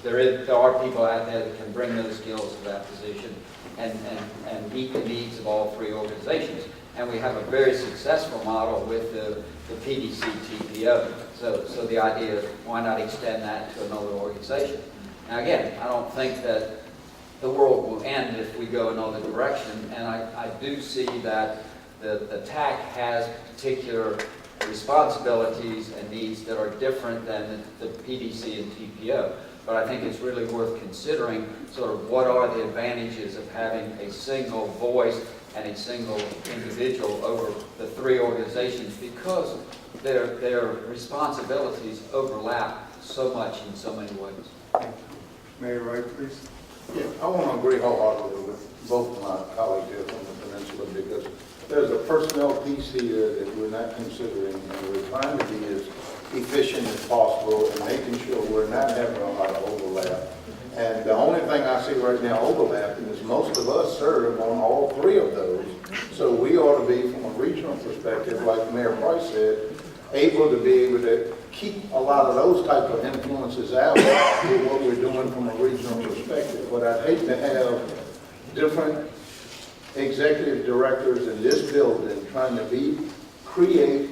there are people out there that can bring those skills to that position and meet the needs of all 3 organizations. And we have a very successful model with the PDC TPO. So the idea is, why not extend that to another organization? Now again, I don't think that the world will end if we go another direction, and I do see that the TAC has particular responsibilities and needs that are different than the PDC and TPO. But I think it's really worth considering sort of what are the advantages of having a single voice and a single individual over the 3 organizations, because their responsibilities overlap so much in so many ways. Mayor Wright, please. Yeah, I want to agree wholeheartedly with both of my colleagues here from the peninsula, because there's a personnel piece here that we're not considering, and we're trying to be as efficient as possible and making sure we're not having a lot of overlap. And the only thing I see right now overlapping is most of us serve on all 3 of those. So we ought to be, from a regional perspective, like Mayor Price said, able to be able to keep a lot of those type of influences out with what we're doing from a regional perspective. But I'd hate to have different executive directors in this building trying to create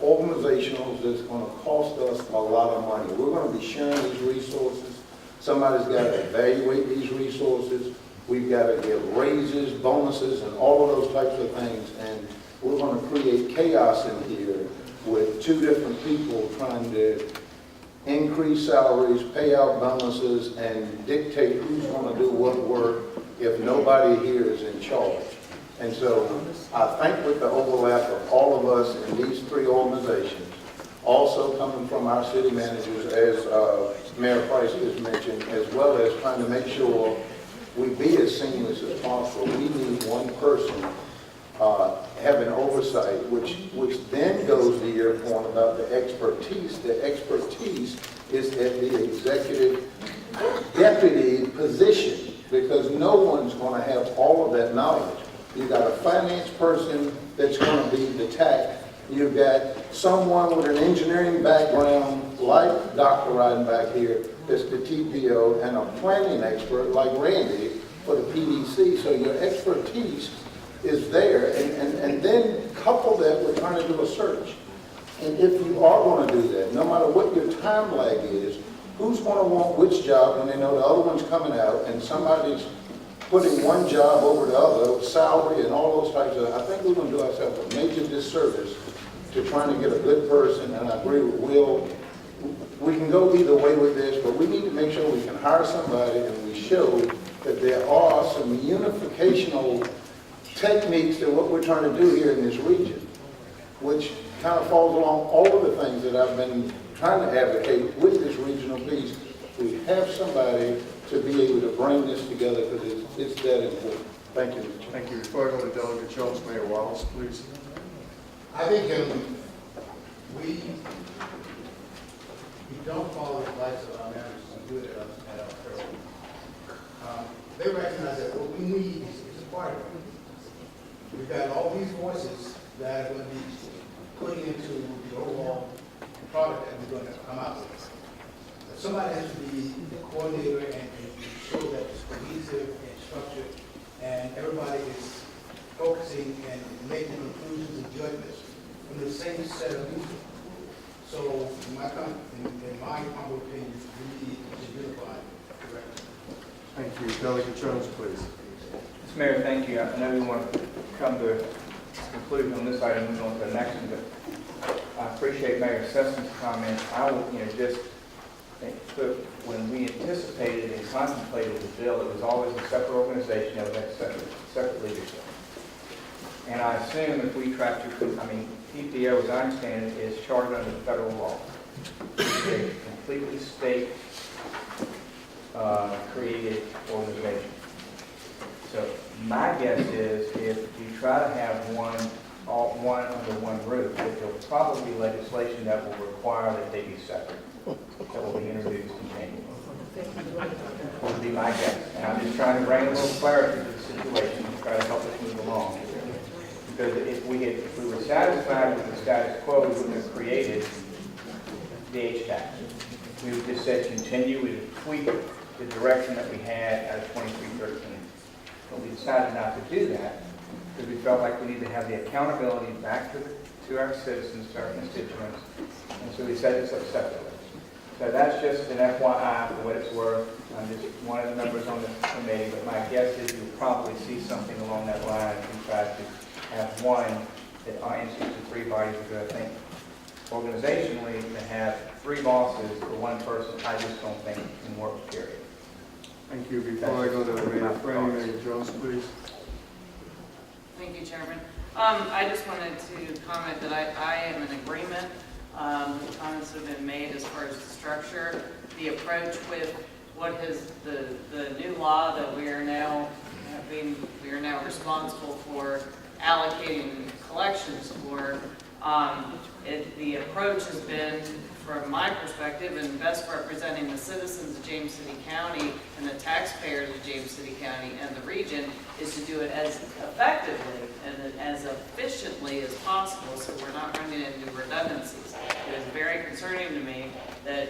organizationals that's going to cost us a lot of money. We're going to be sharing these resources. Somebody's got to evaluate these resources. We've got to give raises, bonuses, and all of those types of things. And we're going to create chaos in here with 2 different people trying to increase salaries, pay out bonuses, and dictate who's going to do what work if nobody here is in charge. And so I think with the overlap of all of us in these 3 organizations, also coming from our city managers, as Mayor Price has mentioned, as well as trying to make sure we be as seamless as possible, we need one person having oversight, which then goes to your point about the expertise. The expertise is at the executive deputy position, because no one's going to have all of that knowledge. You've got a finance person that's going to be the TAC. You've got someone with an engineering background, like Dr. Reidenbach here, that's the TPO, and a planning expert like Randy for the PDC. So your expertise is there, and then couple that with trying to do a search. And if you are going to do that, no matter what your time lag is, who's going to want which job when they know the other one's coming out and somebody's putting one job over the other, salary and all those types of, I think we're going to do ourselves a major disservice to trying to get a good person, and I agree with Will. We can go either way with this, but we need to make sure we can hire somebody and we show that there are some unificational techniques to what we're trying to do here in this region, which kind of falls along all of the things that I've been trying to advocate with this regional piece. We have somebody to be able to bring this together because it's that important. Thank you, Mr. Chairman. Thank you. Before I go to Delegate Jones, Mayor Wallace, please. I think we don't follow the advice of our managers and do it at our peril. They recognize that what we need is a partner. We've got all these voices that are going to be put into the overall product that we're going to come out with. But somebody has to be the coordinator and show that it's cohesive and structured, and everybody is focusing and making conclusions and judgments from the same set of people. So, in my humble opinion, we need to unify correctly. Thank you. Delegate Jones, please. Mr. Mayor, thank you. I know we want to come to a conclusion on this item and move on to the next one, but I appreciate Mayor Sessom's comments. I will, just when we anticipated and contemplated the bill, it was always a separate organization that would have separate leadership. And I assume if we track TPO, as I understand it, is chartered under federal law. It's a completely state created organization. So my guess is if you try to have one under one roof, that there'll probably be legislation that will require that they be separate, that will be introduced in January. That would be my guess. And I'm just trying to bring a little clarity to the situation to try to help us move along. Because if we were satisfied with the status quo, we wouldn't have created the HTAC. We would just said continue, we would tweak the direction that we had out of 2313. But we decided not to do that because we felt like we needed to have the accountability back to our citizens, to our constituents, and so we set this up separately. So that's just an FYI for what it's worth. I'm just one of the members on the committee, but my guess is you'll probably see something along that line if we try to have one that institutes the three bodies, because I think organizationally to have three bosses for one person, I just don't think can work, period. Thank you. Before I go to Mayor Frame, Mayor Jones, please. Thank you, Chairman. I just wanted to comment that I am in agreement. The comments have been made as far as the structure, the approach with what is the new law that we are now responsible for allocating collections for. The approach has been, from my perspective, and best representing the citizens of James City County and the taxpayers of James City County and the region, is to do it as effectively and as efficiently as possible so we're not running into redundancies. It is very concerning to me that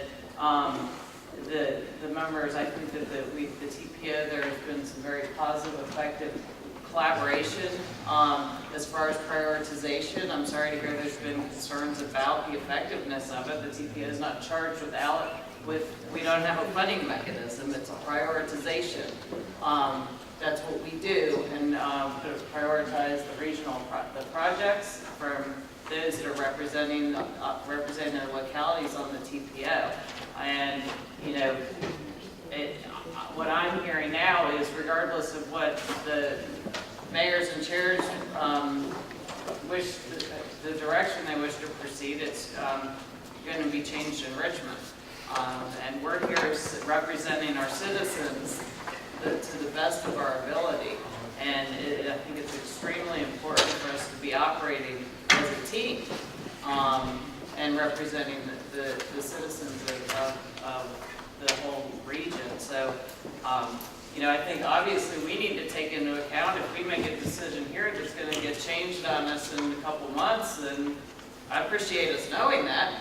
the members, I think that the TPO, there has been some very positive, effective collaboration as far as prioritization. I'm sorry to hear there's been concerns about the effectiveness of it. The TPO is not charged we don't have a funding mechanism. It's a prioritization. That's what we do, and prioritize the regional projects from those that are representing their localities on the TPO. And what I'm hearing now is, regardless of what the mayors and chairs wish, the direction they wish to proceed, it's going to be changed in Richmond. And we're here representing our citizens to the best of our ability. And I think it's extremely important for us to be operating as a team and representing the citizens of the whole region. So, I think obviously we need to take into account if we make a decision here that's going to get changed on us in a couple months, then I appreciate us knowing that.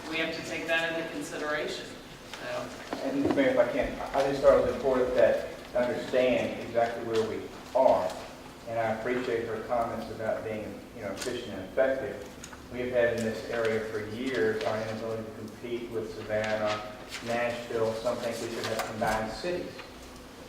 We have to take that into consideration. So. And Mr. Mayor, if I can, I just thought it was important that to understand exactly where we are appreciate her comments about being, efficient and effective. We've had in this area for years our inability to compete with Savannah, Nashville. Some think we should have combined cities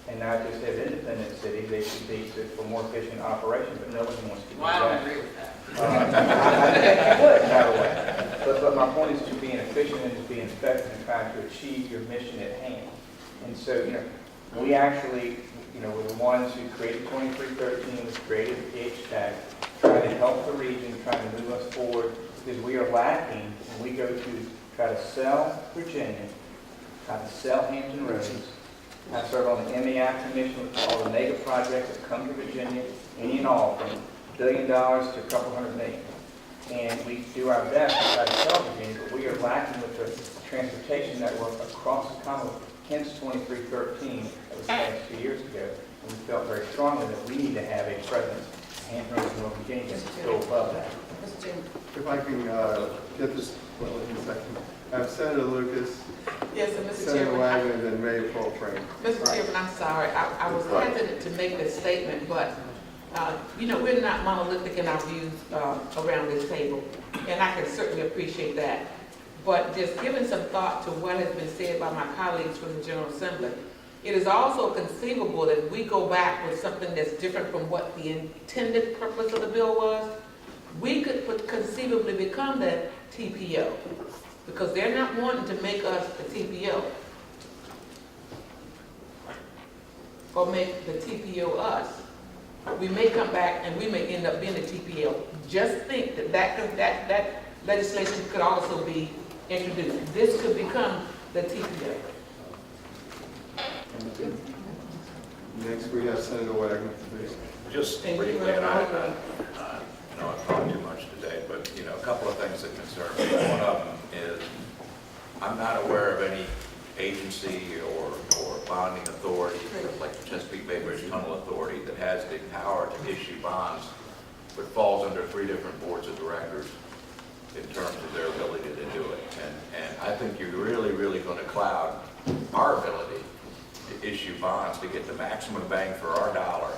and not just have independent cities. They should be for more efficient operation, but nobody wants to do that. Well, I don't agree with that. I think you would, by the way. But my point is to being efficient and to being effective and trying to achieve your mission at hand. And so, we actually, were the ones who created 2313, was created the HTAC, trying to help the region, trying to move us forward, because we are lacking, and we go to try to sell Virginia, try to sell Hampton Roads. I serve on the MEI Commission with all the mega projects that come to Virginia, any and all, from $1 billion to a couple $100 million. And we do our best to try to sell Virginia, but we are lacking with the transportation network across the Commonwealth. Hence 2313, that was passed 2 years ago, and we felt very strongly that we need to have a presence in Hampton Roads, North Virginia, to go above that. If I can get this, well, in a second. I have Senator Lucas, Yes, and Mr. Senator Chairman. Wagner, and then Mayor Paul Frank. Mr. Chairman, I'm sorry. I was hesitant to make this statement, but, we're not monolithic in our views around this table, and I can certainly appreciate that. But just giving some thought to what has been said by my colleagues from the General Assembly, it is also conceivable that we go back with something that's different from what the intended purpose of the bill was. We could conceivably become the TPO, because they're not wanting to make us the TPO, or make the TPO us. We may come back and we may end up being the TPO. Just think that legislation could also be introduced. This could become the TPO. Next, we have Senator Wagner, please. Just briefly, and I know I've talked too much today, but, a couple of things that concern me. One of them is I'm not aware of any agency or bonding authority, like the Chesapeake Bay Bridge Tunnel Authority, that has the power to issue bonds, but falls under 3 different boards of directors in terms of their ability to do it. And I think you're really, really going to cloud our ability to issue bonds to get the maximum bang for our dollar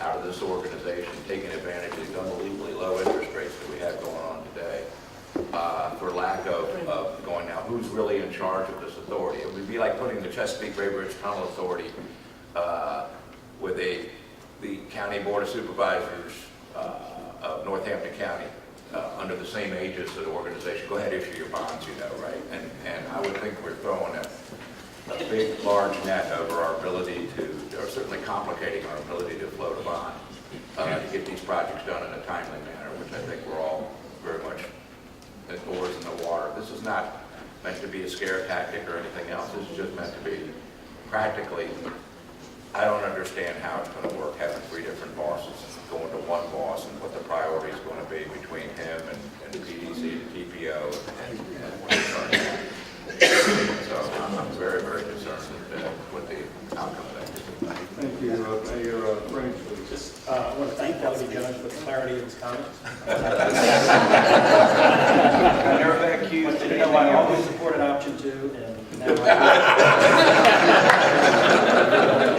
out of this organization, taking advantage of these unbelievably low interest rates that we have going on today, for lack of going now, who's really in charge of this authority? It would be like putting the Chesapeake Bay Bridge Tunnel Authority with the County Board of Supervisors of Northampton County under the same aegis of the organization. Go ahead, issue your bonds, right? And I would think we're throwing a big, large net over our ability to, or certainly complicating our ability to float a bond, to get these projects done in a timely manner, which I think we're all very much at oars in the water. This is not meant to be a scare tactic or anything else. This is just meant to be practically. I don't understand how it's going to work having 3 different bosses going to one boss and what the priority is going to be between him and the PDC, the TPO, and so I'm very, very concerned with the outcome of that. Thank you, Mayor Frank. Just I want to thank Delegate Jones for the clarity of his comments. I never been accused of anything I always else. supported option 2, and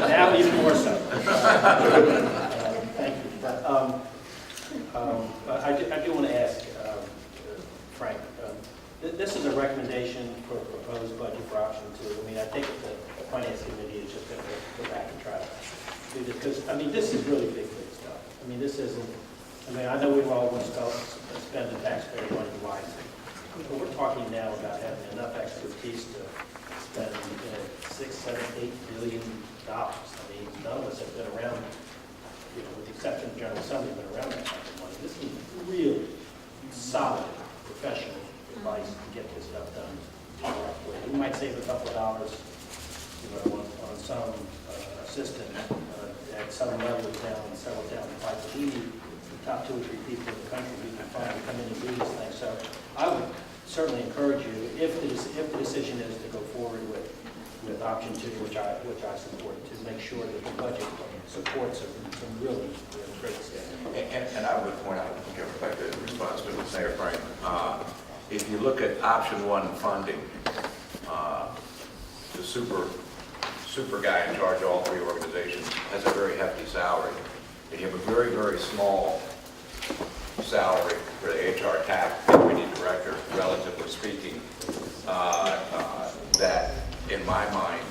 now even more so. Thank you. But, I do want to ask Frank. This is a recommendation for a proposed budget for option 2. I mean, I think the Finance Committee is just going to go back and try to do this, because, this is really big stuff. This isn't, I know we all want to spend the taxpayer money wisely, but we're talking now about having enough expertise to spend $6, $7, $8 billion. None of us have been around, with the exception of General Assembly, have been around that kind of money. This is really solid professional advice to get this stuff done correctly. We might save a couple of dollars, on some assistant at some level down, several down the pipe. But we need the top 2 or 3 people in the country we can find to come in and do these things. So I would certainly encourage you, if the decision is to go forward with option 2, which I support, to make sure that the budget supports some really great stuff. And I would point out, if I could respond to Mayor Frank, if you look at option 1 funding, the super guy in charge of all 3 organizations has a very hefty salary. that you have a very, very small salary for the HRTAC Retreat director, relatively speaking, that in my mind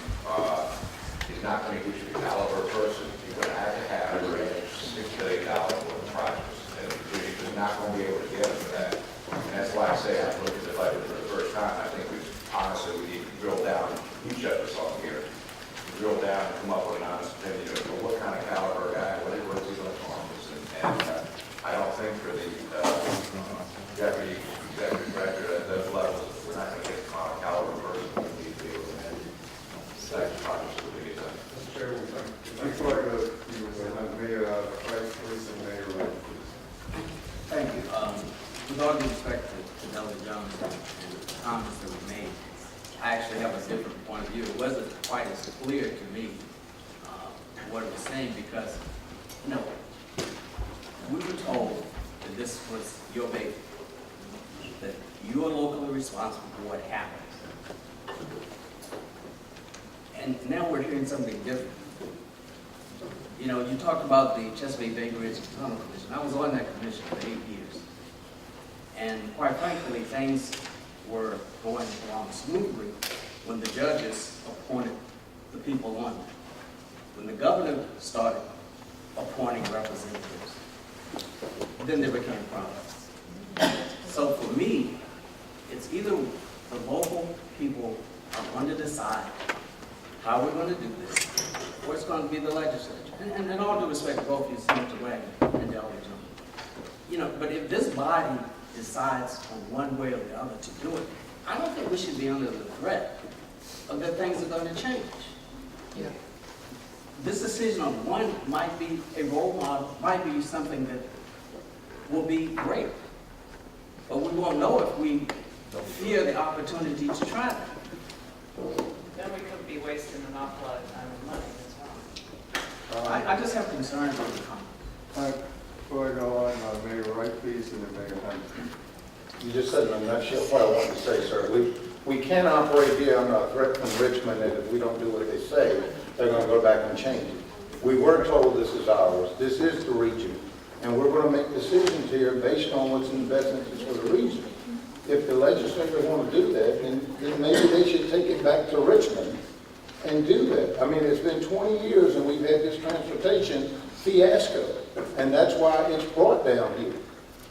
is not going to be the caliber person. You're going to have $6 billion worth of projects, and you're just not going to be able to get them for that. And that's why I say I looked at the budget for the first time. I think honestly we need to drill down, each of us on here, drill down and come up with an honest opinion of what kind of caliber guy, what is he going to accomplish. And I don't think for the deputy executive director at those levels, we're not going to get the kind of caliber person we need to be able to manage such projects that we get done. Mr. Chairman, before I go to you, Mayor Price, please, and Mayor Wright, please. Thank you. With all due respect to Delta Jones and the comments that were made, I actually have a different point of view. It wasn't quite as clear to me what it was saying because, you know, we were told that this was your baby, that you are locally responsible for what happens. And now we're hearing something different. You know, you talked about the Chesapeake Bay Bridge Tunnel Commission. I was on that commission for 8 years. And quite frankly, things were going along smoothly when the judges appointed the people on it. When the governor started appointing representatives, then there became problems. So for me, it's either the local people are going to decide how we're going to do this, or it's going to be the legislature. And in all due respect to both you, Senator Wagner and Delta Jones. You know, but if this body decides on one way or the other to do it, I don't think we should be under the threat of that things are going to change. Yeah. This decision on one might be a role model, might be something that will be great. But we won't know if we fear the opportunity to try that. Then we could be wasting an awful lot of time and money as well. I just have concerns on the comment. All right, before I go on, Mayor Wright, please, and then Mayor Hampton. You just said in a nutshell what I wanted to say, sir. We can't operate here on a threat from Richmond that if we don't do what they say, they're going to go back and change it. We were told this is ours. This is the region. And we're going to make decisions here based on what's in the best interest for the region. If the legislators want to do that, then maybe they should take it back to Richmond and do that. I mean, it's been 20 years and we've had this transportation fiasco. And that's why it's brought down here.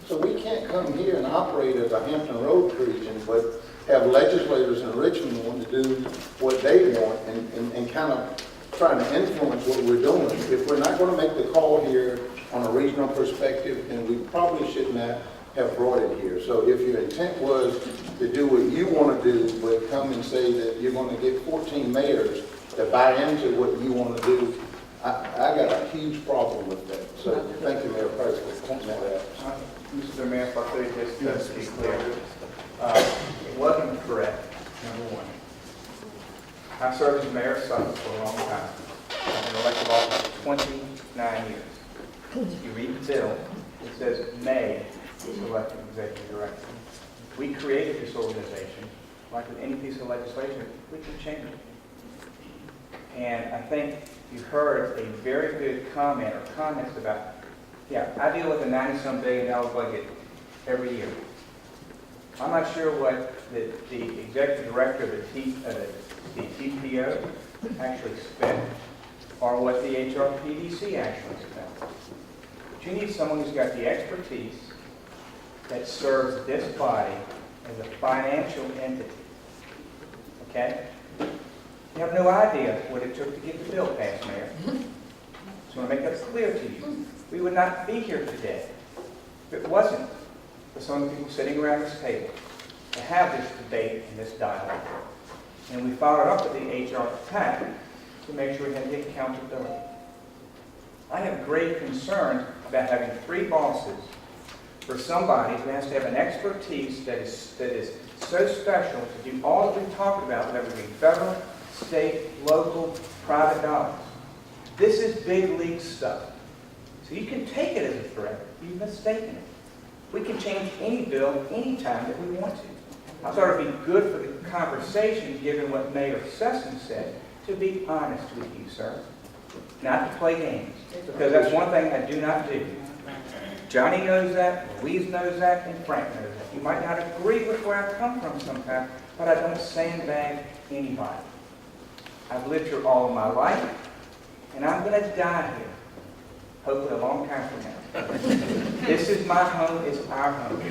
So we can't come here and operate as a Hampton Road region, but have legislators in Richmond want to do what they want and kind of trying to influence what we're doing. If we're not going to make the call here on a regional perspective, then we probably should not have brought it here. So if your intent was to do what you want to do, but come and say that you're going to get 14 mayors to buy into what you want to do, I got a huge problem with that. So thank you, Mayor Price, for pointing that out. Mr. Mayor, if I could just to be clear, it wasn't correct, number one. I served as mayor of Suffolk for a long time. I've been elected office for 29 years. You read the bill, it says May is elected executive director. We created this organization. Like with any piece of legislation, we can change it. And I think you heard a very good comment or comments about, yeah, I deal with a $90-some billion budget every year. I'm not sure what the executive director of the TPO actually spent or what the HRPDC actually spent. But you need someone who's got the expertise that serves this body as a financial entity. Okay? You have no idea what it took to get the bill passed, Mayor. Just want to make that clear to you. We would not be here today if it wasn't for some of the people sitting around this table to have this debate and this dialogue. And we followed up with the HRTAC to make sure we had the accountability. I have great concern about having 3 bosses for somebody who has to have an expertise that is so special to do all that we've talked about, whether it be federal, state, local, private dollars. This is big league stuff. So you can take it as a threat. You've mistaken it. We can change any bill anytime that we want to. I thought it would be good for the conversation, given what Mayor Sessom said, to be honest with you, sir. not to play games, because that's one thing I do not do. Johnny knows that, Louise knows that, and Frank knows that. You might not agree with where I come from sometimes, but I don't sandbag anybody. I've lived here all of my life, and I'm going to die here, hopefully a long time from now. This is my home, it's our home.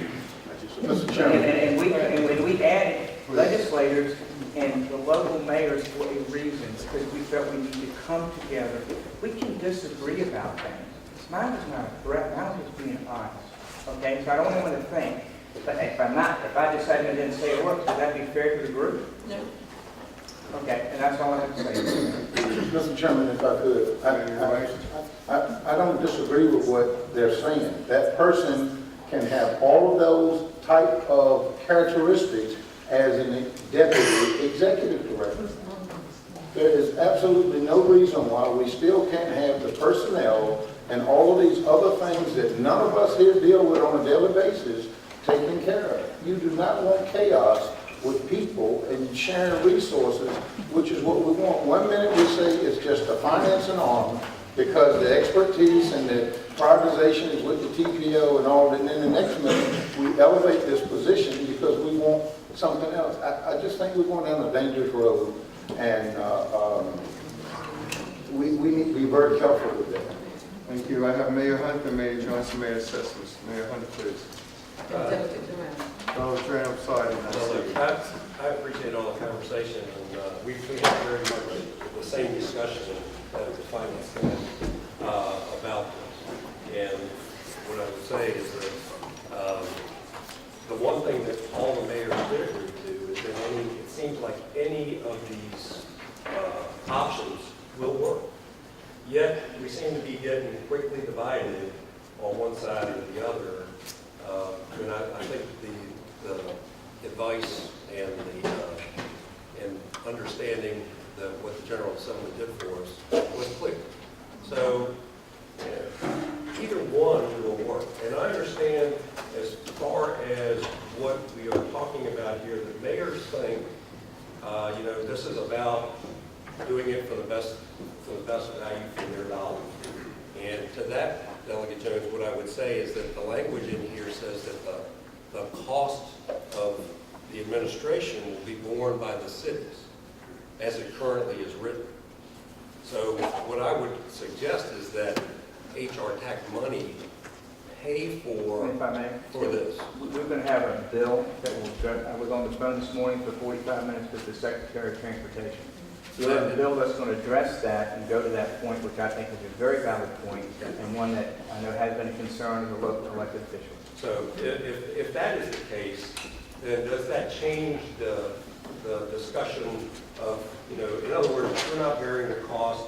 Mr. Chairman. And when we added legislators and the local mayors for a reason, because we felt we need to come together. We can disagree about things. Mine is not a threat, I'm just being honest. Okay, so I don't want anyone to think, but if I decided I didn't say a word, would that be fair to the group? No. Okay, and that's all I have to say. Mr. Chairman, if I could, I don't disagree with what they're saying. That person can have all of those type of characteristics as a deputy executive director. There is absolutely no reason why we still can't have the personnel and all of these other things that none of us here deal with on a daily basis taken care of. You do not want chaos with people and sharing resources, which is what we want. One minute we say it's just a financing arm because the expertise and the prioritization is with the TPO and all, and then the next minute we elevate this position because we want something else. I just think we're going down a dangerous road, and we need to be very careful with that. Thank you. I have Mayor Hunt and Mayor Johnson, Mayor Sessoms. Mayor Hunt, please. Oh, Trent, I'm sorry. I appreciate all the conversation, and we had very much the same discussion at the Finance Committee about this. And what I would say is that the one thing that all the mayors did agree to is that it seems like any of these options will work. Yet, we seem to be getting quickly divided on one side or the other. And I think the advice and understanding what the General Assembly did for us was clear. So, either one will work. And I understand as far as what we are talking about here, the mayors think, this is about doing it for the best value for their dollar. And to that, Delegate Jones, what I would say is that the language in here says that the cost of the administration will be borne by the cities, as it currently is written. So what I would suggest is that HRTAC money pay for this. We're going to have a bill that I was on the phone this morning for 45 minutes with the Secretary of Transportation. We have a bill that's going to address that and go to that point, which I think is a very valid point, and one that I know has been a concern of the local elected officials. So if that is the case, then does that change the discussion of, in other words, we're not bearing the cost.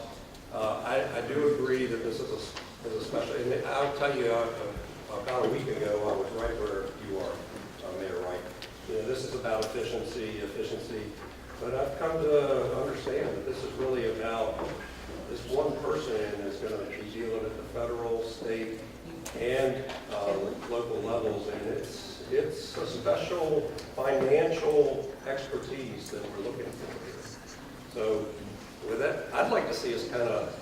I do agree that this is a special, and I'll tell you, about a week ago, I was right where you are, Mayor Wright. This is about efficiency, but I've come to understand that this is really about this one person is going to be dealing at the federal, state, and local levels, and it's a special financial expertise that we're looking for here. So with that, I'd like to see us kind of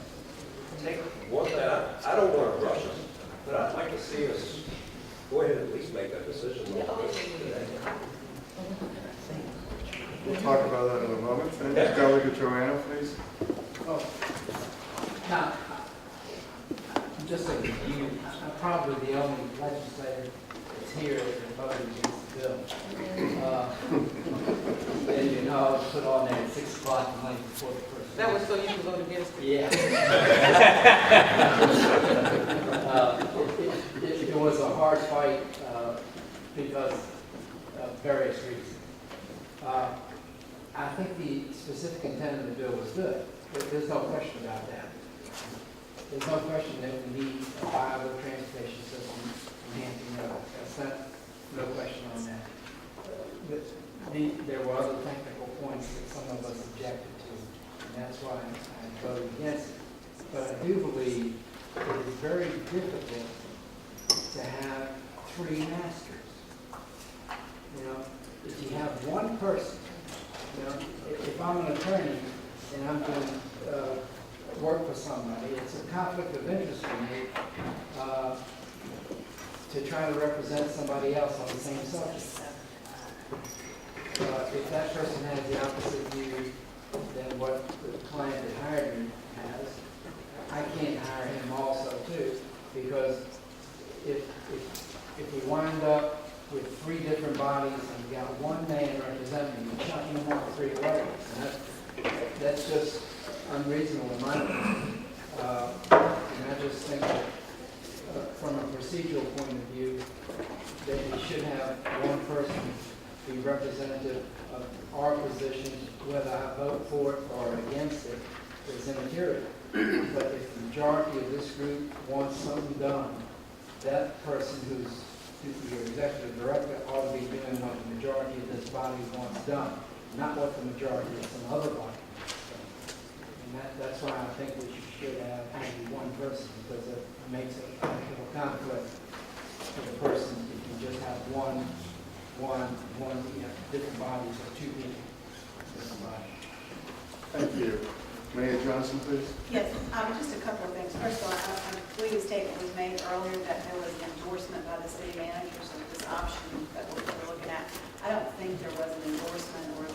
take one thing. I don't want to rush us, but I'd like to see us go ahead and at least make that decision. We'll talk about that in a moment. And Delegate Joanna, please. Oh, now, I'm just saying, I'm probably the only legislator that's here that voted against the bill. And you know, I was put on there at 6 o'clock the night before the first. That was so you could vote against it? Yeah. It was a hard fight because of various reasons. I think the specific intent of the bill was good. There's no question about that. There's no question that we need a viable transportation system in Hampton Road. That's not, no question on that. There were other technical points that some of us objected to, and that's why I voted against it. But I do believe it is very difficult to have 3 masters. If you have one person, if I'm an attorney and I'm doing work for somebody. It's a conflict of interest for me to try to represent somebody else on the same subject. If that person has the opposite view than what the client that hired me has, I can't hire him also too, because if we wind up with 3 different bodies and we got one man representing, you're chucking them off 3 ways. And that's just unreasonable in my opinion. And I just think that from a procedural point of view, that we should have one person be representative of our position, whether I vote for it or against it, is immaterial. But if the majority of this group wants something done, that person who's your executive director ought to be doing what the majority of this body wants done, not what the majority of some other body wants done. And that's why I think we should have maybe one person, because it makes it a little conflict for the person if you just have one, different bodies or 2 people, different bodies. Thank you. Mayor Johnson, please. Yes, just a couple of things. First of all, I believe a statement was made earlier that there was an endorsement by the city managers of this option that we're looking at. I don't think there was an endorsement or,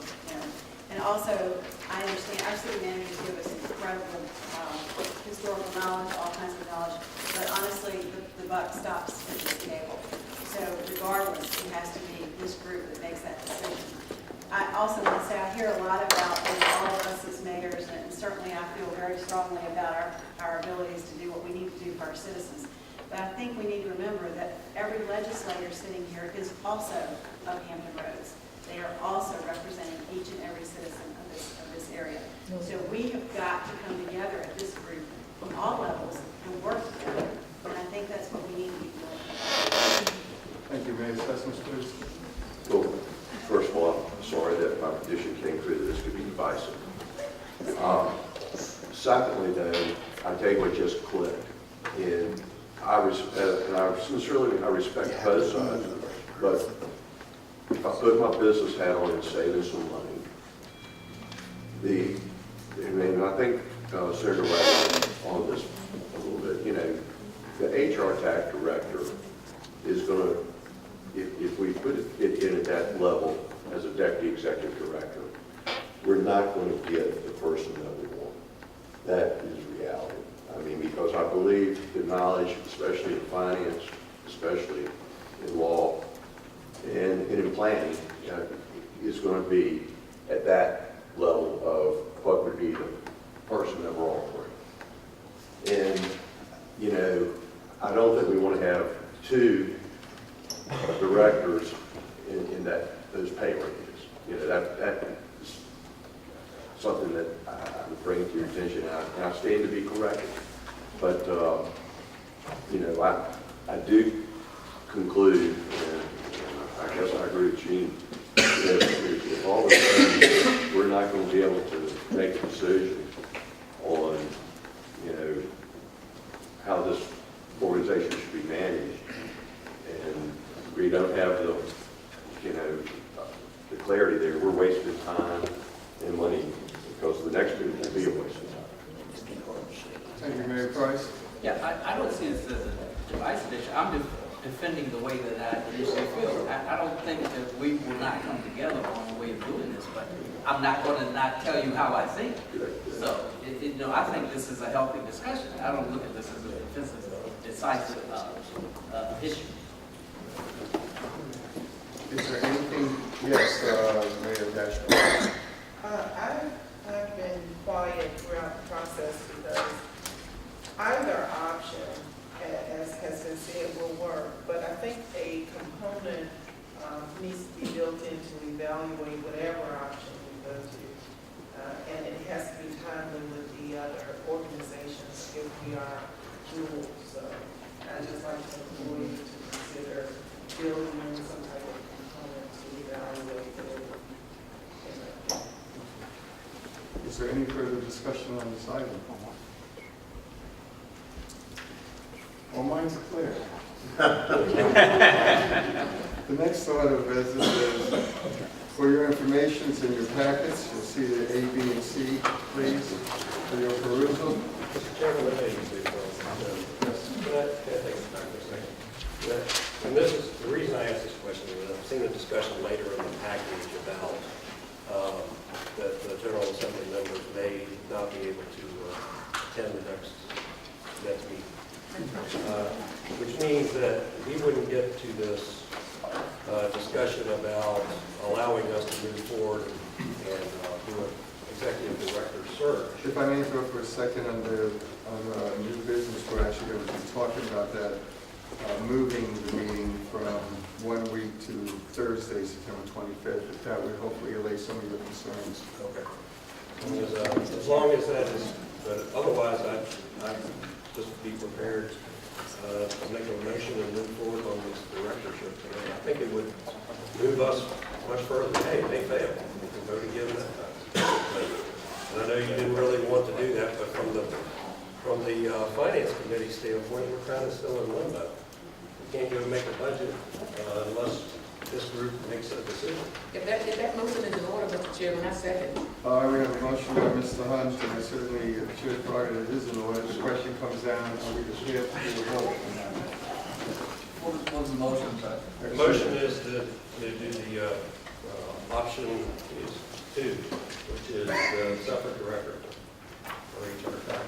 and also I understand our city managers give us incredible historical knowledge, all kinds of knowledge, but honestly, the buck stops at this table. So regardless, it has to be this group that makes that decision. I also want to say I hear a lot about all of us as mayors, and certainly I feel very strongly about our abilities to do what we need to do for our citizens. But I think we need to remember that every legislator sitting here is also of Hampton Roads. They are also representing each and every citizen of this area. So we have got to come together at this group from all levels and work together. And I think that's what we need to be doing. Thank you, Mayor Sessions, please. Well, first of all, I'm sorry that my petition came through, that this could be divisive. Secondly, though, I tell you what just clicked. And I sincerely respect both sides, but if I put my business hat on and saving some money, I think Senator West on this a little bit, the HRTAC director is going to, if we put it in at that level as a deputy executive director, we're not going to get the person that we want. That is reality. Because I believe the knowledge, especially in finance, especially in law, and in planning, is going to be at that level of what would be the person that we're offering. And, I don't think we want to have 2 directors in those pay ranges. That is something that I'm bringing to your attention, and I stand to be corrected. But, I do conclude, and I guess I agree with Gene, that if all of a sudden we're not going to be able to make a decision on, how this organization should be managed, and we don't have the clarity there, we're wasting time and money, because the next meeting will be a waste of time. Thank you, Mayor Price. Yeah, I don't see this as a divisive issue. I'm just defending the way that I initially feel. I don't think that we will not come together on a way of doing this, but I'm not going to not tell you how I think. So, I think this is a healthy discussion. I don't look at this as a defensive, decisive issue. Is there anything? Yes, Mayor Dashner. I've been quiet throughout the process because either option, as has been said, will work, but I think a component needs to be built in to evaluate whatever option we go to. And it has to be timely with the other organizations if we are dual. So I'd just like to implore you to consider building in some type of component to evaluate the. Is there any further discussion on this item? All minds are clear. The next order of business is For your information, it's in your packets. You'll see the A, B, and C, please, for your perusal. Mr. Chairman, let me do Can I take it back for a second? And this is, the reason I asked this question is I've seen a discussion later in the package about that the General Assembly members may not be able to attend the next meeting. Which means that we wouldn't get to this discussion about allowing us to move forward and do an executive director search. If I may interrupt for a second on new business, we're actually going to be talking about that, moving the meeting from 1 week to Thursday, September 25th. If that would hopefully allay some of your concerns. Okay. As long as that is, but otherwise I'd just be prepared to make a motion and move forward on this directorship today. I think it would move us much further. Hey, it may fail. We can vote again that time. And I know you didn't really want to do that, but from the Finance Committee standpoint, we're kind of still in limbo. We can't go make a budget unless this group makes a decision. If that motion is in order, Mr. Chairman, I second. All right, we have a motion by Mr. Hunt, and I certainly should target it is in order. The question comes down, are we prepared to do a vote on that? What was the motion, sir? The motion is to do the option is 2, which is the separate director for HRTAC.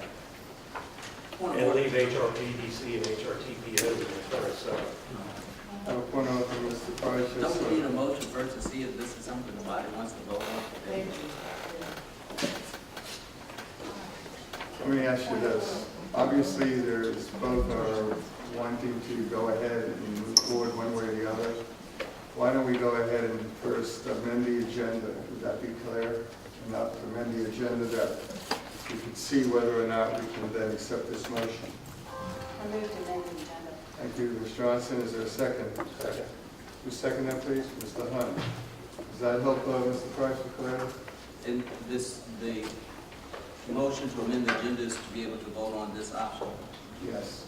And leave HRPDC and HRTPO in the current setup. I have a point out from Mr. Price. Don't we need a motion first to see if this is something the body wants to vote on? Let me ask you this. Obviously, there's both are wanting to go ahead and move forward one way or the other. Why don't we go ahead and first amend the agenda? Would that be clear? Enough to amend the agenda that we can see whether or not we can then accept this motion. I move to amend the agenda. Thank you, Ms. Johnson. Is there a second? Second. Who second that, please? Mr. Hunt. Does that help, Mr. Price, for clarity? And the motion to amend the agenda is to be able to vote on this option. Yes.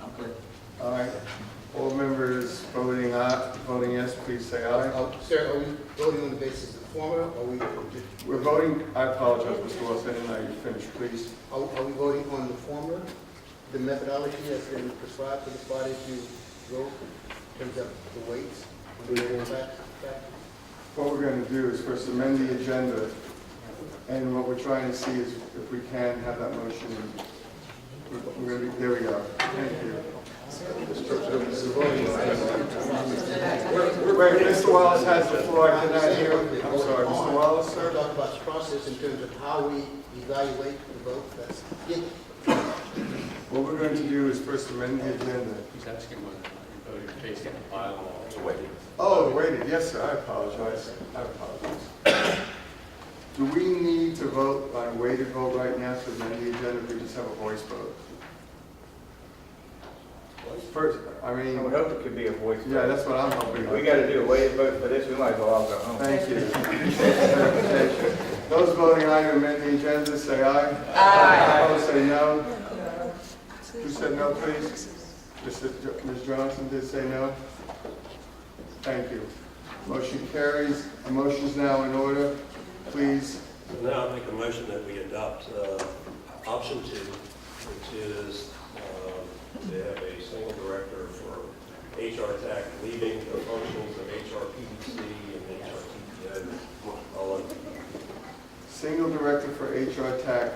I'm clear. All right. All members voting aye, voting yes, please say aye. Sir, are we voting on the basis of the formula, or are we? We're voting, I apologize, Mr. Wilson, and now you finish, please. Are we voting on the formula, the methodology that's been prescribed to the body to vote in terms of the weights? What we're going to do is first amend the agenda, and what we're trying to see is if we can have that motion. We're going to be, there we go. Thank you. Wait, Mr. Wallace has the floor. I cannot hear. I'm sorry, Mr. Wallace, sir. Talk about the process in terms of how we evaluate the vote. That's it. What we're going to do is first amend the agenda. He's asking whether you voted based on the bylaw. So wait. Oh, waited. Yes, sir. I apologize. I apologize. Do we need to vote on a weighted vote right now to amend the agenda, if we just have a voice vote? First, I mean... I would hope it could be a voice vote. Yeah, that's what I'm hoping. We got to do a weighted vote for this, we might as well all go home. Thank you. Those voting aye to amend the agenda, say aye. Aye. Opposed, say no. Who said no, please? Ms. Johnson did say no. Thank you. Motion carries. A motion is now in order. Please. So now I make a motion that we adopt option 2, which is to have a single director for HRTAC, leaving the functions of HRPDC and HRTPO all in. Single director for HRTAC.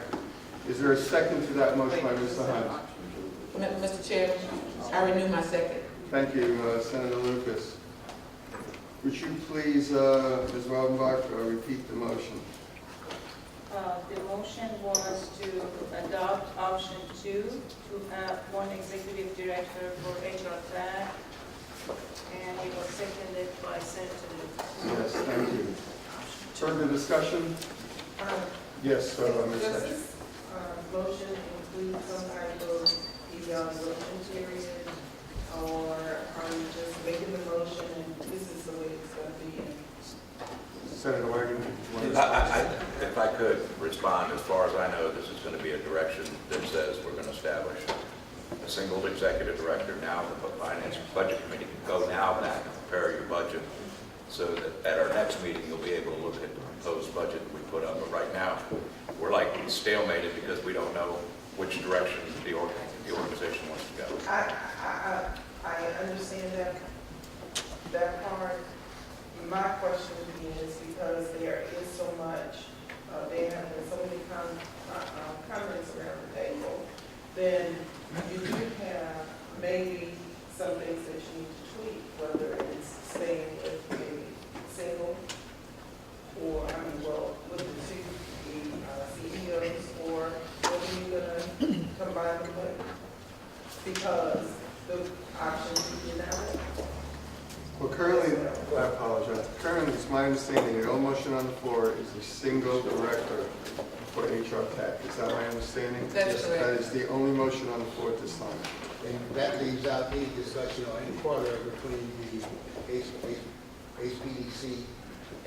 Is there a second to that motion by Mr. Hunt? Mr. Chairman, I renew my second. Thank you, Senator Lucas. Would you please, Ms. Rodenbach, repeat the motion? The motion was to adopt option 2, to have one executive director for HRTAC, and it was seconded by Senator Lucas. Yes, thank you. Further discussion? Yes, Ms. Does this motion include some type of evaluation period, or are you just making the motion and this is the way it's going to be? Senator Wagon? If I could respond, as far as I know, this is going to be a direction that says we're going to establish a single executive director. Now the finance budget committee can go now back and prepare your budget so that at our next meeting, you'll be able to look at the proposed budget we put up. But right now, we're like stalemated because we don't know which direction the organization wants to go. I understand that part. My question is, because there is so much, there have been so many comments around the table, then you do have maybe some things that you need to tweak, whether it's staying with a single, or, with the two CEOs, or what are you gonna combine them with? Because the options you did not have. Well, currently, I apologize. Currently, it's my understanding the only motion on the floor is a single director for HRTAC. Is that my understanding? That's correct. That is the only motion on the floor at this time. And that leaves out any discussion or any quarter between the HPDC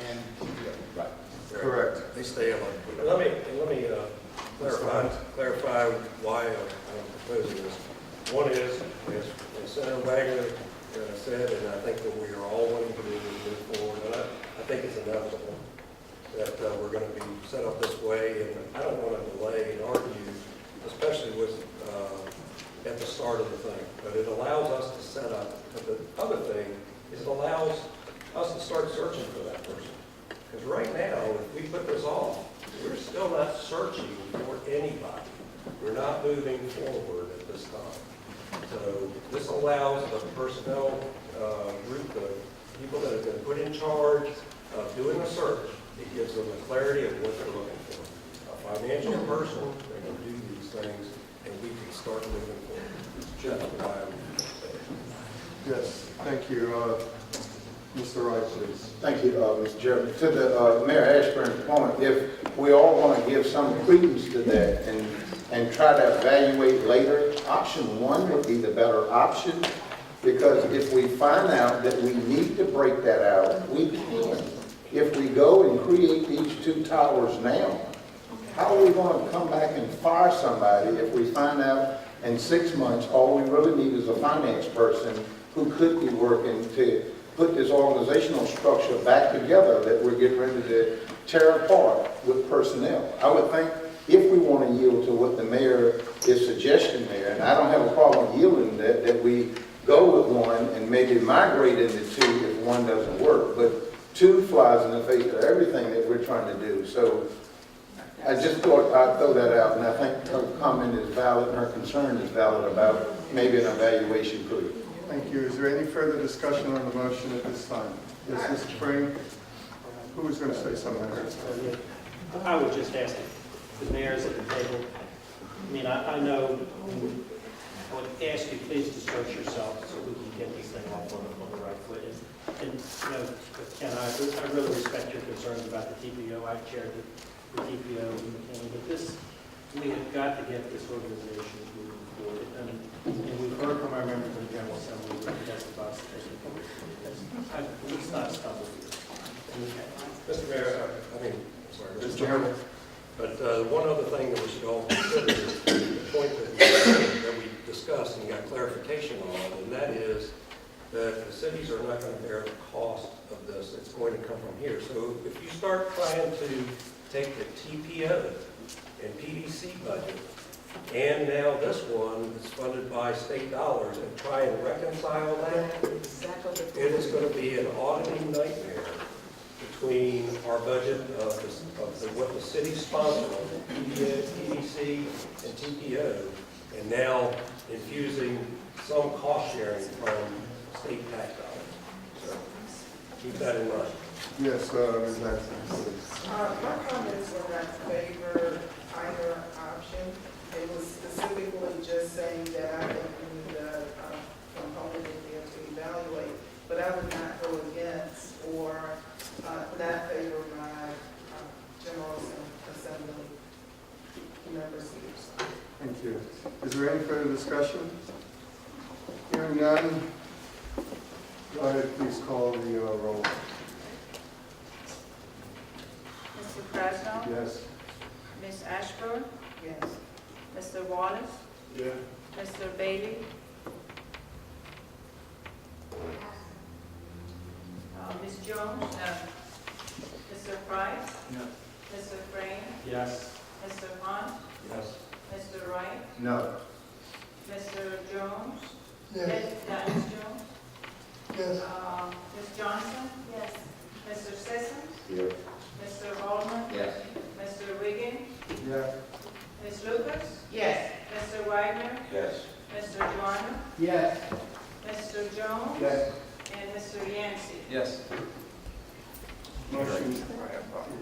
and TPO. Right. Correct. They stay on. Let me clarify why I'm proposing this. One is, as Senator Wagner said, and I think that we are all wanting to do is move forward, and I think it's inevitable that we're going to be set up this way, and I don't want to delay and argue, especially with at the start of the thing. But it allows us to set up. But the other thing is it allows us to start searching for that person. Because right now, if we put this off, we're still not searching for anybody. We're not moving forward at this time. So this allows the personnel group, the people that have been put in charge of doing the search, it gives them the clarity of what they're looking for. A financial person that can do these things, and we can start moving forward. Just why I'm saying. Yes, thank you. Mr. Wright, please. Thank you, Mr. Chairman. To the Mayor Ashburn's point, if we all want to give some credence to that and try to evaluate later, option one would be the better option, because if we find out that we need to break that out, we can. If we go and create these two towers now, how are we going to come back and fire somebody if we find out in 6 months all we really need is a finance person who could be working to put this organizational structure back together that we're getting ready to tear apart with personnel? I would think if we want to yield to what the mayor is suggesting there, and I don't have a problem yielding that we go with one and maybe migrate into two if one doesn't work, but two flies in the face of everything that we're trying to do. So I just thought I'd throw that out, and I think her comment is valid and her concern is valid about maybe an evaluation period. Thank you. Is there any further discussion on the motion at this time? Yes, Mr. Frame? Who was going to say something? I would just ask the mayors at the table. I mean, I know, I would ask you please to search yourself so we can get this thing off on the right foot. And Ken, I really respect your concerns about the TPO. I chaired the TPO in McKinney, but we have got to get this organization moving forward. And we've heard from our members of the General Assembly that that's the bus station. Let's not stumble here. Mr. Mayor, Mr. Chairman, but one other thing that we should all consider is the point that we discussed and got clarification on, and that is that the cities are not going to bear the cost of this. It's going to come from here. So if you start trying to take the TPO and PDC budget, and now this one is funded by state dollars, and try and reconcile that, it is going to be an auditing nightmare between our budget of what the city sponsored, PDC and TPO, and now infusing some cost sharing from state tax dollars. So keep that in mind. Yes, Ms. Lansing. My comments were not in favor either option. It was specifically just saying that I think we need a component in there to evaluate, but I would not go against or not favor my General Assembly members' views. Thank you. Is there any further discussion? Hearing none, go ahead, please call the roll. Mr. Fresno? Yes. Ms. Ashburn? Yes. Mr. Wallace? Yeah. Mr. Bailey? Ms. Jones? No. Mr. Price? No. Mr. Frame? Yes. Mr. Hunt? Yes. Mr. Wright? No. Mr. Jones? Yes. Ms. Jones? Yes. Ms. Johnson? Yes. Mr. Sessoms? Yes. Mr. Holman? Yes. Mr. Wiggins? Yes. Ms. Lucas? Yes. Mr. Wagner? Yes. Mr. Joanna? Yes. Mr. Jones? Yes. And Mr. Yancey? Yes. Motion,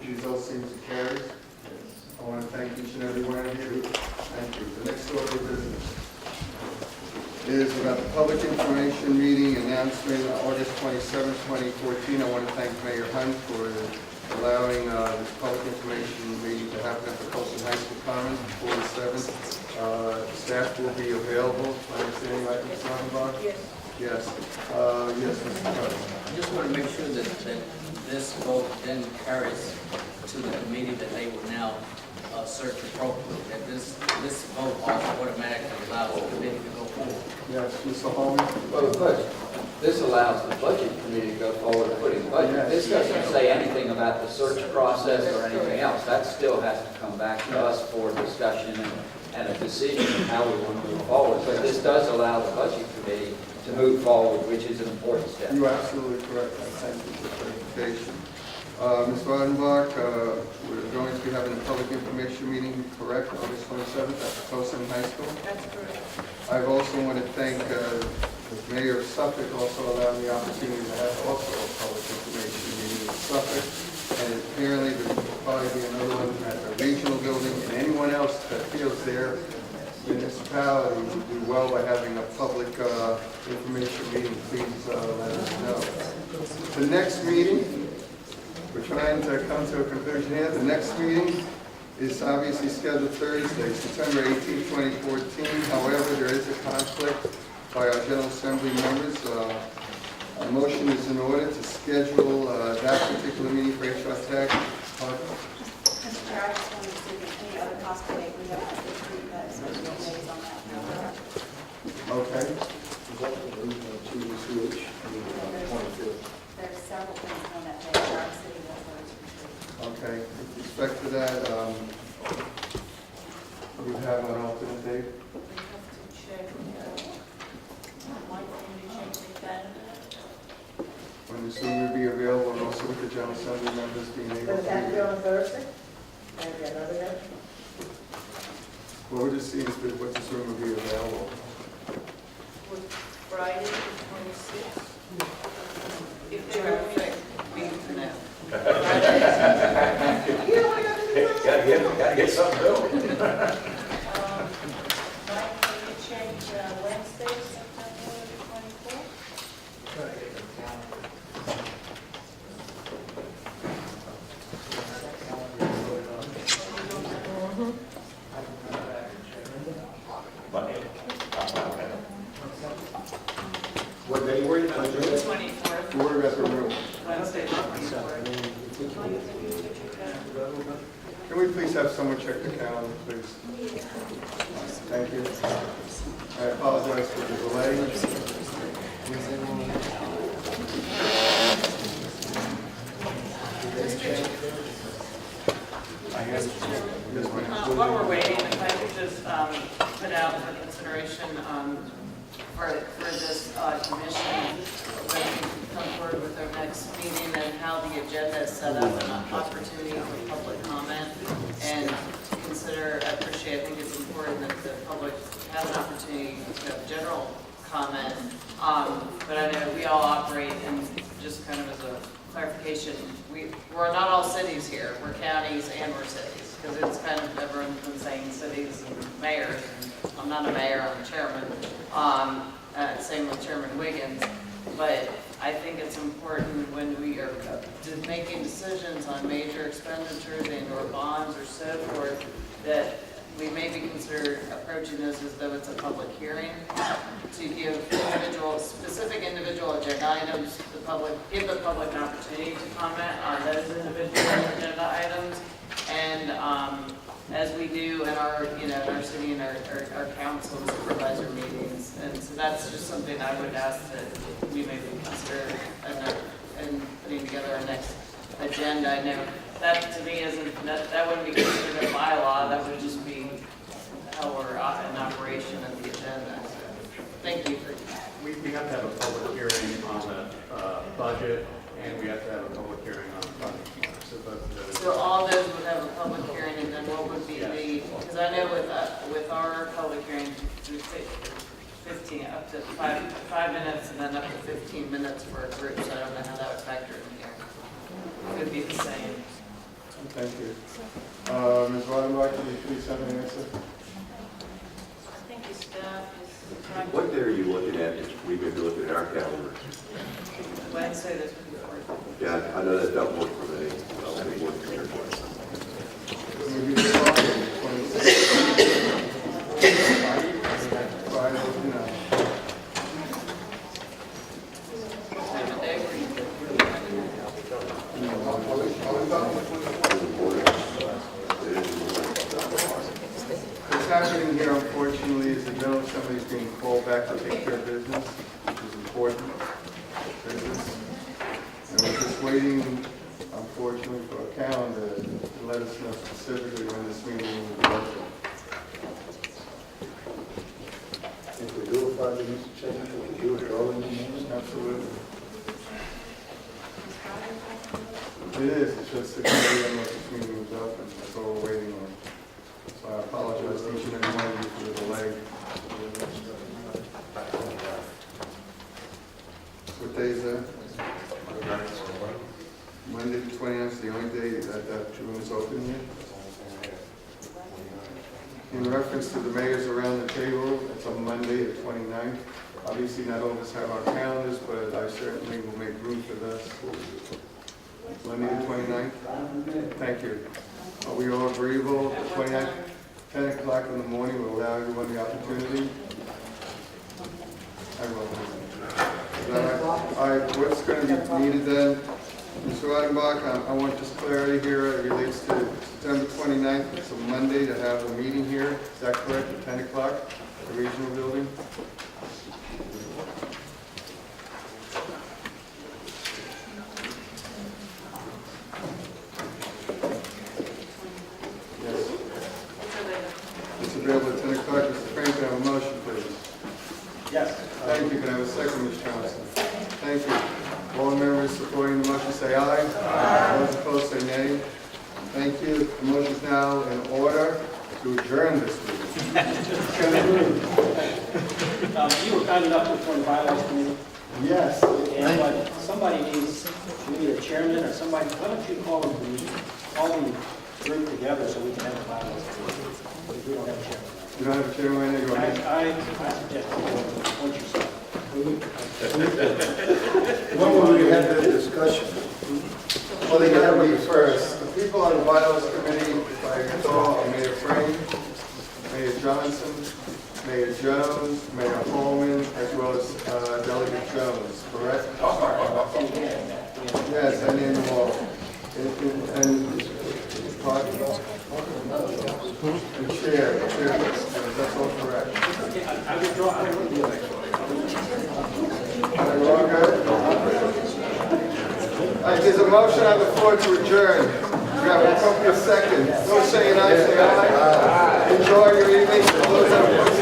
result seems to carry. I want to thank each and every one of you. Thank you. The next order of business is about the public information meeting announcement on August 27, 2014. I want to thank Mayor Hunt for allowing this public information meeting to happen at the Colson High School Commons before the 7th. Staff will be available. My understanding, right, Ms. Rottenbach? Yes. Yes. Yes, Mr. President. I just want to make sure that this vote then carries to the committee that they will now search appropriately, that this vote automatically allows the committee to go forward. Yes, Mr. Holman? Well, of course, this allows the budget committee to go forward and put in budget. This doesn't say anything about the search process or anything else. That still has to come back to us for discussion and a decision of how we want to move forward. But this does allow the budget committee to move forward, which is an important step. You're absolutely correct. Thank you for clarification. Ms. Rodenbach, we're going to be having a public information meeting, correct, August 27th at the Colson High School? That's correct. I also want to thank the Mayor of Suffolk also allowing the opportunity to have also a public information meeting in Suffolk. And apparently there will probably be another one at the regional building, and anyone else that feels their municipality would do well by having a public information meeting, please let us know. The next meeting, we're trying to come to a conclusion here. The next meeting is obviously scheduled Thursday, September 18, 2014. However, there is a conflict by our General Assembly members. A motion is in order to schedule that particular meeting for HRTAC. Mr. Chair, I just wanted to see if any other possible date we have to retreat that, so there's no days on that. Okay. There's several things on that day, our city has those retreats. Okay. With respect to that, you have an alternate date? We have to check, Mike, can you check the calendar? When the soon will be available, and also with the General Assembly members being able Does that be to. on Thursday? Maybe another day? Well, we're just seeing what the soon will be available. Would Friday the 26th? If they were fixed, we can know. Gotta get something built. Mike, can you check Wednesday, September the 24th? What day were you? The 24th, We're at the room. Wednesday, the 24th. Can we please have someone check the calendar, please? Thank you. I apologize for the delay. While we're waiting, if I could just put out for consideration for this commission, when we come forward with our next meeting and how the agenda is set up, and an opportunity for public comment, and consider, I appreciate, I think it's important that the public have an opportunity to have general comment, but I know we all operate in, just kind of as a clarification, we're not all cities here, we're counties and we're cities, because it's kind of, everyone's been saying cities and mayors, and I'm not a mayor, I'm a chairman, same with Chairman Wiggins, but I think it's important when we are making decisions on major expenditures and or bonds or so forth, that we maybe consider approaching this as though it's a public hearing, to give specific individual agenda items to the public, give the public an opportunity to comment on those individual agenda items, and as we do in our, in our city and our council and supervisor meetings. And so that's just something I would ask that we maybe consider in putting together our next agenda. I know that to me isn't, that wouldn't be considered a bylaw, that would just be how we're in operation of the agenda. So, thank you for that. We have to have a public hearing on the budget, and we have to have a public hearing on funding. So both of those. So all those would have a public hearing, and then what would be the, because I know with our public hearing, we take 15, up to 5 minutes, and then up to 15 minutes for a group, so I don't know how that would factor in here. It would be the same. Thank you. Ms. Rodenbach, can you please have an answer? I think his staff is trying What day are you looking at? We've been looking at our calendar. Wednesday this week. Yeah, I know that doesn't work for me. I'll be working for your place. Maybe the following, 26th. Friday, you know. Same day where you What's happening here, unfortunately, is that no, somebody's being called back to take care of business, which is important business. And we're just waiting, unfortunately, for a calendar to let us know specifically when this meeting will be open. If we do it Friday, Mr. Chairman, can we do it early in the morning? Absolutely. It is, it's just that we know this meeting was open, that's all we're waiting on. So I apologize to each and every one of you for the delay. What day is that? Monday the 29th is the only day that room is open here. In reference to the mayors around the table, it's on Monday the 29th. Obviously, not all of us have our calendars, but I certainly will make room for this. Monday the 29th? Thank you. Are we all agreeable? The 29th, 10 o'clock in the morning will allow everyone the opportunity? I will. All right, what's going to be needed then? Mr. Rodenbach, I want just clarity here. It relates to September 29th. It's a Monday to have a meeting here. Is that correct, at 10 o'clock at the regional building? Yes. It's available at 10 o'clock. Mr. Frank, can I have a motion, please? Yes. Thank you. Can I have a second, Ms. Johnson? Thank you. All members supporting the motion say aye. Aye. Those opposed say nay. Thank you. The motion is now in order to adjourn this meeting. You were kind enough to form the bylaws committee, Yes. and but somebody needs, we need a chairman or somebody, why don't you call the group together so we can have a bylaws committee? Because we don't have a chairman. You don't have a chairman right now? You want me- I suggest, once you start. When will we have that discussion? Well, they got to meet first. The people on the bylaws committee, if I recall, are Mayor Frame, Mayor Johnson, Mayor Jones, Mayor Holman, as well as Delegate Jones, correct? Yes, I named them all. And chair, that's all correct. I withdraw, I don't do it. Are we all good? There's a motion on the floor to adjourn. We have a couple of seconds. Those saying aye, say aye. Enjoy your evening. Those that